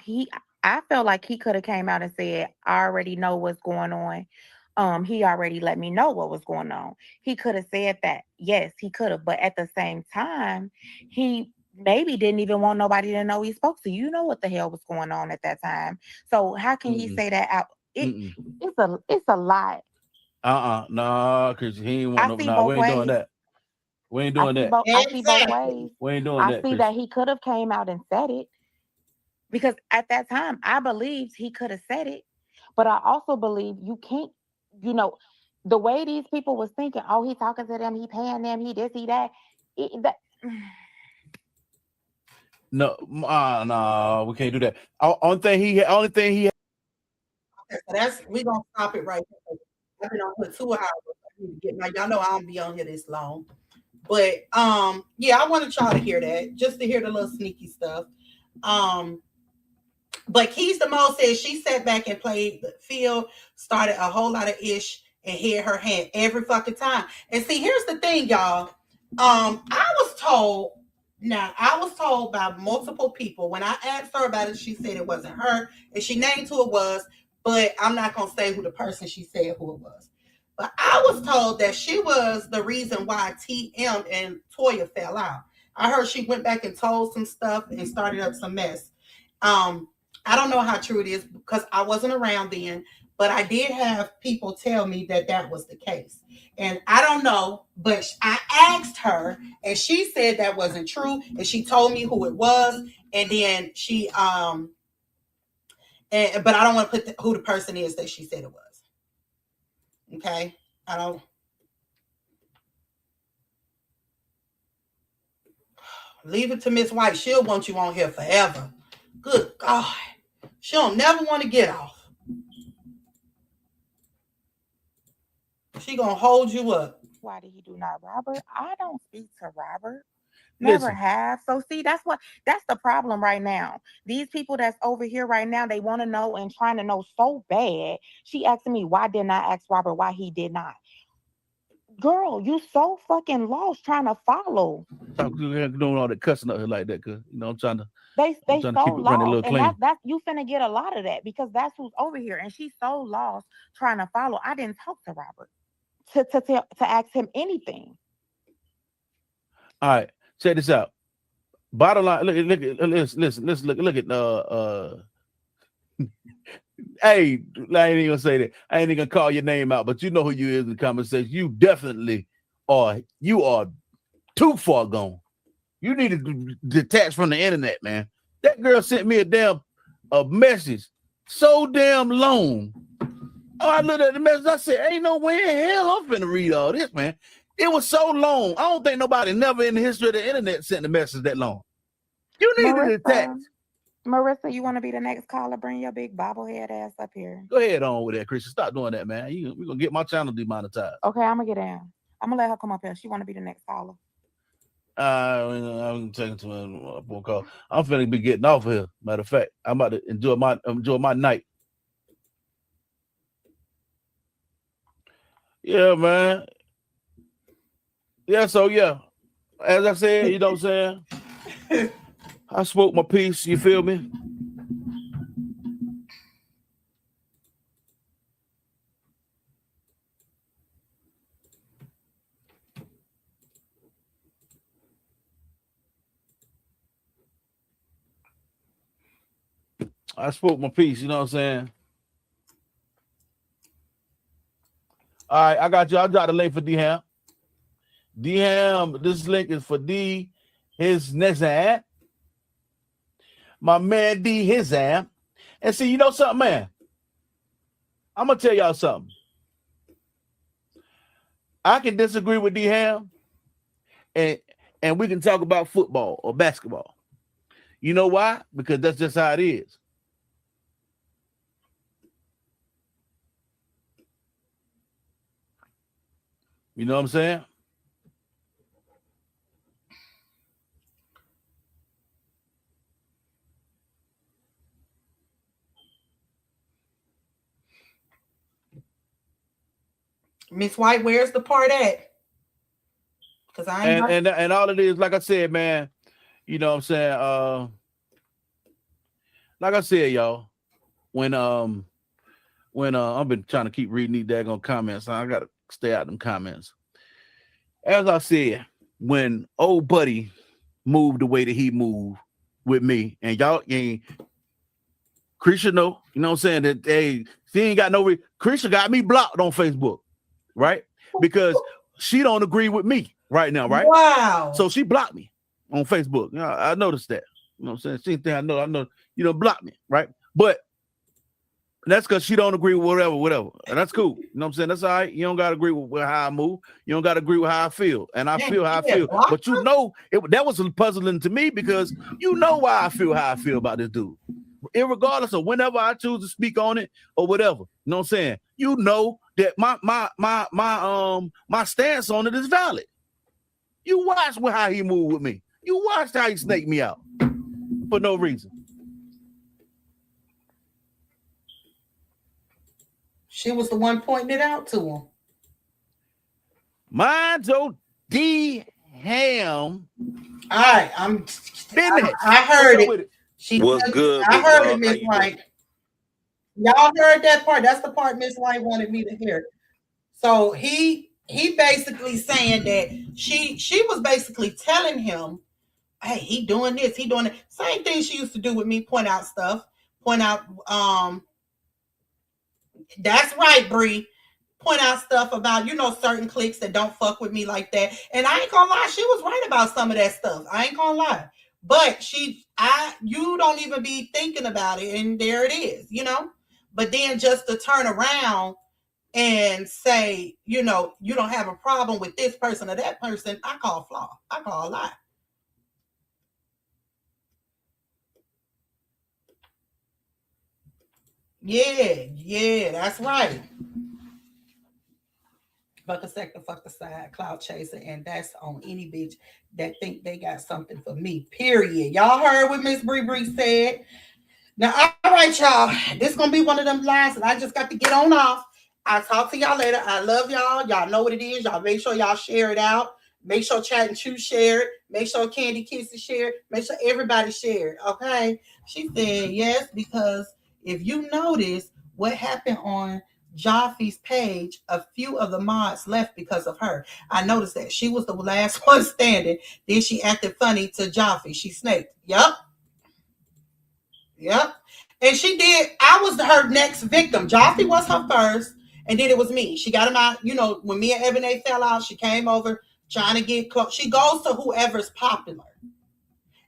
I felt like he could have came out and said, I already know what's going on. He already let me know what was going on. He could have said that. Yes, he could have. But at the same time, he maybe didn't even want nobody to know he spoke to you. You know what the hell was going on at that time. So how can he say that out? It's a lot. No, because he ain't want no. We ain't doing that. We ain't doing that. I see both ways. We ain't doing that. I see that he could have came out and said it. Because at that time, I believed he could have said it, but I also believe you can't, the way these people was thinking, oh, he talking to them, he paying them, he this, he that. No, we can't do that. Only thing he. Okay, so we gonna stop it right here. I've been on here 2 hours. Y'all know I don't be on here this long. But yeah, I wanted y'all to hear that, just to hear the little sneaky stuff. But Keys the Mo says she sat back and played the field, started a whole lot of ish, and hid her hand every fucking time. And see, here's the thing, y'all. I was told by multiple people when I asked her about it, she said it wasn't her, and she named who it was, but I'm not gonna say who the person she said who it was. But I was told that she was the reason why TM and Toya fell out. I heard she went back and told some stuff and started up some mess. I don't know how true it is because I wasn't around then, but I did have people tell me that that was the case. And I don't know, but I asked her and she said that wasn't true. And she told me who it was. And then she, but I don't want to put who the person is that she said it was. Okay. I don't. Leave it to Miss White. She'll want you on here forever. Good God. She'll never want to get off. She gonna hold you up. Why did he do not Robert? I don't speak to Robert. Never have. So see, that's the problem right now. These people that's over here right now, they want to know and trying to know so bad. She asked me, why didn't I ask Robert why he did not? Girl, you so fucking lost trying to follow. Doing all that cussing out here like that, cause you know I'm trying to. They so so lost, and that's you finna get a lot of that because that's who's over here, and she's so lost trying to follow. I didn't talk to Robert to ask him anything. All right, check this out. Bottom line, look at hey, I ain't even gonna say that. I ain't even gonna call your name out, but you know who you is in the comment section. You definitely are. You are too far gone. You need to detach from the internet, man. That girl sent me a message so damn long. Oh, I looked at the message. I said, ain't no way in hell I'm finna read all this, man. It was so long. I don't think nobody never in the history of the internet sent a message that long. You need to detach. Marissa, you want to be the next caller? Bring your big bobblehead ass up here. Go ahead on with that, Christian. Stop doing that, man. We're gonna get my channel demonetized. Okay, I'm gonna get in. I'm gonna let her come up here. She want to be the next caller. I'm taking to a phone call. I'm finna be getting off here. Matter of fact, I'm about to enjoy my night. Yeah, man. Yeah, so yeah. As I said, you know what I'm saying? I spoke my piece, you feel me? I spoke my piece, you know what I'm saying? All right, I got you. I'll drop the link for D-Ham. D-Ham, this link is for D, his next ad. My man D, his ad. And see, you know something, man? I'm going to tell y'all something. I can disagree with D-Ham, and we can talk about football or basketball. You know why? Because that's just how it is. You know what I'm saying? Miss White, where's the part at? Because I ain't and all it is, like I said, man, you know what I'm saying? Like I said, y'all, when I've been trying to keep reading these daggone comments, I gotta stay out of them comments. As I said, when old buddy moved the way that he moved with me, and y'all ain't Krisha know, you know what I'm saying? That hey, she ain't got no Krisha got me blocked on Facebook, right? Because she don't agree with me right now, right? Wow. So she blocked me on Facebook. You know, I noticed that. You know what I'm saying? Same thing I know, you know, block me, right? But that's because she don't agree with whatever. And that's cool. You know what I'm saying? That's all right. You don't got to agree with how I move. You don't got to agree with how I feel. And I feel how I feel. But you know, that was puzzling to me because you know why I feel how I feel about this dude. Irregardless of whenever I choose to speak on it or whatever. You know what I'm saying? You know that my stance on it is valid. You watched how he moved with me. You watched how he snaked me out for no reason. She was the one pointing it out to him. Monto D. Ham. All right, I heard it. She What's good? I big heard dog? it, Miss White. Y'all heard that part. That's the part Miss White wanted me to hear. So he basically saying that she was basically telling him, hey, he doing this, he doing it. Same thing she used to do with me, point out stuff, that's right, Bree. Point out stuff about, certain cliques that don't fuck with me like that. And I ain't gonna lie, she was right about some of that stuff. I ain't gonna lie. But you don't even be thinking about it, and there it is, But then just to turn around and say, you don't have a problem with this person or that person, I call flaw. I call a lie. Yeah, that's right. Fuck a second, fuck the side, cloud chaser, and that's on any bitch that think they got something for me, period. Y'all heard what Miss Bree said. Now, all right, y'all, this is going to be one of them lines, and I just got to get on off. I'll talk to y'all later. I love y'all. Y'all know what it is. Y'all make sure y'all share it out. Make sure Chat and Chew share it. Make sure Candy Kisses share it. Make sure everybody share it, okay? She said yes, because if you notice what happened on Joffy's page, a few of the mods left because of her. I noticed that. She was the last one standing. Then she acted funny to Joffy. She snaked. Yep. And she did. I was her next victim. Joffy was her first, and then it was me. She got him out. When me and Ebony fell out, she came over trying to get close. She goes to whoever's popular.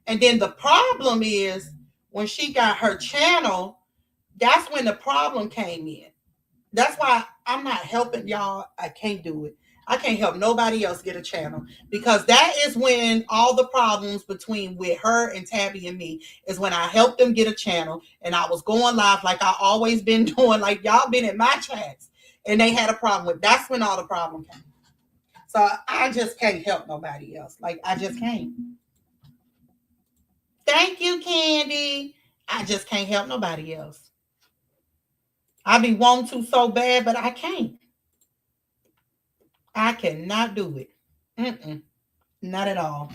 And then the problem is when she got her channel, that's when the problem came in. That's why I'm not helping y'all. I can't do it. I can't help nobody else get a channel, because that is when all the problems with her and Tabby and me is when I helped them get a channel, and I was going live like I always been doing, like y'all been in my chats, and they had a problem with. That's when all the problem came. So I just can't help nobody else. Like I just can't. Thank you, Candy. I just can't help nobody else. I be wanting to so bad, but I can't. I cannot do it. Not at all.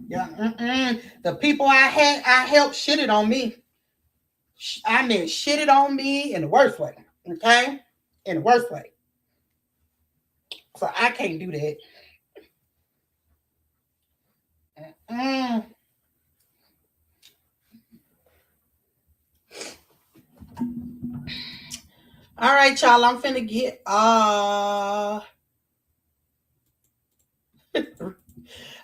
Yeah. The people I helped shitted on me. I mean, shitted on me in the worst way. Okay? In the worst way. So I can't do that. All right, y'all. I'm finna get all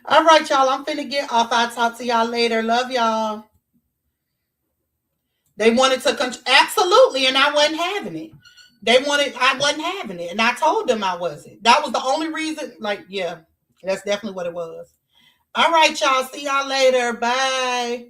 right, y'all. I'm finna get off. I'll talk to y'all later. Love y'all. They wanted to absolutely, and I wasn't having it. I wasn't having it, and I told them I wasn't. That was the only reason. Like, yeah, that's definitely what it was. All right, y'all. See y'all later. Bye.